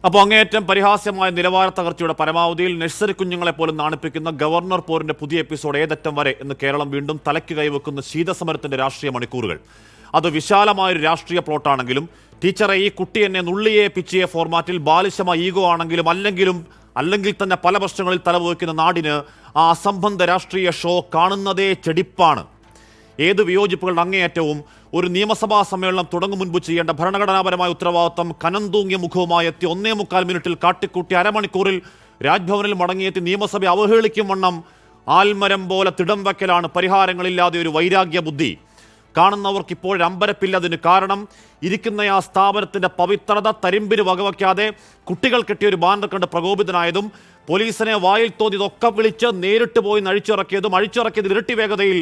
അപ്പോൾ അങ്ങേയറ്റം പരിഹാസ്യമായ നിലവാര തകർച്ചയുടെ പരമാവധിയിൽ നഴ്സറി കുഞ്ഞുങ്ങളെ പോലും നാണിപ്പിക്കുന്ന ഗവർണർ പോരിന്റെ പുതിയ എപ്പിസോഡ് ഏതറ്റം വരെ എന്ന് കേരളം വീണ്ടും തലയ്ക്ക് കൈവെക്കുന്ന ശീതസമരത്തിന്റെ രാഷ്ട്രീയ മണിക്കൂറുകൾ. അത് വിശാലമായൊരു രാഷ്ട്രീയ പ്ലോട്ടാണെങ്കിലും ടീച്ചറെ ഈ കുട്ടി എന്നെ നുള്ളിയെ പിച്ചിയെ ഫോർമാറ്റിൽ ബാലിശമ ഈഗോ ആണെങ്കിലും അല്ലെങ്കിൽ തന്നെ പല പ്രശ്നങ്ങളിൽ തലവെക്കുന്ന നാടിന് ആ അസംബന്ധ രാഷ്ട്രീയ ഷോ കാണുന്നതേ ചെടിപ്പാണ്. ഏത് വിയോജിപ്പുകളുടെ അങ്ങേയറ്റവും ഒരു നിയമസഭാ സമ്മേളനം തുടങ്ങും മുൻപ് ചെയ്യേണ്ട ഭരണഘടനാപരമായ ഉത്തരവാദിത്വം കനന്തൂങ്ങിയ മുഖവുമായി എത്തി 1.25 മിനിറ്റിൽ കാട്ടിക്കൂട്ടി അരമണിക്കൂറിൽ രാജ്ഭവനിൽ മടങ്ങിയെത്തി നിയമസഭ അവഹേളിക്കും വണ്ണം ആൽമരം പോലെ തിടം വയ്ക്കലാണ് പരിഹാരങ്ങളില്ലാതെ ഒരു വൈരാഗ്യ ബുദ്ധി. കാണുന്നവർക്ക് ഇപ്പോൾ അമ്പരപ്പില്ലതിന് കാരണം ഇരിക്കുന്ന ആ സ്ഥാപനത്തിന്റെ പവിത്രത തരിമ്പിന് വകവയ്ക്കാതെ കുട്ടികൾ കെട്ടിയൊരു ബാനർ കണ്ട് പ്രകോപിതനായതും പോലീസിനെ വായിൽ തോന്നിയതൊക്കെ വിളിച്ച് നേരിട്ട് പോയി അഴിച്ചിറക്കിയത് ഇരട്ടി വേഗതയിൽ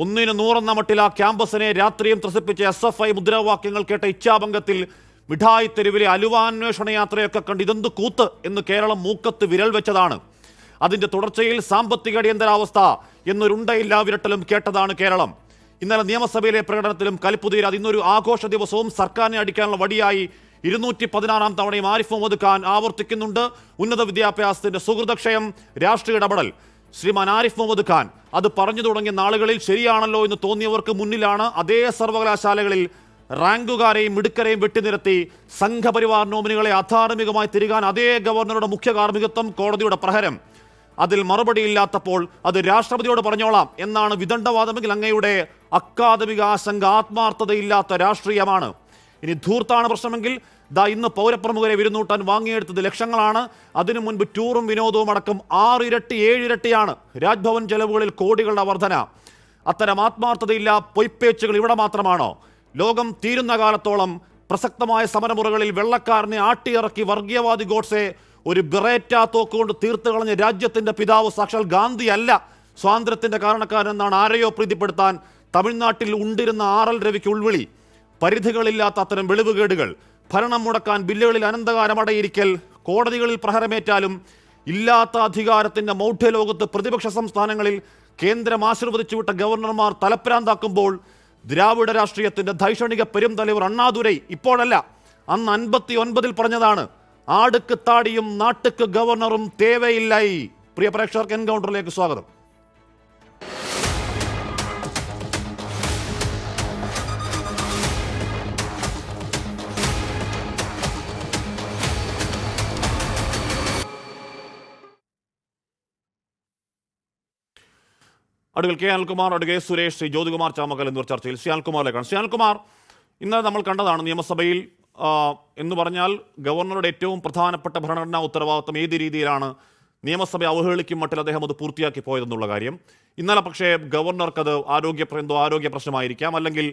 100 എന്ന മട്ടിൽ ആ ക്യാമ്പസിനെ രാത്രിയും ത്രസിപ്പിച്ച SFI മുദ്രാവാക്യങ്ങൾ കേട്ട ഇച്ഛാഭംഗത്തിൽ മിഠായി തെരുവിലെ അലുവാന്വേഷണ യാത്രയൊക്കെ കണ്ട് ഇതെന്ത് കൂത്ത് എന്ന് കേരളം മൂക്കത്ത് വിരൽ വെച്ചതാണ്. അതിന്റെ തുടർച്ചയിൽ സാമ്പത്തിക അടിയന്തരാവസ്ഥ എന്നൊരുണ്ടയില്ലാ വിരട്ടലും കേട്ടതാണ് കേരളം. ഇന്നലെ നിയമസഭയിലെ പ്രകടനത്തിലും കലിപ്പുതീരാതെ ഇന്നൊരു ആഘോഷ ദിവസവും സർക്കാരിനെ അടിക്കാനുള്ള വടിയായി 216 തവണയും ആരിഫ് മുഹമ്മദ് ഖാൻ ആവർത്തിക്കുന്നുണ്ട്. ഉന്നത വിദ്യാഭ്യാസത്തിന്റെ സുഹൃതക്ഷയം രാഷ്ട്രീയ ഇടപെടൽ. ശ്രീമാൻ ആരിഫ് മുഹമ്മദ് ഖാൻ അത് പറഞ്ഞു തുടങ്ങിയ നാളുകളിൽ ശരിയാണല്ലോ എന്ന് തോന്നിയവർക്ക് മുന്നിലാണ് അതേ സർവകലാശാലകളിൽ റാങ്കുകാരെയും മിടുക്കരെയും വെട്ടിനിരത്തി സംഘപരിവാർ നോമിനികളെ അധാർമികമായി തിരികാൻ അതേ ഗവർണറുടെ മുഖ്യ കാർമ്മികത്വം, കോടതിയുടെ പ്രഹരം. അതിൽ മറുപടിയില്ലാത്തപ്പോൾ അത് രാഷ്ട്രപതിയോട് പറഞ്ഞോളാം എന്നാണ് വിദണ്ഡവാദമെങ്കിൽ അങ്ങയുടെ അക്കാദമിക ആശങ്ക ആത്മാർത്ഥതയില്ലാത്ത രാഷ്ട്രീയമാണ്. ഇനി ധൂർത്താണ് പ്രശ്നമെങ്കിൽ ഇന്ന് പൗരപ്രമുഖരെ വിരുന്നൂട്ടാൻ വാങ്ങിയെടുത്തത് ലക്ഷങ്ങളാണ്. അതിനു മുൻപ് ടൂറും വിനോദവും അടക്കം 6 ഇരട്ടി 7 ഇരട്ടിയാണ് രാജ്ഭവൻ ചെലവുകളിൽ കോടികളുടെ വർധന. അത്തരം ആത്മാർത്ഥതയില്ല പൊയ്പേച്ചുകൾ ഇവിടെ മാത്രമാണോ? ലോകം തീരുന്ന കാലത്തോളം പ്രസക്തമായ സമരമുറകളിൽ വെള്ളക്കാരനെ ആട്ടിയിറക്കി വർഗീയവാദി ഗോഡ്സെ ഒരു ബെറേറ്റ തോക്കുകൊണ്ട് തീർത്ത് കളഞ്ഞ രാജ്യത്തിന്റെ പിതാവ് സാക്ഷാൽ ഗാന്ധി അല്ല സ്വാതന്ത്ര്യത്തിന്റെ കാരണക്കാരെന്നാണ് ആരെയോ പ്രീതിപ്പെടുത്താൻ തമിഴ്നാട്ടിൽ ഉണ്ടിരുന്ന RL രവിക്ക് ഉൾവിളി. പരിധികളില്ലാത്ത അത്തരം വെളിവുകേടുകൾ, ഭരണം മുടക്കാൻ ബില്ലുകളിൽ അനന്തകാലം അടയിരിക്കൽ, കോടതികളിൽ പ്രഹരമേറ്റാലും ഇല്ലാത്ത അധികാരത്തിന്റെ മൗഢ്യലോകത്ത് പ്രതിപക്ഷ സംസ്ഥാനങ്ങളിൽ കേന്ദ്രം ആശീർവദിച്ചുവിട്ട ഗവർണർമാർ തലപ്രാന്താക്കുമ്പോൾ ദ്രാവിഡ രാഷ്ട്രീയത്തിന്റെ ധൈഷണിക പെരുംതലവർ അണ്ണാദുരൈ ഇപ്പോഴല്ല അന്ന് 59 പറഞ്ഞതാണ്, ആടുക്ക് താടിയും നാട്ടുക്ക് ഗവർണറും തേവയില്ലായി. പ്രിയ പ്രേക്ഷകർക്ക് എൻകൗണ്ടറിലേക്ക് സ്വാഗതം. അടുക്കൽ കെ അനിൽകുമാർ, അടുക്കൽ സുരേഷ്, ശ്രീ ജ്യോതികുമാർ ചാമക്കൽ എന്നിവർ ചർച്ചയിൽ. ശ്രീ അനിൽകുമാറിലേക്കാണ്. ശ്രീ അനിൽകുമാർ, ഇന്നലെ നമ്മൾ കണ്ടതാണ് നിയമസഭയിൽ എന്ന് പറഞ്ഞാൽ ഗവർണറുടെ ഏറ്റവും പ്രധാനപ്പെട്ട ഭരണഘടനാ ഉത്തരവാദിത്വം ഏത് രീതിയിലാണ് നിയമസഭ അവഹേളിക്കും മട്ടിൽ അദ്ദേഹം അത് പൂർത്തിയാക്കി പോയതെന്നുള്ള കാര്യം. ഇന്നലെ പക്ഷേ ഗവർണർക്കത് ആരോഗ്യ പ്രശ്നമായിരിക്കാം, അല്ലെങ്കിൽ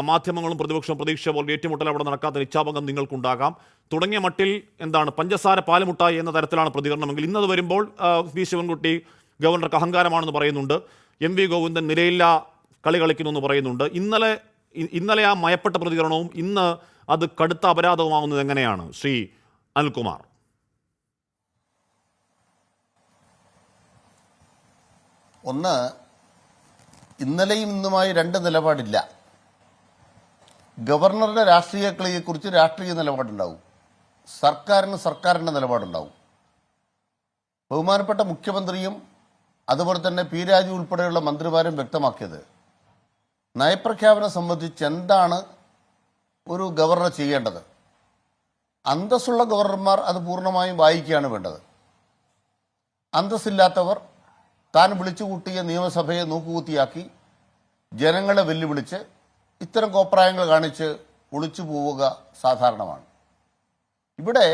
മാധ്യമങ്ങളും പ്രതിപക്ഷവും പ്രതീക്ഷ പോലെ ഏറ്റുമുട്ടൽ അവിടെ നടക്കാത്ത ഇച്ഛാഭംഗം നിങ്ങൾക്കുണ്ടാകാം തുടങ്ങിയ മട്ടിൽ എന്താണ് പഞ്ചസാര പാലുമുട്ടായി എന്ന തരത്തിലാണ് പ്രതികരണമെങ്കിൽ ഇന്നത് വരുമ്പോൾ വി ശിവൻകുട്ടി ഗവർണർക്ക് അഹങ്കാരമാണെന്ന് പറയുന്നുണ്ട്. MV ഗോവിന്ദൻ നിലയില്ല കളി കളിക്കുന്നു എന്ന് പറയുന്നുണ്ട്. ഇന്നലെ ആ മയപ്പെട്ട പ്രതികരണവും ഇന്ന് അത് കടുത്ത അപരാധവുമാകുന്നത് എങ്ങനെയാണ് ശ്രീ അനിൽകുമാർ? ഒന്ന്, ഇന്നലെയും ഇന്നുമായി 2 നിലപാടില്ല. ഗവർണറുടെ രാഷ്ട്രീയ കളിയെക്കുറിച്ച് രാഷ്ട്രീയ നിലപാടുണ്ടാവും, സർക്കാരിന്റെ നിലപാടുണ്ടാവും. ബഹുമാനപ്പെട്ട മുഖ്യമന്ത്രിയും അതുപോലെ തന്നെ P രാജു ഉൾപ്പെടെയുള്ള മന്ത്രിമാരും വ്യക്തമാക്കിയത് നയപ്രഖ്യാപനം സംബന്ധിച്ച് എന്താണ് ഒരു ഗവർണർ ചെയ്യേണ്ടത്. അന്തസ്സുള്ള ഗവർണർമാർ അത് പൂർണ്ണമായും വായിക്കുകയാണ് വേണ്ടത്. അന്തസ്സില്ലാത്തവർ താൻ വിളിച്ചുകൂട്ടിയ നിയമസഭയെ നോക്കുകുത്തിയാക്കി ജനങ്ങളെ വെല്ലുവിളിച്ച് ഇത്തരം കോപ്രായങ്ങൾ കാണിച്ച് ഒളിച്ചു പോവുക സാധാരണമാണ്. ഇവിടെ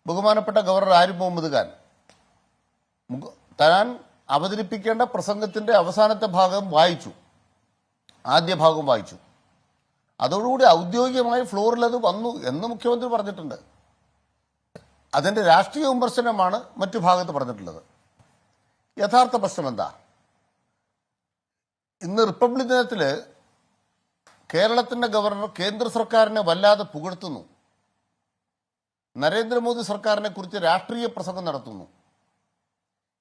ബഹുമാനപ്പെട്ട ഗവർണർ ആരിഫ് മുഹമ്മദ് ഖാൻ താൻ അവതരിപ്പിക്കേണ്ട പ്രസംഗത്തിന്റെ അവസാനത്തെ ഭാഗം വായിച്ചു, ആദ്യ ഭാഗം വായിച്ചു. അതോടുകൂടി ഔദ്യോഗികമായി ഫ്ലോറിൽ അത് വന്നു എന്ന് മുഖ്യമന്ത്രി പറഞ്ഞിട്ടുണ്ട്. അതിന്റെ രാഷ്ട്രീയ വിമർശനമാണ് മറ്റു ഭാഗത്ത് പറഞ്ഞിട്ടുള്ളത്. യഥാർത്ഥ പ്രശ്നം എന്താ? ഇന്ന് റിപ്പബ്ലിക് ദിനത്തിൽ കേരളത്തിന്റെ ഗവർണർ കേന്ദ്ര സർക്കാരിനെ വല്ലാതെ പുകഴ്ത്തുന്നു, നരേന്ദ്രമോദി സർക്കാരിനെ കുറിച്ച് രാഷ്ട്രീയ പ്രസംഗം നടത്തുന്നു.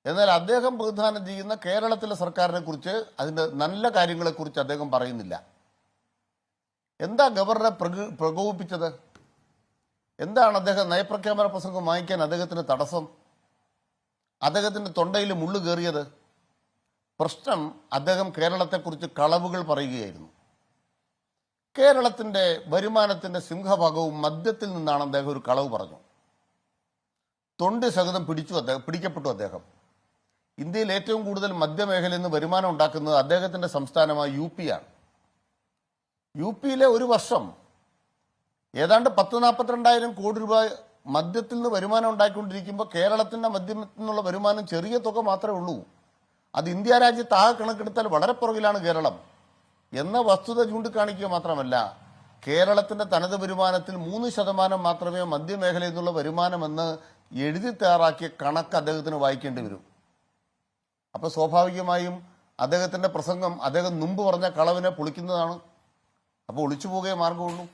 എന്നാൽ അദ്ദേഹം പ്രതിനിധാനം ചെയ്യുന്ന കേരളത്തിലെ സർക്കാരിനെ കുറിച്ച്, അതിന്റെ നല്ല കാര്യങ്ങളെക്കുറിച്ച് അദ്ദേഹം പറയുന്നില്ല. എന്താ ഗവർണറെ പ്രകോപിപ്പിച്ചത്? എന്താണ് അദ്ദേഹം നയപ്രഖ്യാപന പ്രസംഗം വാങ്ങിക്കാൻ അദ്ദേഹത്തിന് തടസ്സം? അദ്ദേഹത്തിൻ്റെ തൊണ്ടയിൽ മുള്ളു കയറിയത്? പ്രശ്നം അദ്ദേഹം കേരളത്തെക്കുറിച്ച് കളവുകൾ പറയുകയായിരുന്നു. കേരളത്തിൻ്റെ വരുമാനത്തിൻ്റെ സിംഹഭാഗവും മദ്യത്തിൽ നിന്നാണ് അദ്ദേഹം ഒരു കളവ് പറഞ്ഞു. തൊണ്ടി സഹിതം പിടിക്കപ്പെട്ടു അദ്ദേഹം. ഇന്ത്യയിൽ ഏറ്റവും കൂടുതൽ മദ്യമേഖലയിൽ നിന്ന് വരുമാനം ഉണ്ടാക്കുന്നത് അദ്ദേഹത്തിൻ്റെ സംസ്ഥാനമായ UP ആണ്. UP-യിലെ ഒരു വർഷം ഏതാണ്ട് 42,000 കോടി രൂപ മദ്യത്തിൽ നിന്ന് വരുമാനം ഉണ്ടാക്കിക്കൊണ്ടിരിക്കുമ്പോൾ കേരളത്തിൻ്റെ മദ്യത്തിൽ നിന്നുള്ള വരുമാനം ചെറിയ തുക മാത്രമേ ഉള്ളൂ. അത് ഇന്ത്യ രാജ്യത്ത് ആകെ കണക്കെടുത്താൽ വളരെ പുറകിലാണ് കേരളം എന്ന വസ്തുത ചൂണ്ടിക്കാണിക്കുക മാത്രമല്ല, കേരളത്തിൻ്റെ തനത് വരുമാനത്തിൽ 3% മാത്രമേ മദ്യമേഖലയിൽ നിന്നുള്ള വരുമാനമെന്ന് എഴുതി തയ്യാറാക്കിയ കണക്ക് അദ്ദേഹത്തിന് വായിക്കേണ്ടി വരും. അപ്പോൾ സ്വാഭാവികമായും അദ്ദേഹത്തിൻ്റെ പ്രസംഗം അദ്ദേഹം മുമ്പ് പറഞ്ഞ കളവിനെ പൊളിക്കുന്നതാണ്. അപ്പോൾ ഒളിച്ചു പോവുകയേ മാർഗമുള്ളൂ.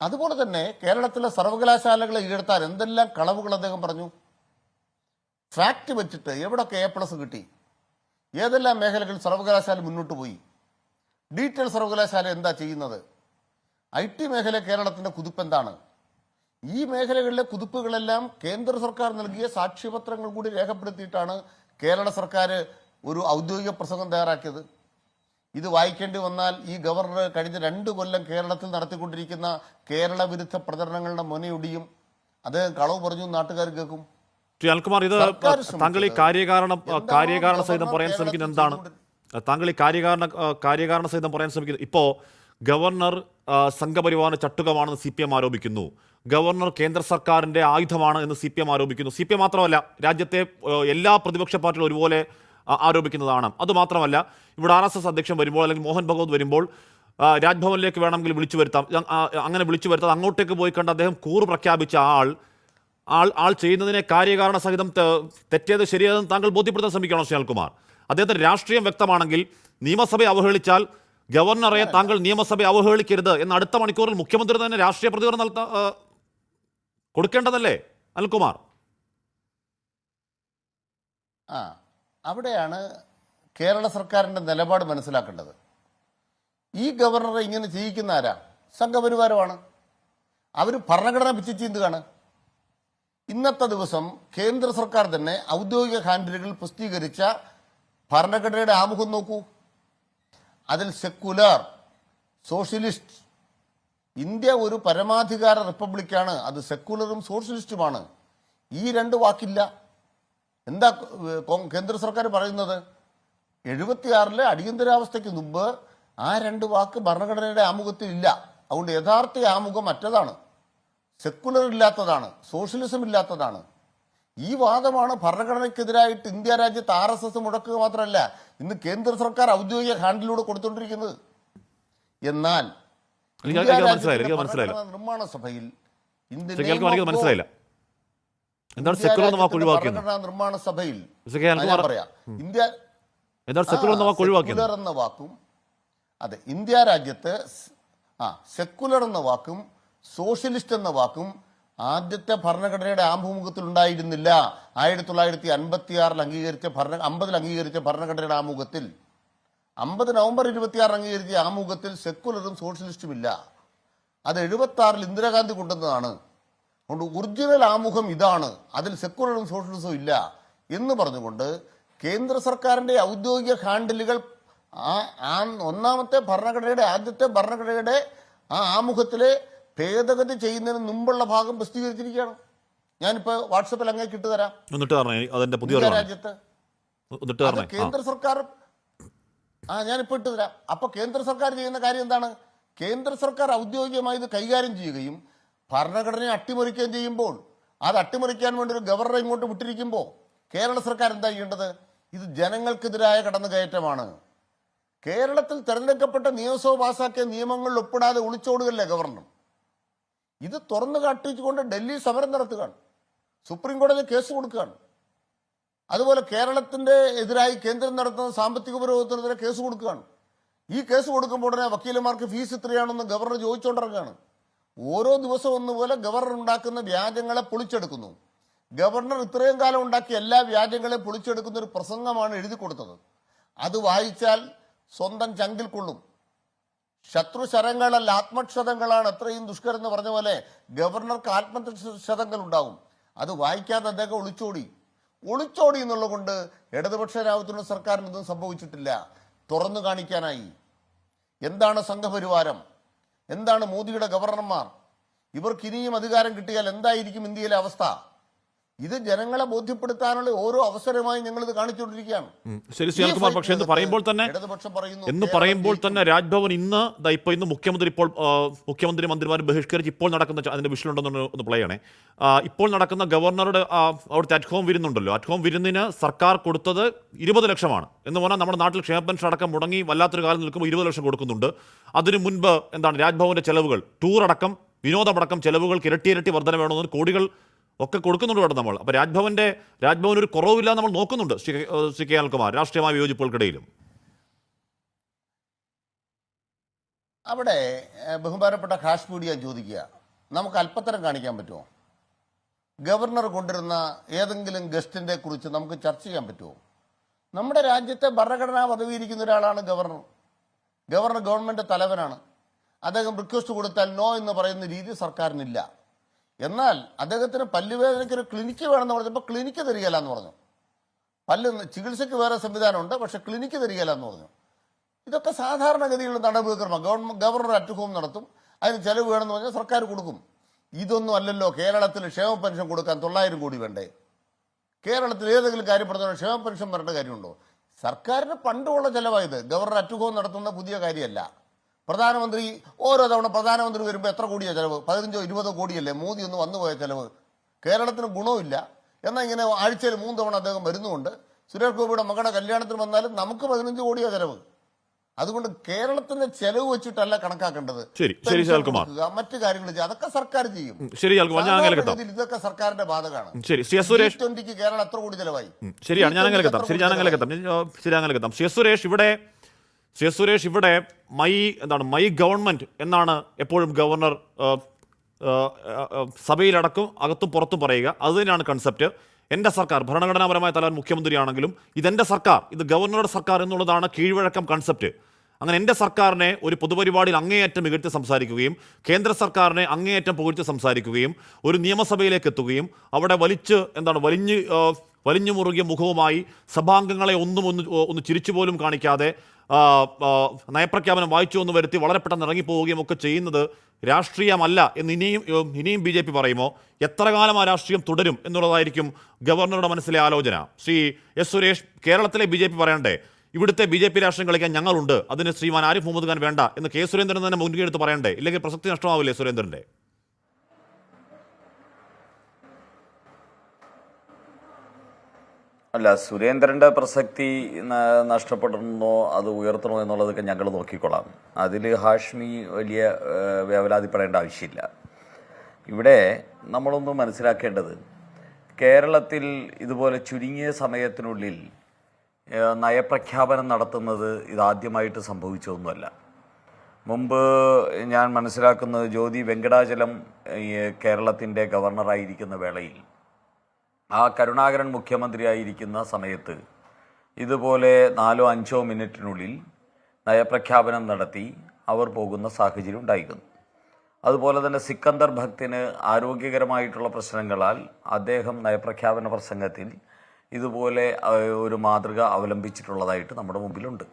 അതുപോലെ തന്നെ കേരളത്തിലെ സർവകലാശാലകളെ ഈടുത്താൽ എന്തെല്ലാം കളവുകൾ അദ്ദേഹം പറഞ്ഞു. ഫാക്ട് വെച്ചിട്ട് എവിടൊക്കെ A+ കിട്ടി, ഏതെല്ലാം മേഖലകളിൽ സർവകലാശാല മുന്നോട്ട് പോയി, ഡീറ്റെയിൽ സർവകലാശാല എന്താ ചെയ്യുന്നത്, IT മേഖല കേരളത്തിൻ്റെ കുതിപ്പെന്താണ്, ഈ മേഖലകളിലെ കുതിപ്പുകളെല്ലാം കേന്ദ്ര സർക്കാർ നൽകിയ സാക്ഷ്യപത്രങ്ങൾ കൂടി രേഖപ്പെടുത്തിയിട്ടാണ് കേരള സർക്കാർ ഒരു ഔദ്യോഗിക പ്രസംഗം തയ്യാറാക്കിയത്. ഇത് വായിക്കേണ്ടി വന്നാൽ ഈ ഗവർണർ കഴിഞ്ഞ 2 കൊല്ലം കേരളത്തിൽ നടത്തിക്കൊണ്ടിരിക്കുന്ന കേരള വിരുദ്ധ പ്രചരണങ്ങളുടെ മുനയൊടിയും. അദ്ദേഹം കളവ് പറഞ്ഞു നാട്ടുകാർ കേൾക്കും. ശ്രീ അനിൽകുമാർ, ഇത് താങ്കൾ ഈ കാര്യകാരണ സഹിതം പറയാൻ ശ്രമിക്കുന്നത് എന്താണ്? താങ്കൾ ഈ കാര്യകാരണ സഹിതം പറയാൻ ശ്രമിക്കുന്നത് ഇപ്പോൾ ഗവർണർ സംഘപരിവാറിന് ചട്ടുകമാണെന്ന് CPM ആരോപിക്കുന്നു. ഗവർണർ കേന്ദ്ര സർക്കാരിൻ്റെ ആയുധമാണ് എന്ന് CPM ആരോപിക്കുന്നു. CPM മാത്രമല്ല, രാജ്യത്തെ എല്ലാ പ്രതിപക്ഷ പാർട്ടികളും ഒരുപോലെ ആരോപിക്കുന്നതാണ്. അതുമാത്രമല്ല, ഇവിടെ RSS അധ്യക്ഷൻ വരുമ്പോൾ അല്ലെങ്കിൽ മോഹൻ ഭഗവത് വരുമ്പോൾ രാജ്ഭവനിലേക്ക് വേണമെങ്കിൽ വിളിച്ചു വരുത്താം. അങ്ങനെ വിളിച്ചു വരുത്താം. അങ്ങോട്ടേക്ക് പോയി കണ്ട് അദ്ദേഹം കൂറ് പ്രഖ്യാപിച്ച ആൾ ചെയ്യുന്നതിനെ കാര്യകാരണ സഹിതം തെറ്റേത് ശരിയാതെന്ന് താങ്കൾ ബോധ്യപ്പെടുത്താൻ ശ്രമിക്കണം ശ്രീ അനിൽകുമാർ. അദ്ദേഹത്തിന്റെ രാഷ്ട്രീയം വ്യക്തമാണെങ്കിൽ നിയമസഭയെ അവഹേളിച്ചാൽ ഗവർണറെ താങ്കൾ നിയമസഭയെ അവഹേളിക്കരുത് എന്ന് അടുത്ത മണിക്കൂറിൽ മുഖ്യമന്ത്രി തന്നെ രാഷ്ട്രീയ പ്രതികരണം കൊടുക്കേണ്ടതല്ലേ അനിൽകുമാർ? അവിടെയാണ് കേരള സർക്കാരിൻ്റെ നിലപാട് മനസ്സിലാക്കേണ്ടത്. ഈ ഗവർണറെ ഇങ്ങനെ ചെയ്യിക്കുന്ന ആരാ? സംഘപരിവാരമാണ്. അവർ ഭരണഘടന പിച്ചിച്ചീന്തുകയാണ്. ഇന്നത്തെ ദിവസം കേന്ദ്ര സർക്കാർ തന്നെ ഔദ്യോഗിക ഹാൻഡിലുകൾ പ്രസിദ്ധീകരിച്ച ഭരണഘടനയുടെ ആമുഖം നോക്കൂ. അതിൽ സെക്കുലർ, സോഷ്യലിസ്റ്റ്, ഇന്ത്യ ഒരു പരമാധികാര റിപ്പബ്ലിക്കാണ്, അത് സെക്കുലറും സോഷ്യലിസ്റ്റുമാണ്. ഈ 2 വാക്കില്ല. എന്താ കേന്ദ്ര സർക്കാർ പറയുന്നത്? 76-ലെ അടിയന്തരാവസ്ഥയ്ക്ക് മുമ്പ് ആ 2 വാക്ക് ഭരണഘടനയുടെ ആമുഖത്തിൽ ഇല്ല. അതുകൊണ്ട് യഥാർത്ഥ ആമുഖം മറ്റതാണ്, സെക്കുലർ ഇല്ലാത്തതാണ്, സോഷ്യലിസം ഇല്ലാത്തതാണ്. ഈ വാദമാണ് ഭരണഘടനയ്ക്കെതിരായിട്ട് ഇന്ത്യ രാജ്യത്ത് RSS മുടക്കുക മാത്രമല്ല ഇന്ന് കേന്ദ്ര സർക്കാർ ഔദ്യോഗിക ഹാൻഡിലൂടെ കൊടുത്തുകൊണ്ടിരിക്കുന്നത്. എന്നാൽ നിർമ്മാണ സഭയിൽ നിർമ്മാണ സഭയിൽ പറയാം സെക്കുലർ എന്ന വാക്കും, അതെ, ഇന്ത്യ രാജ്യത്ത് സെക്കുലർ എന്ന വാക്കും സോഷ്യലിസ്റ്റ് എന്ന വാക്കും ആദ്യത്തെ ഭരണഘടനയുടെ ആമുഖത്തിൽ ഉണ്ടായിരുന്നില്ല. 1956 അംഗീകരിച്ച 50 അംഗീകരിച്ച ഭരണഘടനയുടെ ആമുഖത്തിൽ 50 നവംബർ 26 അംഗീകരിച്ച ആമുഖത്തിൽ സെക്കുലറും സോഷ്യലിസ്റ്റും ഇല്ല. അത് 76-ൽ ഇന്ദിരാഗാന്ധി കൊണ്ടുവന്നതാണ്. അതുകൊണ്ട് ഒറിജിനൽ ആമുഖം ഇതാണ്, അതിൽ സെക്കുലറും സോഷ്യലിസവും ഇല്ല എന്ന് പറഞ്ഞുകൊണ്ട് കേന്ദ്ര സർക്കാരിൻ്റെ ഔദ്യോഗിക ഹാൻഡിലുകൾ ഒന്നാമത്തെ ഭരണഘടനയുടെ ആദ്യത്തെ ഭരണഘടനയുടെ ആ ആമുഖത്തിലെ ഭേദഗതി ചെയ്യുന്നതിന് മുമ്പുള്ള ഭാഗം പ്രസിദ്ധീകരിച്ചിരിക്കുകയാണ്. ഞാനിപ്പോൾ വാട്സപ്പിൽ അങ്ങേക്ക് ഇട്ടുതരാം. രാജ്യത്ത് കേന്ദ്ര സർക്കാർ ഞാനിപ്പോൾ ഇട്ടുതരാം. അപ്പൊ കേന്ദ്ര സർക്കാർ ചെയ്യുന്ന കാര്യം എന്താണ്? കേന്ദ്ര സർക്കാർ ഔദ്യോഗികമായി ഇത് കൈകാര്യം ചെയ്യുകയും ഭരണഘടനയെ അട്ടിമറിക്കുകയും ചെയ്യുമ്പോൾ അത് അട്ടിമറിക്കാൻ വേണ്ടി ഒരു ഗവർണറെ ഇങ്ങോട്ട് വിട്ടിരിക്കുമ്പോൾ കേരള സർക്കാർ എന്താ ചെയ്യേണ്ടത്? ഇത് ജനങ്ങൾക്കെതിരായ കടന്നുകയറ്റമാണ്. കേരളത്തിൽ തെരഞ്ഞെടുക്കപ്പെട്ട നിയമസഭ പാസാക്കിയ നിയമങ്ങളിൽ ഒപ്പിടാതെ ഒളിച്ചോടുകയല്ലേ ഗവർണർ? ഇത് തുറന്നു കാട്ടിച്ചുകൊണ്ട് ഡൽഹി സമരം നടത്തുകയാണ്, സുപ്രീം കോടതി കേസ് കൊടുക്കുകയാണ്. അതുപോലെ കേരളത്തിന്റെ എതിരായി കേന്ദ്രം നടത്തുന്ന സാമ്പത്തിക പുരോഗതിനെതിരെ കേസ് കൊടുക്കുകയാണ്. ഈ കേസ് കൊടുക്കുമ്പോൾ ഉടനെ വക്കീലന്മാർക്ക് ഫീസ് ഇത്രയാണെന്ന് ഗവർണർ ചോദിച്ചുകൊണ്ടിറങ്ങുകയാണ്. ഓരോ ദിവസവും ഒന്നുപോലെ ഗവർണർ ഉണ്ടാക്കുന്ന വ്യാജങ്ങളെ പൊളിച്ചെടുക്കുന്നു. ഗവർണർ ഇത്രയും കാലം ഉണ്ടാക്കിയ എല്ലാ വ്യാജങ്ങളെ പൊളിച്ചെടുക്കുന്ന ഒരു പ്രസംഗമാണ് എഴുതി കൊടുത്തത്. അത് വായിച്ചാൽ സ്വന്തം ചങ്കിൽ കൊള്ളും. ശത്രുശരങ്ങളല്ല ആത്മക്ഷതങ്ങളാണ് എത്രയും ദുഷ്കരം എന്ന് പറഞ്ഞ പോലെ ഗവർണർക്ക് ആത്മക്ഷതങ്ങൾ ഉണ്ടാകും. അത് വായിക്കാതെ അദ്ദേഹം ഒളിച്ചോടി എന്നുള്ളത് കൊണ്ട് ഇടതുപക്ഷ രാജ്യത്തിനുള്ള സർക്കാരിന് ഒന്നും സംഭവിച്ചിട്ടില്ല. തുറന്നു കാണിക്കാനായി എന്താണ് സംഘപരിവാരം, എന്താണ് മോദിയുടെ ഗവർണർമാർ, ഇവർക്ക് ഇനിയും അധികാരം കിട്ടിയാൽ എന്തായിരിക്കും ഇന്ത്യയിലെ അവസ്ഥ, ഇത് ജനങ്ങളെ ബോധ്യപ്പെടുത്താനുള്ള ഓരോ അവസരമായി ഞങ്ങൾ ഇത് കാണിച്ചുകൊണ്ടിരിക്കുകയാണ്. ശരി ശ്രീകുമാർ, പക്ഷേ എന്ന് പറയുമ്പോൾ തന്നെ രാജ്ഭവൻ ഇന്ന് മുഖ്യമന്ത്രി മന്ത്രിമാർ ബഹിഷ്കരിച്ച് ഇപ്പോൾ നടക്കുന്ന അതിന്റെ വിഷയമുണ്ടെന്ന് ഒന്ന് പ്ലേ ചെയ്യണേ. ഇപ്പോൾ നടക്കുന്ന ഗവർണറുടെ അവിടുത്തെ അറ്റ് ഹോം വിരുന്നുണ്ടല്ലോ, അറ്റ് ഹോം വിരുന്നിന് സർക്കാർ കൊടുത്തത് 20 ലക്ഷമാണ് എന്ന് പറഞ്ഞാൽ നമ്മുടെ നാട്ടിൽ ക്ഷേമ പെൻഷൻ അടക്കം മുടങ്ങി വല്ലാത്തൊരു കാലം നിൽക്കുമ്പോൾ 20 ലക്ഷം കൊടുക്കുന്നുണ്ട്. അതിനു മുൻപ് എന്താണ് രാജ്ഭവന്റെ ചെലവുകൾ, ടൂർ അടക്കം വിനോദമടക്കം ചെലവുകൾക്ക് ഇരട്ടി വർധന വേണമെന്ന് കോടികൾ ഒക്കെ കൊടുക്കുന്നുണ്ട് ഇവിടെ നമ്മൾ. അപ്പോൾ രാജ്ഭവൻ ഒരു കുറവില്ല നമ്മൾ നോക്കുന്നുണ്ട്. ശ്രീ കെ അനിൽകുമാർ, രാഷ്ട്രീയമായ വിയോജിപ്പുകൾക്കിടയിലും അവിടെ ബഹുമാനപ്പെട്ട ഹാഷ്മീഡിയ ചോദിക്കുക, നമുക്ക് അല്പത്തരം കാണിക്കാൻ പറ്റുമോ? ഗവർണർ കൊണ്ടിരുന്ന ഏതെങ്കിലും ഗസ്റ്റിനെ കുറിച്ച് നമുക്ക് ചർച്ച ചെയ്യാൻ പറ്റുമോ? നമ്മുടെ രാജ്യത്തെ ഭരണഘടനാ പദവിയിരിക്കുന്ന ഒരാളാണ് ഗവർണർ. ഗവൺമെന്റ് തലവനാണ്. അദ്ദേഹം റിക്വസ്റ്റ് കൊടുത്താൽ നോ എന്ന് പറയുന്ന രീതി സർക്കാരിനില്ല. എന്നാൽ അദ്ദേഹത്തിന് പല്ലുവേദനയ്ക്ക് ഒരു ക്ലിനിക്ക് വേണമെന്ന് പറഞ്ഞപ്പോൾ ക്ലിനിക്ക് തരികയില്ല എന്ന് പറഞ്ഞു. ചികിത്സയ്ക്ക് വേറെ സംവിധാനമുണ്ട്, പക്ഷെ ക്ലിനിക്ക് തരികയില്ല എന്ന് പറഞ്ഞു. ഇതൊക്കെ സാധാരണഗതിയിലുള്ള നടപടിക്രമം. ഗവർണർ അറ്റ് ഹോം നടത്തും, അതിന് ചെലവ് വേണമെന്ന് പറഞ്ഞാൽ സർക്കാർ കൊടുക്കും. ഇതൊന്നും അല്ലല്ലോ കേരളത്തിൽ ക്ഷേമ പെൻഷൻ കൊടുക്കാൻ 900 കോടി വേണ്ടേ? കേരളത്തിൽ ഏതെങ്കിലും കാര്യപ്പെടുന്ന ക്ഷേമ പെൻഷൻ വരേണ്ട കാര്യമുണ്ടോ? സർക്കാരിന് പണ്ടുള്ള ചെലവായത്. ഗവർണർ അറ്റ് ഹോം നടത്തുന്ന പുതിയ കാര്യമല്ല. പ്രധാനമന്ത്രി ഓരോ തവണ പ്രധാനമന്ത്രി വരുമ്പോൾ എത്ര കോടിയാണ് ചിലവ്? 15-20 കോടിയല്ലേ മോദി ഒന്ന് വന്നുപോയ ചിലവ്. കേരളത്തിന് ഗുണമില്ല. എന്നാൽ ഇങ്ങനെ ആഴ്ചയിൽ 3 തവണ അദ്ദേഹം വരുന്നുണ്ട്. സുരേഷ് ഗോപിയുടെ മകളുടെ കല്യാണത്തിന് വന്നാലും നമുക്ക് 15 കോടിയാണ് ചിലവ്. അതുകൊണ്ട് കേരളത്തിന്റെ ചെലവ് വെച്ചിട്ടല്ല കണക്കാക്കേണ്ടത്. മറ്റു കാര്യങ്ങൾ അതൊക്കെ സർക്കാർ ചെയ്യും. ഇതൊക്കെ സർക്കാരിന്റെ ബാധകമാണ്. G20 കേരളം എത്ര കോടി ചെലവായി? ശ്രീ സുരേഷ്, ഇവിടെ മൈ ഗവൺമെന്റ് എന്നാണ് എപ്പോഴും ഗവർണർ സഭയിലടക്കം അകത്തും പുറത്തും പറയുക. അതുതന്നെയാണ് കൺസെപ്റ്റ്. എൻ്റെ സർക്കാർ, ഭരണഘടനാപരമായ തലവൻ മുഖ്യമന്ത്രിയാണെങ്കിലും ഇതെൻ്റെ സർക്കാർ, ഇത് ഗവർണറുടെ സർക്കാർ എന്നുള്ളതാണ് കീഴ്വഴക്കം കൺസെപ്റ്റ്. അങ്ങനെ എൻ്റെ സർക്കാരിനെ ഒരു പൊതുപരിപാടിയിൽ അങ്ങേയറ്റം മികഴ്ത്തി സംസാരിക്കുകയും കേന്ദ്ര സർക്കാരിനെ അങ്ങേയറ്റം പുകഴ്ത്തി സംസാരിക്കുകയും ഒരു നിയമസഭയിലേക്ക് എത്തുകയും അവിടെ വലിഞ്ഞു മുറുകിയ മുഖവുമായി സഭാംഗങ്ങളെ ഒന്ന് ചിരിച്ചുപോലും കാണിക്കാതെ നയപ്രഖ്യാപനം വായിച്ചു എന്ന് വരുത്തി വളരെ പെട്ടെന്ന് ഇറങ്ങിപ്പോവുകയും ഒക്കെ ചെയ്യുന്നത് രാഷ്ട്രീയമല്ല എന്ന് ഇനിയും BJP പറയുമോ? എത്ര കാലം ആ രാഷ്ട്രീയം തുടരും എന്നുള്ളതായിരിക്കും ഗവർണറുടെ മനസ്സിലെ ആലോചന. ശ്രീ എസ് സുരേഷ്, കേരളത്തിലെ BJP പറയണ്ടേ ഇവിടുത്തെ BJP രാഷ്ട്രീയം കളിക്കാൻ ഞങ്ങളുണ്ട്, അതിന് ശ്രീമാൻ ആരിഫ് മുഹമ്മദ് ഖാൻ വേണ്ട എന്ന് കെ സുരേന്ദ്രൻ തന്നെ മുൻകൈ എടുത്ത് പറയണ്ടേ? ഇല്ലെങ്കിൽ പ്രസക്തി നഷ്ടമാവില്ലേ സുരേന്ദ്രന്റെ? അല്ല, സുരേന്ദ്രൻ്റെ പ്രസക്തി നഷ്ടപ്പെടണോ അത് ഉയർത്തണോ എന്നുള്ളതൊക്കെ ഞങ്ങൾ നോക്കിക്കൊള്ളാം. അതിൽ ഹാഷ്മി വലിയ വേവലാതിപ്പെടേണ്ട ആവശ്യമില്ല. ഇവിടെ നമ്മളൊന്ന് മനസ്സിലാക്കേണ്ടത്, കേരളത്തിൽ ഇതുപോലെ ചുരുങ്ങിയ സമയത്തിനുള്ളിൽ നയപ്രഖ്യാപനം നടത്തുന്നത് ഇതാദ്യമായിട്ട് സംഭവിച്ചതൊന്നുമല്ല. മുമ്പ് ഞാൻ മനസ്സിലാക്കുന്നത് ജ്യോതി വെങ്കടാചലം കേരളത്തിൻ്റെ ഗവർണറായിരിക്കുന്ന വേളയിൽ, ആ കരുണാകരൻ മുഖ്യമന്ത്രിയായിരിക്കുന്ന സമയത്ത് ഇതുപോലെ 4-5 മിനിറ്റിനുള്ളിൽ നയപ്രഖ്യാപനം നടത്തി അവർ പോകുന്ന സാഹചര്യം ഉണ്ടായിരുന്നു. അതുപോലെ തന്നെ സിക്കന്ദർ ഭക്തിന് ആരോഗ്യകരമായിട്ടുള്ള പ്രശ്നങ്ങളാൽ അദ്ദേഹം നയപ്രഖ്യാപന പ്രസംഗത്തിൽ ഇതുപോലെ ഒരു മാതൃക അവലംബിച്ചിട്ടുള്ളതായിട്ട് നമ്മുടെ മുമ്പിലുണ്ട്.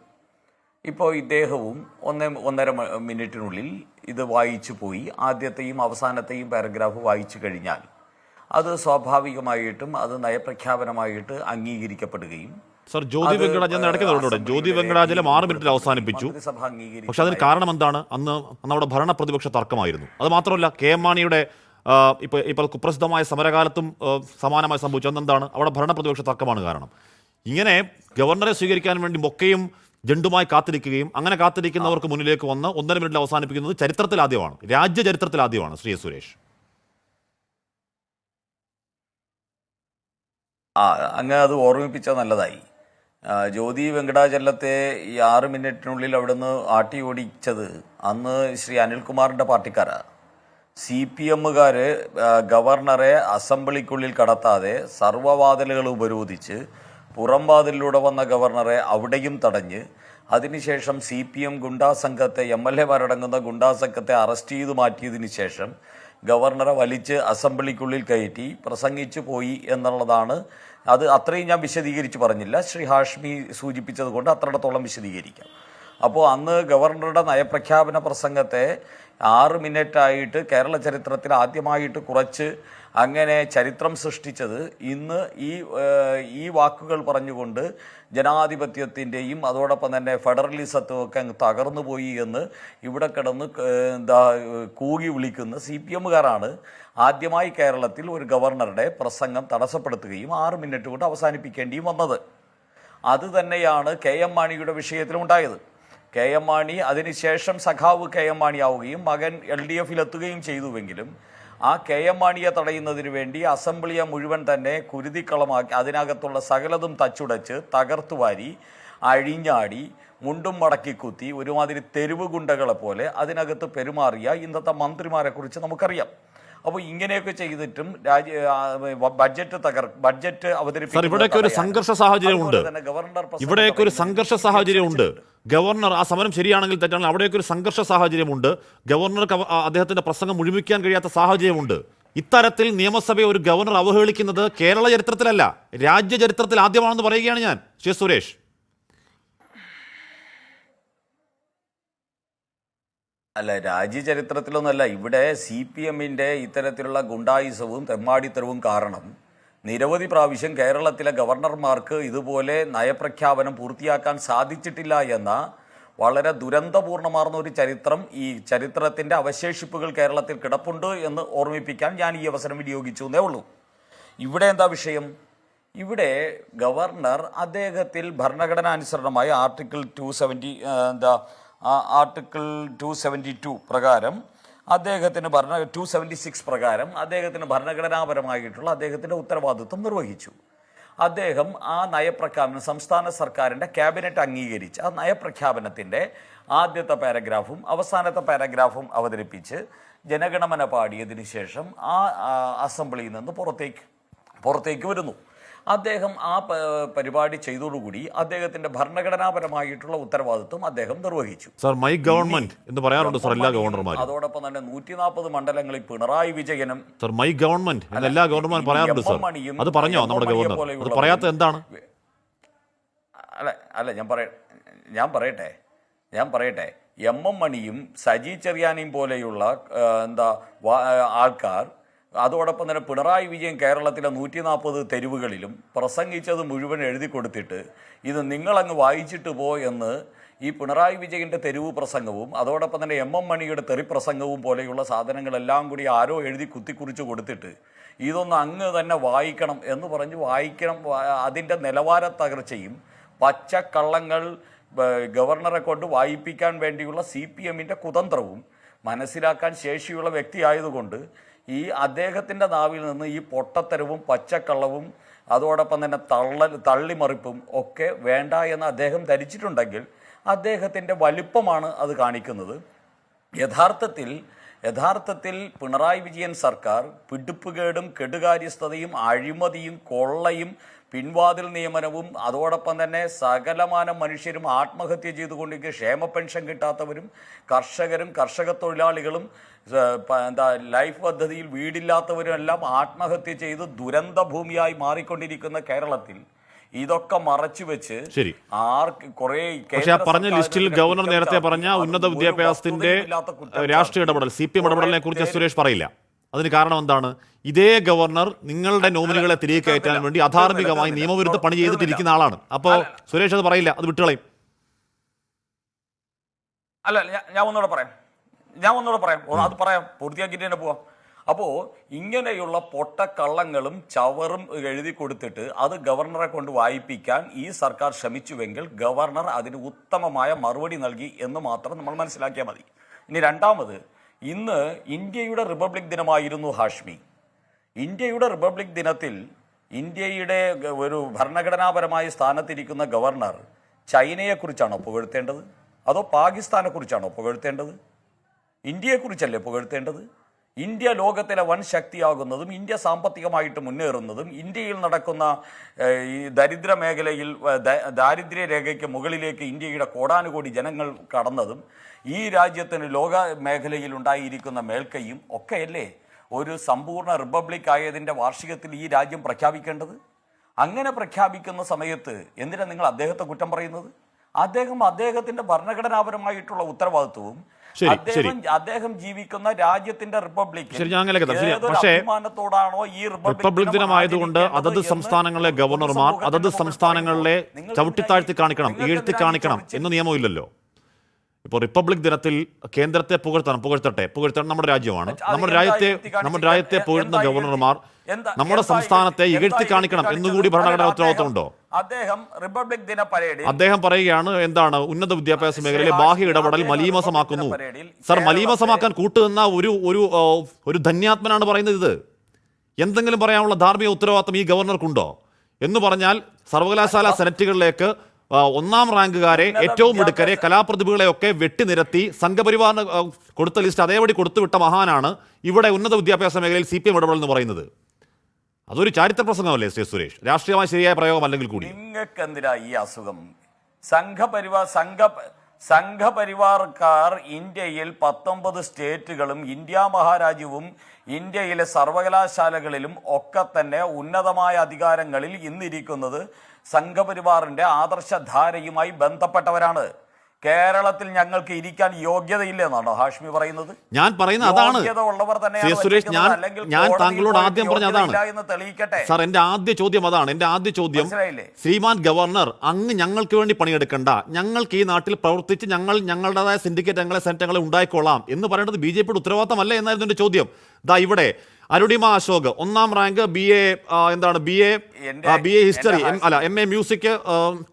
ഇപ്പോൾ ഇദ്ദേഹവും 1.5 മിനിറ്റിനുള്ളിൽ ഇത് വായിച്ചു പോയി ആദ്യത്തെയും അവസാനത്തെയും പാരഗ്രാഫ് വായിച്ചു കഴിഞ്ഞാൽ അത് സ്വാഭാവികമായിട്ടും അത് നയപ്രഖ്യാപനമായിട്ട് അംഗീകരിക്കപ്പെടുകയും ജ്യോതി വെങ്കടാചലം 6 മിനിറ്റിൽ അവസാനിപ്പിച്ചു. പക്ഷെ അതിന് കാരണം എന്താണ്? അന്ന് അവിടെ ഭരണ പ്രതിപക്ഷ തർക്കമായിരുന്നു. അത് മാത്രമല്ല, KM മാണിയുടെ ഇപ്പോൾ കുപ്രസിദ്ധമായ സമരകാലത്തും സമാനമായി സംഭവിച്ചത് എന്താണ്? അവിടെ ഭരണ പ്രതിപക്ഷ തർക്കമാണ് കാരണം. ഇങ്ങനെ ഗവർണറെ സ്വീകരിക്കാൻ വേണ്ടി മൊക്കയും ജണ്ടുമായി കാത്തിരിക്കുകയും അങ്ങനെ കാത്തിരിക്കുന്നവർക്ക് മുന്നിലേക്ക് വന്ന് 1.5 മിനിറ്റിൽ അവസാനിപ്പിക്കുന്നത് ചരിത്രത്തിലാദ്യമാണ്, രാജ്യ ചരിത്രത്തിലാദ്യമാണ്. ശ്രീ സുരേഷ്, അങ്ങ് അത് ഓർമ്മിപ്പിച്ചാൽ നല്ലതായി. ജ്യോതി വെങ്കടാചലത്തെ ഈ 6 മിനിറ്റിനുള്ളിൽ അവിടുന്ന് ആട്ടി ഓടിച്ചത് അന്ന് ശ്രീ അനിൽകുമാറിൻ്റെ പാർട്ടിക്കാരാണ്. CPM-കാർ ഗവർണറെ അസംബ്ലിക്കുള്ളിൽ കടത്താതെ സർവ്വവാതിലുകൾ ഉപരോധിച്ച് പുറംവാതിലൂടെ വന്ന ഗവർണറെ അവിടെയും തടഞ്ഞ് അതിനുശേഷം CPM ഗുണ്ടാ സംഘത്തെ MLA-മാരടങ്ങുന്ന ഗുണ്ടാ സംഘത്തെ അറസ്റ്റ് ചെയ്ത് മാറ്റിയതിന് ശേഷം ഗവർണറെ വലിച്ച് അസംബ്ലിക്കുള്ളിൽ കയറ്റി പ്രസംഗിച്ചു പോയി എന്നുള്ളതാണ്. അത് അത്രയും ഞാൻ വിശദീകരിച്ച് പറഞ്ഞില്ല, ശ്രീ ഹാഷ്മി സൂചിപ്പിച്ചത് കൊണ്ട് അത്രത്തോളം വിശദീകരിക്കാം. അപ്പോൾ അന്ന് ഗവർണറുടെ നയപ്രഖ്യാപന പ്രസംഗത്തെ 6 മിനിറ്റായിട്ട് കേരള ചരിത്രത്തിൽ ആദ്യമായിട്ട് കുറച്ച് അങ്ങനെ ചരിത്രം സൃഷ്ടിച്ചത് ഇന്ന് ഈ വാക്കുകൾ പറഞ്ഞുകൊണ്ട് ജനാധിപത്യത്തിൻ്റെയും അതോടൊപ്പം തന്നെ ഫെഡറലിസത്വമൊക്കെ അങ്ങ് തകർന്നു പോയി എന്ന് ഇവിടെ കിടന്ന് കൂകി വിളിക്കുന്ന CPM-കാരാണ് ആദ്യമായി കേരളത്തിൽ ഒരു ഗവർണറുടെ പ്രസംഗം തടസ്സപ്പെടുത്തുകയും 6 മിനിറ്റ് കൊണ്ട് അവസാനിപ്പിക്കേണ്ടിയും വന്നത്. അത് തന്നെയാണ് KM മാണിയുടെ വിഷയത്തിലുണ്ടായത്. KM മാണി അതിനുശേഷം സഖാവ് KM മാണി ആവുകയും മകൻ LDF-ലെത്തുകയും ചെയ്തുവെങ്കിലും ആ KM മാണിയെ തടയുന്നതിന് വേണ്ടി അസംബ്ലിയെ മുഴുവൻ തന്നെ കുരുതിക്കളമാക്കി അതിനകത്തുള്ള സകലതും തച്ചുടച്ച് തകർത്തുവാരി അഴിഞ്ഞാടി മുണ്ടും മടക്കി കുത്തി ഒരുമാതിരി തെരുവ് ഗുണ്ടകളെ പോലെ അതിനകത്ത് പെരുമാറിയ ഇന്നത്തെ മന്ത്രിമാരെക്കുറിച്ച് നമുക്കറിയാം. അപ്പോൾ ഇങ്ങനെയൊക്കെ ചെയ്തിട്ടും ബഡ്ജറ്റ് അവതരിപ്പിക്കുന്ന ഇവിടെയൊക്കെ ഒരു സംഘർഷ സാഹചര്യമുണ്ട്. ഇവിടെയൊക്കെ ഒരു സംഘർഷ സാഹചര്യമുണ്ട്. ഗവർണർ ആ സമരം ശരിയാണെങ്കിൽ തെറ്റാണെങ്കിൽ അവിടെയൊക്കെ ഒരു സംഘർഷ സാഹചര്യമുണ്ട്. ഗവർണർക്ക് അദ്ദേഹത്തിന്റെ പ്രസംഗം മുഴുമിക്കാൻ കഴിയാത്ത സാഹചര്യമുണ്ട്. ഇത്തരത്തിൽ നിയമസഭയെ ഒരു ഗവർണർ അവഹേളിക്കുന്നത് കേരള ചരിത്രത്തിലല്ല, രാജ്യ ചരിത്രത്തിൽ ആദ്യമാണെന്ന് പറയുകയാണ് ഞാൻ. ശ്രീ സുരേഷ്, അല്ല, രാജ്യചരിത്രത്തിലൊന്നല്ല. ഇവിടെ CPM-ന്റെ ഇത്തരത്തിലുള്ള ഗുണ്ടായുസവും തെമ്മാടിത്തരവും കാരണം നിരവധി പ്രാവശ്യം കേരളത്തിലെ ഗവർണർമാർക്ക് ഇതുപോലെ നയപ്രഖ്യാപനം പൂർത്തിയാക്കാൻ സാധിച്ചിട്ടില്ല എന്ന വളരെ ദുരന്തപൂർണമാർന്ന ഒരു ചരിത്രം, ഈ ചരിത്രത്തിൻ്റെ അവശേഷിപ്പുകൾ കേരളത്തിൽ കിടപ്പുണ്ട് എന്ന് ഓർമ്മിപ്പിക്കാൻ ഞാൻ ഈ അവസരം വിനിയോഗിച്ചു എന്നേ ഉള്ളൂ. ഇവിടെ എന്താ വിഷയം? ഇവിടെ ഗവർണർ അദ്ദേഹത്തിൽ ഭരണഘടനാനുസരണമായ ആർട്ടിക്കിൾ 272 പ്രകാരം അദ്ദേഹത്തിന് 276 പ്രകാരം അദ്ദേഹത്തിന് ഭരണഘടനാപരമായിട്ടുള്ള അദ്ദേഹത്തിൻ്റെ ഉത്തരവാദിത്വം നിർവഹിച്ചു. അദ്ദേഹം ആ നയപ്രഖ്യാപനം സംസ്ഥാന സർക്കാരിൻ്റെ ക്യാബിനറ്റ് അംഗീകരിച്ച് ആ നയപ്രഖ്യാപനത്തിൻ്റെ ആദ്യത്തെ പാരഗ്രാഫും അവസാനത്തെ പാരഗ്രാഫും അവതരിപ്പിച്ച് ജനഗണമന പാടിയതിനു ശേഷം ആ അസംബ്ലിയിൽ നിന്ന് പുറത്തേക്ക് വരുന്നു. അദ്ദേഹം ആ പരിപാടി ചെയ്തോടുകൂടി അദ്ദേഹത്തിന്റെ ഭരണഘടനാപരമായിട്ടുള്ള ഉത്തരവാദിത്വം അദ്ദേഹം നിർവഹിച്ചു. സർ, മൈ ഗവൺമെന്റ് എന്ന് പറയാറുണ്ട് സർ എല്ലാ ഗവർണർമാരും. അതോടൊപ്പം തന്നെ 140 മണ്ഡലങ്ങളിൽ പിണറായി വിജയനും സർ മൈ ഗവൺമെന്റ് എന്ന് എല്ലാ ഗവൺമെന്റും പറയാറുണ്ട് സർ. അത് പറഞ്ഞോ നമ്മുടെ ഗവർണർ? അത് പറയാത്തത് എന്താണ്? അല്ല ഞാൻ പറയട്ടെ MM മണിയും സജി ചെറിയാനെയും പോലെയുള്ള ആൾക്കാർ, അതോടൊപ്പം തന്നെ പിണറായി വിജയൻ കേരളത്തിലെ 140 തെരുവുകളിലും പ്രസംഗിച്ചത് മുഴുവൻ എഴുതി കൊടുത്തിട്ട് ഇത് നിങ്ങളങ്ങ് വായിച്ചിട്ട് പോ എന്ന് ഈ പിണറായി വിജയൻ്റെ തെരുവ് പ്രസംഗവും അതോടൊപ്പം തന്നെ MM മണിയുടെ തെറി പ്രസംഗവും പോലെയുള്ള സാധനങ്ങളെല്ലാം കൂടി ആരോ എഴുതി കുത്തിക്കുറിച്ച് കൊടുത്തിട്ട് ഇതൊന്ന് അങ്ങ് തന്നെ വായിക്കണം എന്ന് പറഞ്ഞ് അതിൻ്റെ നിലവാര തകർച്ചയും പച്ചക്കള്ളങ്ങൾ ഗവർണറെ കൊണ്ട് വായിപ്പിക്കാൻ വേണ്ടിയുള്ള CPM-ന്റെ കുതന്ത്രവും മനസ്സിലാക്കാൻ ശേഷിയുള്ള വ്യക്തിയായതുകൊണ്ട് ഈ അദ്ദേഹത്തിൻ്റെ നാവിൽ നിന്ന് ഈ പൊട്ടത്തരവും പച്ചക്കള്ളവും അതോടൊപ്പം തന്നെ തള്ളിമറിപ്പും ഒക്കെ വേണ്ട എന്ന് അദ്ദേഹം ധരിച്ചിട്ടുണ്ടെങ്കിൽ അദ്ദേഹത്തിൻ്റെ വലിപ്പമാണ് അത് കാണിക്കുന്നത്. യഥാർത്ഥത്തിൽ പിണറായി വിജയൻ സർക്കാർ പിടിപ്പുകേടും കെടുകാര്യസ്ഥതയും അഴിമതിയും കൊള്ളയും പിൻവാതിൽ നിയമനവും അതോടൊപ്പം തന്നെ സകലമാനം മനുഷ്യരും ആത്മഹത്യ ചെയ്തുകൊണ്ടിരിക്കുക, ക്ഷേമ പെൻഷൻ കിട്ടാത്തവരും കർഷകരും കർഷക തൊഴിലാളികളും ലൈഫ് പദ്ധതിയിൽ വീടില്ലാത്തവരും എല്ലാം ആത്മഹത്യ ചെയ്ത് ദുരന്ത ഭൂമിയായി മാറിക്കൊണ്ടിരിക്കുന്ന കേരളത്തിൽ ഇതൊക്കെ മറച്ചു വെച്ച് പറഞ്ഞ ലിസ്റ്റിൽ ഗവർണർ നേരത്തെ പറഞ്ഞ ഉന്നത വിദ്യാഭ്യാസത്തിന്റെ രാഷ്ട്രീയ ഇടപെടൽ CPM ഇടപെടലിനെ കുറിച്ച് സുരേഷ് പറയില്ല. അതിന് കാരണം എന്താണ്? ഇതേ ഗവർണർ നിങ്ങളുടെ നോമിനികളെ തിരികെ കയറ്റാൻ വേണ്ടി അധാർമികമായി നിയമവിരുദ്ധ പണി ചെയ്തിട്ടിരിക്കുന്ന ആളാണ്. അപ്പോൾ സുരേഷ് അത് പറയില്ല, അത് വിട്ടുകളയും. അല്ല, ഞാൻ ഒന്നുകൂടെ പറയാം, അത് പറയാം, പൂർത്തിയാക്കിയിട്ട് തന്നെ പോവാം. അപ്പോൾ ഇങ്ങനെയുള്ള പൊട്ടക്കള്ളങ്ങളും ചവറും എഴുതി കൊടുത്തിട്ട് അത് ഗവർണറെ കൊണ്ട് വായിപ്പിക്കാൻ ഈ സർക്കാർ ശ്രമിച്ചുവെങ്കിൽ ഗവർണർ അതിന് ഉത്തമമായ മറുപടി നൽകി എന്ന് മാത്രം നമ്മൾ മനസ്സിലാക്കിയാൽ മതി. ഇനി രണ്ടാമത്, ഇന്ന് ഇന്ത്യയുടെ റിപ്പബ്ലിക് ദിനമായിരുന്നു ഹാഷ്മി. ഇന്ത്യയുടെ റിപ്പബ്ലിക് ദിനത്തിൽ ഇന്ത്യയുടെ ഒരു ഭരണഘടനാപരമായ സ്ഥാനത്തിരിക്കുന്ന ഗവർണർ ചൈനയെക്കുറിച്ചാണോ പുകഴ്ത്തേണ്ടത്? അതോ പാകിസ്ഥാനെക്കുറിച്ചാണോ പുകഴ്ത്തേണ്ടത്? ഇന്ത്യയെക്കുറിച്ചല്ലേ പുകഴ്ത്തേണ്ടത്? ഇന്ത്യ ലോകത്തിലെ വൻ ശക്തിയാകുന്നതും ഇന്ത്യ സാമ്പത്തികമായിട്ട് മുന്നേറുന്നതും ഇന്ത്യയിൽ നടക്കുന്ന ഈ ദരിദ്ര മേഖലയിൽ ദാരിദ്ര്യ രേഖയ്ക്ക് മുകളിലേക്ക് ഇന്ത്യയുടെ കോടാനുകോടി ജനങ്ങൾ കടന്നതും ഈ രാജ്യത്തിന് ലോക മേഖലയിൽ ഉണ്ടായിരിക്കുന്ന മേൽക്കൈയും ഒക്കെയല്ലേ ഒരു സമ്പൂർണ്ണ റിപ്പബ്ലിക് ആയതിൻ്റെ വാർഷികത്തിൽ ഈ രാജ്യം പ്രഖ്യാപിക്കേണ്ടത്? അങ്ങനെ പ്രഖ്യാപിക്കുന്ന സമയത്ത് എന്തിനാണ് നിങ്ങൾ അദ്ദേഹത്തെ കുറ്റം പറയുന്നത്? അദ്ദേഹത്തിന്റെ ഭരണഘടനാപരമായിട്ടുള്ള ഉത്തരവാദിത്വവും അദ്ദേഹം ജീവിക്കുന്ന രാജ്യത്തിന്റെ റിപ്പബ്ലിക് അഭിമാനത്തോടാണോ ഈ റിപ്പബ്ലിക് ദിനമായതുകൊണ്ട് അതത് സംസ്ഥാനങ്ങളിലെ ഗവർണർമാർ അതത് സംസ്ഥാനങ്ങളിലെ ചവിട്ടിത്താഴ്ത്തി കാണിക്കണം, ഇകഴ്ത്തി കാണിക്കണം എന്ന് നിയമമില്ലല്ലോ. ഇപ്പോൾ റിപ്പബ്ലിക് ദിനത്തിൽ കേന്ദ്രത്തെ പുകഴ്ത്തണം നമ്മുടെ രാജ്യമാണ്. നമ്മുടെ രാജ്യത്തെ പുകഴ്ത്തുന്ന ഗവർണർമാർ നമ്മുടെ സംസ്ഥാനത്തെ ഇകഴ്ത്തി കാണിക്കണം എന്നുകൂടി ഭരണഘടനാ ഉത്തരവാദിത്തമുണ്ടോ? റിപ്പബ്ലിക് ദിന പരേഡിൽ അദ്ദേഹം പറയുകയാണ് എന്താണ് ഉന്നത വിദ്യാഭ്യാസ മേഖലയിലെ ബാഹ്യ ഇടപെടൽ മലീമസമാക്കുന്നു. സർ, മലീമസമാക്കാൻ കൂട്ടുനിന്ന ഒരു ധന്യാത്മനാണ് പറയുന്നത്. ഇത് എന്തെങ്കിലും പറയാനുള്ള ധാർമ്മിക ഉത്തരവാദിത്തം ഈ ഗവർണർക്കുണ്ടോ എന്ന് പറഞ്ഞാൽ സർവകലാശാല സെനറ്റുകളിലേക്ക് ഒന്നാം റാങ്കുകാരെ, ഏറ്റവും മിടുക്കരെ, കലാപ്രതിഭകളെയൊക്കെ വെട്ടിനിരത്തി സംഘപരിവാറിന് കൊടുത്ത ലിസ്റ്റ് അതേപടി കൊടുത്തുവിട്ട മഹാനാണ് ഇവിടെ ഉന്നത വിദ്യാഭ്യാസ മേഖലയിൽ CPM ഇടപെടൽ എന്ന് പറയുന്നത്. അതൊരു ചാരിത്ര പ്രസംഗമല്ലേ ശ്രീ സുരേഷ്? രാഷ്ട്രീയമായി ശരിയായ പ്രയോഗമല്ലെങ്കിൽ കൂടി നിങ്ങൾക്ക് എന്തിനാ ഈ അസുഖം? സംഘപരിവാർക്കാർ ഇന്ത്യയിൽ 19 സ്റ്റേറ്റുകളും ഇന്ത്യ മഹാരാജ്യവും ഇന്ത്യയിലെ സർവകലാശാലകളിലും ഒക്കെ തന്നെ ഉന്നതമായ അധികാരങ്ങളിൽ ഇന്നിരിക്കുന്നത് സംഘപരിവാറിന്റെ ആദർശധാരയുമായി ബന്ധപ്പെട്ടവരാണ്. കേരളത്തിൽ ഞങ്ങൾക്ക് ഇരിക്കാൻ യോഗ്യതയില്ലെന്നാണോ ഹാഷ്മി പറയുന്നത്? ഞാൻ പറയുന്നത് അതാണ് സുരേഷ്. ഞാൻ താങ്കളോട് ആദ്യം പറഞ്ഞ അതാണ് സാർ. എന്റെ ആദ്യ ചോദ്യം അതാണ്. ശ്രീമാൻ ഗവർണർ, അങ്ങ് ഞങ്ങൾക്ക് വേണ്ടി പണിയെടുക്കണ്ട, ഞങ്ങൾക്ക് ഈ നാട്ടിൽ പ്രവർത്തിച്ച് ഞങ്ങളുടേതായ സിൻഡിക്കേറ്റ് സെനറ്റങ്ങളെ ഉണ്ടായിക്കോളാം എന്ന് പറയേണ്ടത് BJPയുടെ ഉത്തരവാദിത്തമല്ലേ എന്നായിരുന്നു എന്റെ ചോദ്യം. ഇവിടെ അരുണിമ അശോക് ഒന്നാം rank BA history, MA music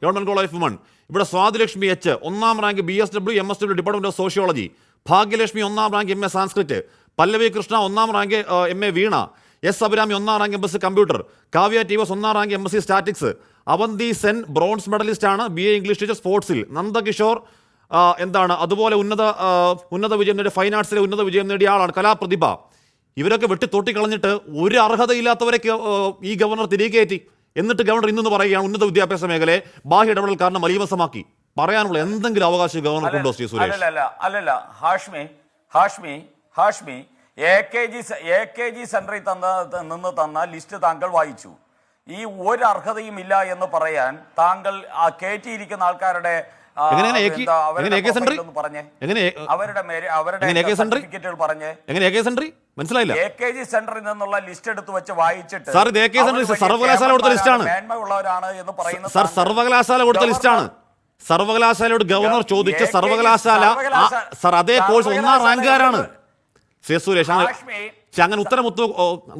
government college of women. ഇവിടെ സ്വാതിലക്ഷ്മി H ഒന്നാം rank BSW MSW department of sociology. Bhagyalakshmi ഒന്നാം റാങ്ക് MA സാൻസ്ക്രിറ്റ്. പല്ലവി കൃഷ്ണ ഒന്നാം rank MA veena. S Abhirami ഒന്നാം rank MSc computer. Kavya TVS ഒന്നാം rank MSc statics. Avanthi Sen bronze medalist ആണ് BA ഇംഗ്ലീഷ് ടീച്ചർ സ്പോർട്സിൽ. നന്ദകിഷോർ അതുപോലെ ഉന്നത വിജയം നേടിയ ഫൈൻ ആർട്സിലെ ഉന്നത വിജയം നേടിയ ആളാണ്, കലാപ്രതിഭ. ഇവരൊക്കെ വെട്ടിത്തൊട്ടിക്കളഞ്ഞിട്ട് ഒരു അർഹതയില്ലാത്തവരൊക്കെ ഈ ഗവർണർ തിരികെ കയറ്റി. എന്നിട്ട് ഗവർണർ ഇന്നെന്ന് പറയുകയാണ് ഉന്നത വിദ്യാഭ്യാസ മേഖലയെ ബാഹ്യ ഇടപെടൽ കാരണം മലീമസമാക്കി. പറയാനുള്ള എന്തെങ്കിലും അവകാശം ഗവർണർക്കുണ്ടോ ശ്രീ സുരേഷ്? അല്ലല്ല ഹാഷ്മി AKG സെന്ററിൽ നിന്ന് തന്ന ലിസ്റ്റ് താങ്കൾ വായിച്ചു. ഈ ഒരു അർഹതയും ഇല്ല എന്ന് പറയാൻ താങ്കൾ കയറ്റിയിരിക്കുന്ന ആൾക്കാരുടെ മനസ്സിലായില്ല. AKG സെന്ററിൽ നിന്നുള്ള ലിസ്റ്റ് എടുത്ത് വെച്ച് വായിച്ചിട്ട് സർവകലാശാല കൊടുത്ത ലിസ്റ്റാണ് എന്ന് പറയുന്നത്. സാർ, സർവകലാശാല കൊടുത്ത ലിസ്റ്റാണ്. സർവകലാശാലയോട് ഗവർണർ ചോദിച്ച സർവകലാശാല സാർ അതേ കോഴ്സ് ഒന്നാം റാങ്കുകാരാണ് ശ്രീ സുരേഷ്. അങ്ങനെ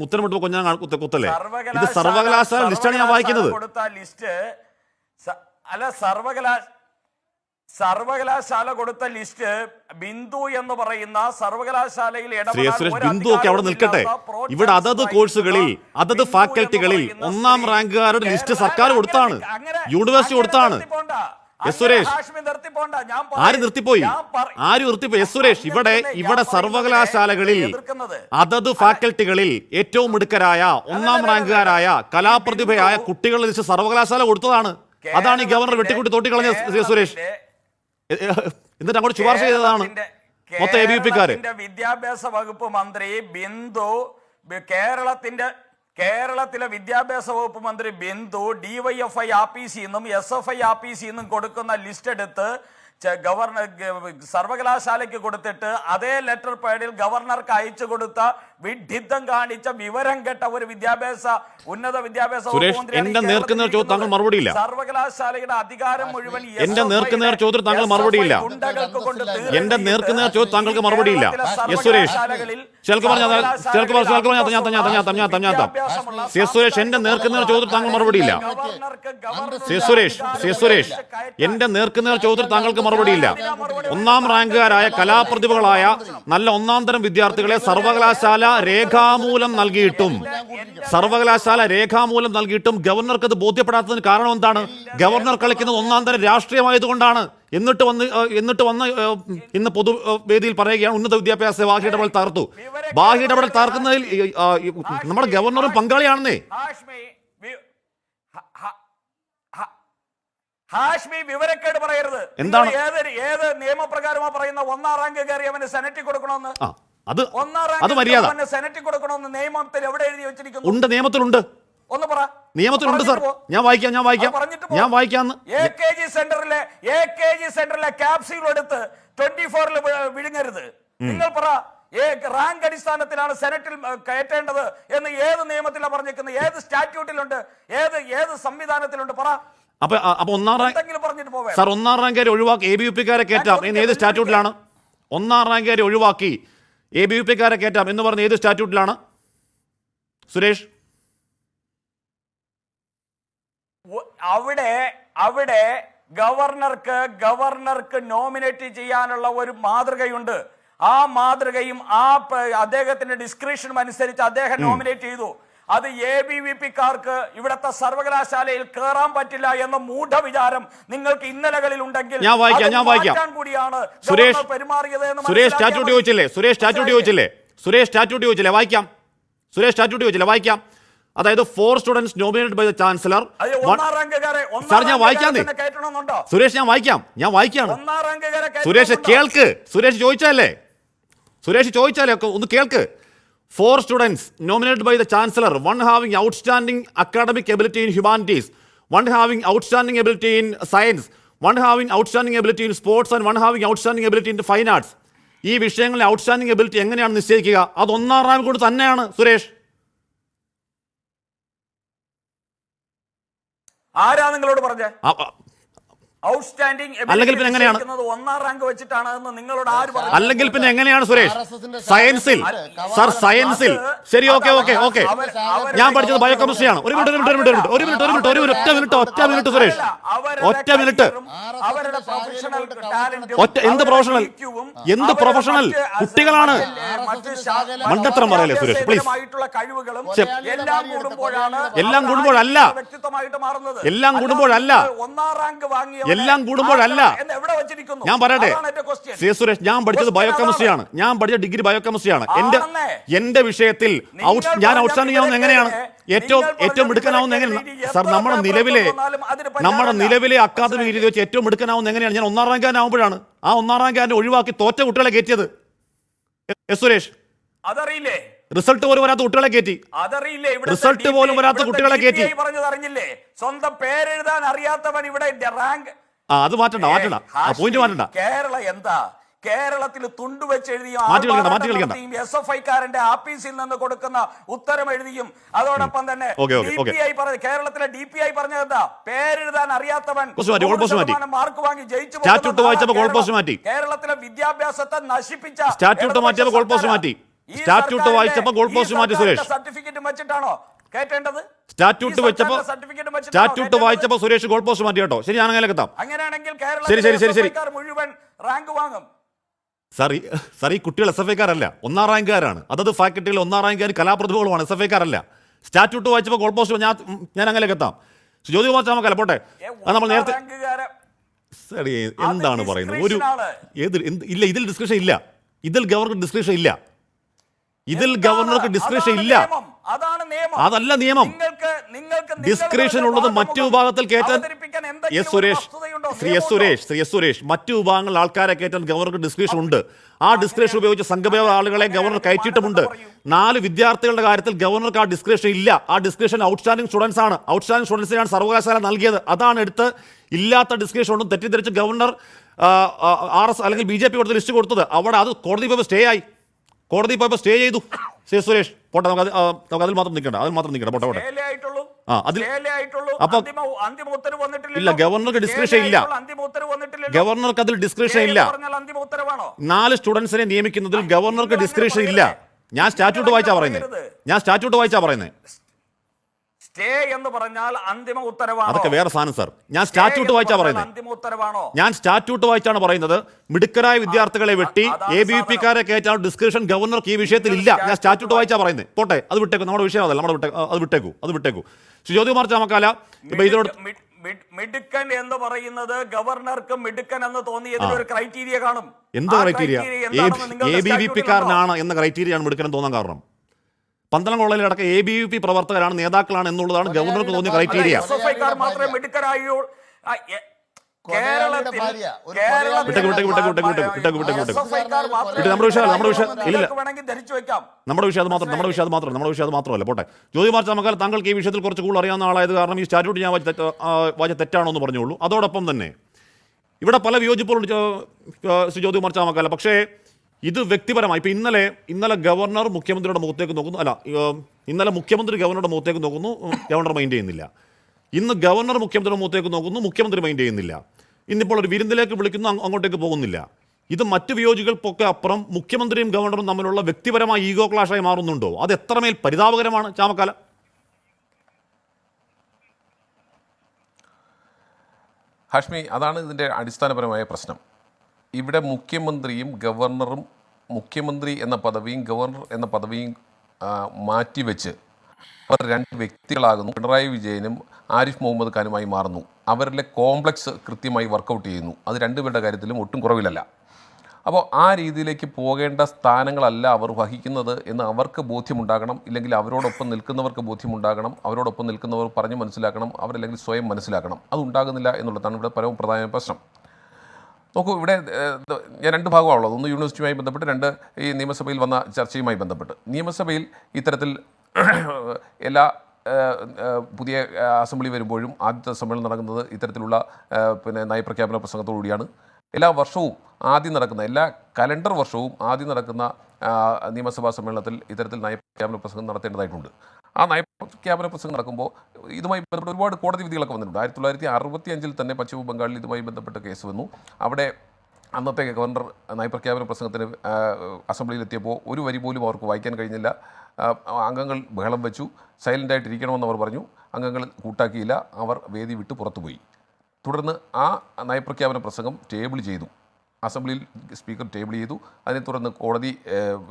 ഉത്തരമിട്ട് കൊഞ്ഞാൻ കുത്തല്ലേ? ഇത് സർവകലാശാല ലിസ്റ്റാണ് ഞാൻ വായിക്കുന്നത്. സർവകലാശാല കൊടുത്ത ലിസ്റ്റ് ബിന്ദു എന്ന് പറയുന്ന സർവകലാശാലയിൽ ബിന്ദു ഒക്കെ അവിടെ നിൽക്കട്ടെ. ഇവിടെ അതത് കോഴ്സുകളിൽ അതത് ഫാക്കൽറ്റികളിൽ ഒന്നാം റാങ്കുകാരുടെ ലിസ്റ്റ് സർക്കാർ കൊടുത്താണ്, യൂണിവേഴ്സിറ്റി കൊടുത്താണ്. സുരേഷ്, ആര് നിർത്തിപ്പോയി? സുരേഷ്, ഇവിടെ സർവകലാശാലകളിൽ അതത് ഫാക്കൽറ്റികളിൽ ഏറ്റവും മിടുക്കരായ ഒന്നാം റാങ്കുകാരായ കലാപ്രതിഭയായ കുട്ടികളുടെ ലിസ്റ്റ് സർവകലാശാല കൊടുത്തതാണ്. അതാണ് ഈ ഗവർണർ വെട്ടിക്കൂട്ടി തോട്ടിക്കളഞ്ഞ സുരേഷ്. എന്നിട്ട് അങ്ങോട്ട് ശുപാർശ ചെയ്തതാണ് മൊത്തം ABVP-ക്കാര്. വിദ്യാഭ്യാസ വകുപ്പ് മന്ത്രി ബിന്ദു, കേരളത്തിലെ വിദ്യാഭ്യാസ വകുപ്പ് മന്ത്രി ബിന്ദു DYFI RPC എന്നും SFI RPC എന്നും കൊടുക്കുന്ന ലിസ്റ്റ് എടുത്ത് ഗവർണർ സർവകലാശാലയ്ക്ക് കൊടുത്തിട്ട് അതേ ലെറ്റർ പാഡിൽ ഗവർണർക്ക് അയച്ചു കൊടുത്ത വിഡ്ഢിത്തം കാണിച്ച വിവരം കെട്ട ഒരു ഉന്നത വിദ്യാഭ്യാസ സർവകലാശാലയുടെ അധികാരം മുഴുവൻ എന്റെ നേർക്കുനേർ ചോദ്യം താങ്കൾ മറുപടിയില്ല. എന്റെ നേർക്കുനേർ ചോദ്യം താങ്കൾക്ക് മറുപടിയില്ല. സുരേഷ്, സുരേഷ്, എന്റെ നേർക്കുനേർ ചോദ്യം താങ്കൾ മറുപടിയില്ല. സുരേഷ്, എന്റെ നേർക്കുനേർ ചോദ്യം താങ്കൾക്ക് മറുപടിയില്ല. ഒന്നാം റാങ്കുകാരായ കലാപ്രതിഭകളായ നല്ല ഒന്നാം തരം വിദ്യാർത്ഥികളെ സർവകലാശാല രേഖാമൂലം നൽകിയിട്ടും ഗവർണർക്ക് അത് ബോധ്യപ്പെടാത്തതിന് കാരണം എന്താണ്? ഗവർണർ കളിക്കുന്നത് ഒന്നാം തരം രാഷ്ട്രീയമായതുകൊണ്ടാണ്. എന്നിട്ട് വന്ന് ഇന്ന് പൊതുവേദിയിൽ പറയുകയാണ് ഉന്നത വിദ്യാഭ്യാസ ബാഹ്യ ഇടപെടൽ തകർത്തു. ബാഹ്യ ഇടപെടൽ തകർക്കുന്നതിൽ നമ്മുടെ ഗവർണറും പങ്കാളിയാണെന്നേ. ഹാഷ്മി വിവരക്കേട് പറയരുത്. എന്താണ്? ഏത് നിയമപ്രകാരമാ പറയുന്ന ഒന്നാം റാങ്ക് കയറി അവന് സെനറ്റിൽ കൊടുക്കണമെന്ന്? അത് മര്യാദ സെനറ്റിൽ കൊടുക്കണമെന്ന് നിയമത്തിൽ എവിടെ എഴുതി വെച്ചിരിക്കുന്നു? ഉണ്ട്, നിയമത്തിലുണ്ട്. ഒന്ന് പറ. നിയമത്തിലുണ്ട് സാർ. ഞാൻ വായിക്കാം. AKG സെന്ററിലെ ക്യാപ്സ്യൂൾ എടുത്ത് 24-ൽ വിഴുങ്ങരുത്. നിങ്ങൾ പറ, റാങ്ക് അടിസ്ഥാനത്തിലാണ് സെനറ്റിൽ കയറ്റേണ്ടത് എന്ന് ഏത് നിയമത്തിലാണ് പറഞ്ഞിരിക്കുന്നത്? ഏത് സ്റ്റാറ്റ്യൂട്ടിലുണ്ട്? ഏത് സംവിധാനത്തിലുണ്ട്? പറ. അപ്പൊ ഒന്നാം റാങ്കുകാരെ ഒഴിവാക്കി ABVP-ക്കാരെ കയറ്റാം എന്ന് ഏത് സ്റ്റാറ്റ്യൂട്ടിലാണ്? ഒന്നാം റാങ്കുകാരെ ഒഴിവാക്കി ABVP-ക്കാരെ കയറ്റാം എന്ന് പറഞ്ഞ ഏത് സ്റ്റാറ്റ്യൂട്ടിലാണ് സുരേഷ്? അവിടെ ഗവർണർക്ക് നോമിനേറ്റ് ചെയ്യാനുള്ള ഒരു മാതൃകയുണ്ട്. ആ മാതൃകയും അദ്ദേഹത്തിന്റെ ഡിസ്ക്രിപ്ഷനും അനുസരിച്ച് അദ്ദേഹം നോമിനേറ്റ് ചെയ്തു. അത് ABVP-ക്കാർക്ക് ഇവിടത്തെ സർവകലാശാലയിൽ കയറാൻ പറ്റില്ല എന്ന മൂഢവിചാരം നിങ്ങൾക്ക് ഇന്നലകളിൽ ഉണ്ടെങ്കിൽ ഞാൻ വായിക്കാം. കൂടിയാണ് സുരേഷ് പെരുമാറിയത് എന്ന് സ്റ്റാറ്റ്യൂട്ട് ചോദിച്ചില്ലേ? വായിക്കാം. അതായത് 4 students nominated by the chancellor. Sir ഞാൻ വായിക്കാന്നേ സുരേഷ്, ഞാൻ വായിക്കാണ്. സുരേഷ് കേൾക്ക്. സുരേഷ് ചോദിച്ചാലേ ഒന്ന് കേൾക്ക്. 4 students nominated by the Chancellor, one having outstanding academic ability in humanities, one having outstanding ability in science, one having outstanding ability in sports, and one having outstanding ability in fine arts. ഈ വിഷയങ്ങളിൽ outstanding ability എങ്ങനെയാണ് നിശ്ചയിക്കുക? അത് ഒന്നാം rank കൊണ്ട് തന്നെയാണ് സുരേഷ്. ആരാ നിങ്ങളോട് പറഞ്ഞേ? അല്ലെങ്കിൽ പിന്നെ എങ്ങനെയാണ്? ഒന്നാം റാങ്ക് വെച്ചിട്ടാണ് നിങ്ങളോട് ആര് പറഞ്ഞു? അല്ലെങ്കിൽ പിന്നെ എങ്ങനെയാണ് സുരേഷ്? സയൻസിൽ ശരി, ഓക്കെ. ഞാൻ പഠിച്ചത് ബയോകെമിസ്ട്രിയാണ്. ഒരു മിനിറ്റ് സുരേഷ്, ഒറ്റ മിനിറ്റ്. എന്ത് പ്രൊഫഷണൽ കുട്ടികളാണ്. മണ്ടത്തരം പറയല്ലേ സുരേഷ്, പ്ലീസ്. എല്ലാം കൂടുമ്പോഴല്ല ഞാൻ പറയട്ടെ സുരേഷ്, ഞാൻ പഠിച്ചത് ബയോകെമിസ്ട്രിയാണ്. ഞാൻ പഠിച്ച ഡിഗ്രി ബയോകെമിസ്ട്രിയാണ്. എന്റെ വിഷയത്തിൽ ഞാൻ ഔട്ട്സ്റ്റാൻഡിംഗ് ആവുന്ന എങ്ങനെയാണ്? ഏറ്റവും മിടുക്കനാവുന്ന എങ്ങനെയാണ്? സാർ, നമ്മുടെ നിലവിലെ അക്കാദമിക് രീതി വെച്ച് ഏറ്റവും മിടുക്കനാവുന്ന എങ്ങനെയാണ്? ഞാൻ ഒന്നാം റാങ്കാരനാവുമ്പോഴാണ്. ആ ഒന്നാം റാങ്കാരനെ ഒഴിവാക്കി തോറ്റ കുട്ടികളെ കയറ്റിയത്. സുരേഷ്, അതറിയില്ലേ? റിസൾട്ട് പോലും വരാത്ത കുട്ടികളെ കയറ്റി. റിസൾട്ട് പോലും വരാത്ത കുട്ടികളെ കയറ്റി. സ്വന്തം പേരെഴുതാൻ അറിയാത്തവൻ ഇവിടെ റാങ്ക്. അത് മാറ്റണ്ട. പോയിന്റ് മാറ്റണ്ട. കേരളം എന്താ? കേരളത്തിൽ തുണ്ടുവെച്ച് എഴുതിയും SFI-ക്കാരന്റെ ആഫീസിൽ നിന്ന് കൊടുക്കുന്ന ഉത്തരം എഴുതിയും അതോടൊപ്പം തന്നെ കേരളത്തിലെ DPI പറഞ്ഞത് എന്താ? പേരെഴുതാൻ അറിയാത്തവൻ മാർക്ക് വാങ്ങി ജയിച്ചു. കേരളത്തിലെ വിദ്യാഭ്യാസത്തെ നശിപ്പിച്ച സ്റ്റാറ്റ്യൂട്ട് മാറ്റിയപ്പോൾ ഗോൾ പോസ്റ്റ് മാറ്റി. സ്റ്റാറ്റ്യൂട്ട് വായിച്ചപ്പോൾ ഗോൾ പോസ്റ്റ് മാറ്റി സുരേഷ്. സർട്ടിഫിക്കറ്റ് വെച്ചിട്ടാണോ കേട്ടേണ്ടത്? സ്റ്റാറ്റ്യൂട്ട് വായിച്ചപ്പോൾ സുരേഷ് ഗോൾ പോസ്റ്റ് മാറ്റി കേട്ടോ. ശരി, ഞാൻ അങ്ങനെ എത്താം. അങ്ങനെയാണെങ്കിൽ ശരി മുഴുവൻ റാങ്ക് വാങ്ങും. സാർ, ഈ കുട്ടികൾ SFI-ക്കാരല്ല, ഒന്നാം റാങ്കുകാരാണ്. അതത് ഫാക്കൽറ്റികൾ ഒന്നാം റാങ്കുകാർ കലാപ്രതിഭകളുമാണ്, SFI-ക്കാരല്ല. സ്റ്റാറ്റ്യൂട്ട് വായിച്ചപ്പോൾ ഗോൾ പോസ്റ്റ് ഞാൻ അങ്ങനെ എത്താം. ജ്യോതികുമാർ ചാമക്കാല പോട്ടെ. അത് നമ്മൾ നേരത്തെ എന്താണ് പറയുന്നത്? ഇല്ല, ഇതിൽ ഡിസ്കഷൻ ഇല്ല. ഇതിൽ ഗവർണർക്ക് ഡിസ്ക്രിപ്ഷൻ ഇല്ല. അതല്ല നിയമം. ഡിസ്ക്രിപ്ഷൻ ഉള്ളത് മറ്റു വിഭാഗത്തിൽ കയറ്റാൻ. സുരേഷ്, മറ്റു വിഭാഗങ്ങൾ ആൾക്കാരെ കയറ്റാൻ ഗവർണർക്ക് ഡിസ്ക്രിപ്ഷൻ ഉണ്ട്. ആ ഡിസ്ക്രിപ്ഷൻ ഉപയോഗിച്ച് സംഘപരിവാർ ആളുകളെ ഗവർണർ കയറ്റിയിട്ടുമുണ്ട്. 4 വിദ്യാർത്ഥികളുടെ കാര്യത്തിൽ ഗവർണർക്ക് ആ ഡിസ്ക്രിപ്ഷൻ ഇല്ല. ആ ഡിസ്ക്രിപ്ഷൻ ഔട്ട്സ്റ്റാൻഡിംഗ് സ്റ്റുഡൻസ് ആണ്. ഔട്ട്സ്റ്റാൻഡിംഗ് സ്റ്റുഡൻസിനാണ് സർവകലാശാല നൽകിയത്. അതാണ് എടുത്ത് ഇല്ലാത്ത ഡിസ്ക്രിപ്ഷൻ ഒന്നും തെറ്റിദ്ധരിച്ച് ഗവർണർ RS അല്ലെങ്കിൽ BJP കൊടുത്ത ലിസ്റ്റ് കൊടുത്തത്. അവിടെ അത് കോടതി പോയപ്പോൾ സ്റ്റേ ചെയ്തു. സുരേഷ്, പോട്ടെ, നമുക്ക് അതിൽ മാത്രം നിൽക്കണ്ട. പോട്ടെ. ഇല്ല, ഗവർണർക്ക് ഡിസ്ക്രിപ്ഷൻ ഇല്ല. ഗവർണർക്ക് അതിൽ ഡിസ്ക്രിപ്ഷൻ ഇല്ല. 4 സ്റ്റുഡൻസിനെ നിയമിക്കുന്നതിൽ ഗവർണർക്ക് ഡിസ്ക്രിപ്ഷൻ ഇല്ല. ഞാൻ സ്റ്റാറ്റ്യൂട്ട് വായിച്ചാ പറയുന്നത്. സ്റ്റേ എന്ന് പറഞ്ഞാൽ അന്തിമ ഉത്തരവാണോ? അതൊക്കെ വേറെ സാധനം സാർ. ഞാൻ സ്റ്റാറ്റ്യൂട്ട് വായിച്ചാ പറയുന്നത്. അന്തിമ ഉത്തരവാണോ? ഞാൻ സ്റ്റാറ്റ്യൂട്ട് വായിച്ചാണ് പറയുന്നത്. മിടുക്കരായ വിദ്യാർത്ഥികളെ വെട്ടി ABVP-ക്കാരെ കയറ്റാൻ ഡിസ്ക്രിപ്ഷൻ ഗവർണർക്ക് ഈ വിഷയത്തിൽ ഇല്ല. ഞാൻ സ്റ്റാറ്റ്യൂട്ട് വായിച്ചാ പറയുന്നത്. പോട്ടെ, അത് വിട്ടേക്കും. നമ്മുടെ വിഷയം അതല്ല. അത് വിട്ടേക്കൂ. ശ്രീ ജ്യോതികുമാർ ചാമക്കാല, ഇപ്പൊ ഇതിനോട് മിടുക്കൻ എന്ന് പറയുന്നത് ഗവർണർക്ക് മിടുക്കൻ എന്ന് തോന്നിയതിൽ ഒരു ക്രൈറ്റീരിയ കാണും. എന്ത് ക്രൈറ്റീരിയ? ABVP-ക്കാരനാണ് എന്ന ക്രൈറ്റീരിയയാണ് മിടുക്കൻ തോന്നാൻ കാരണം. പന്തളം കോളേജിൽ അടക്കം ABVP പ്രവർത്തകരാണ്, നേതാക്കളാണ് എന്നുള്ളതാണ് ഗവർണർക്ക് തോന്നിയ ക്രൈറ്റീരിയ. മാത്രമേ മിടുക്കരായൂ. നമ്മുടെ വിഷയം അത് മാത്രമല്ല. പോട്ടെ, ജ്യോതികുമാർ ചാമക്കാല, താങ്കൾക്ക് ഈ വിഷയത്തിൽ കുറച്ച് കൂടുതൽ അറിയാവുന്ന ആളായത് കാരണം ഈ സ്റ്റാറ്റ്യൂട്ട് ഞാൻ വായിച്ച തെറ്റാണോ എന്ന് പറഞ്ഞോളൂ. അതോടൊപ്പം തന്നെ ഇവിടെ പല വിയോജിപ്പുകളുണ്ട് ശ്രീ ജ്യോതികുമാർ ചാമക്കാല. പക്ഷേ ഇത് വ്യക്തിപരമായി ഇപ്പൊ ഇന്നലെ ഗവർണർ മുഖ്യമന്ത്രിയുടെ മുഖത്തേക്ക് നോക്കുന്നു, ഇന്നലെ മുഖ്യമന്ത്രി ഗവർണറുടെ മുഖത്തേക്ക് നോക്കുന്നു, ഗവർണർ മൈൻഡ് ചെയ്യുന്നില്ല. ഇന്ന് ഗവർണർ മുഖ്യമന്ത്രിയുടെ മുഖത്തേക്ക് നോക്കുന്നു, മുഖ്യമന്ത്രി മൈൻഡ് ചെയ്യുന്നില്ല. ഇന്നിപ്പോൾ ഒരു വിരുന്നിലേക്ക് വിളിക്കുന്നു, അങ്ങോട്ടേക്ക് പോകുന്നില്ല. ഇത് മറ്റു വിയോജികൾക്കൊക്കെ അപ്പുറം മുഖ്യമന്ത്രിയും ഗവർണറും തമ്മിലുള്ള വ്യക്തിപരമായ ഈഗോ ക്ലാഷായി മാറുന്നുണ്ടോ? അത് എത്രമേൽ പരിതാപകരമാണ് ചാമക്കാല? ഹാഷ്മി, അതാണ് ഇതിൻ്റെ അടിസ്ഥാനപരമായ പ്രശ്നം. ഇവിടെ മുഖ്യമന്ത്രിയും ഗവർണറും, മുഖ്യമന്ത്രി എന്ന പദവിയും ഗവർണർ എന്ന പദവിയും മാറ്റിവെച്ച് അവർ രണ്ട് വ്യക്തികളാകുന്നു. പിണറായി വിജയനും ആരിഫ് മുഹമ്മദ് ഖാനുമായി മാറുന്നു. അവരിലെ കോംപ്ലക്സ് കൃത്യമായി വർക്കൗട്ട് ചെയ്യുന്നു. അത് രണ്ടുപേരുടെ കാര്യത്തിലും ഒട്ടും കുറവിലല്ല. അപ്പോൾ ആ രീതിയിലേക്ക് പോകേണ്ട സ്ഥാനങ്ങളല്ല അവർ വഹിക്കുന്നത് എന്ന് അവർക്ക് ബോധ്യമുണ്ടാകണം. ഇല്ലെങ്കിൽ അവരോടൊപ്പം നിൽക്കുന്നവർക്ക് ബോധ്യമുണ്ടാകണം. അവരോടൊപ്പം നിൽക്കുന്നവർ പറഞ്ഞു മനസ്സിലാക്കണം, അവരല്ലെങ്കിൽ സ്വയം മനസ്സിലാക്കണം. അതുണ്ടാകുന്നില്ല എന്നുള്ളതാണ് ഇവിടെ പരമപ്രധാന പ്രശ്നം. നോക്കൂ, ഇവിടെ ഞാൻ രണ്ട് ഭാഗമാണുള്ളത്. ഒന്ന് യൂണിവേഴ്സിറ്റിയുമായി ബന്ധപ്പെട്ട്, രണ്ട് ഈ നിയമസഭയിൽ വന്ന ചർച്ചയുമായി ബന്ധപ്പെട്ട്. നിയമസഭയിൽ ഇത്തരത്തിൽ എല്ലാ പുതിയ അസംബ്ലി വരുമ്പോഴും ആദ്യത്തെ സമ്മേളനം നടക്കുന്നത് ഇത്തരത്തിലുള്ള നയപ്രഖ്യാപന പ്രസംഗത്തോടുകൂടിയാണ്. എല്ലാ വർഷവും ആദ്യം നടക്കുന്ന, എല്ലാ കലണ്ടർ വർഷവും ആദ്യം നടക്കുന്ന നിയമസഭാ സമ്മേളനത്തിൽ ഇത്തരത്തിൽ നയപ്രഖ്യാപന പ്രസംഗം നടത്തേണ്ടതായിട്ടുണ്ട്. ആ നയപ്രഖ്യാപന പ്രസംഗം നടക്കുമ്പോൾ ഇതുമായി ബന്ധപ്പെട്ട് ഒരുപാട് കോടതി വിധികളൊക്കെ വന്നിട്ടുണ്ട്. 1965 തന്നെ പശ്ചിമ ബംഗാളിൽ ഇതുമായി ബന്ധപ്പെട്ട കേസ് വന്നു. അവിടെ അന്നത്തെ ഗവർണർ നയപ്രഖ്യാപന പ്രസംഗത്തിന് അസംബ്ലിയിലെത്തിയപ്പോൾ ഒരു വരി പോലും അവർക്ക് വായിക്കാൻ കഴിഞ്ഞില്ല. അംഗങ്ങൾ ബഹളം വെച്ചു. സൈലൻ്റായിട്ടിരിക്കണമെന്ന് അവർ പറഞ്ഞു. അംഗങ്ങൾ കൂട്ടാക്കിയില്ല. അവർ വേദി വിട്ട് പുറത്തുപോയി. തുടർന്ന് ആ നയപ്രഖ്യാപന പ്രസംഗം ടേബിൾ ചെയ്തു. അസംബ്ലിയിൽ സ്പീക്കർ ടേബിൾ ചെയ്തു. അതിനെ തുടർന്ന് കോടതി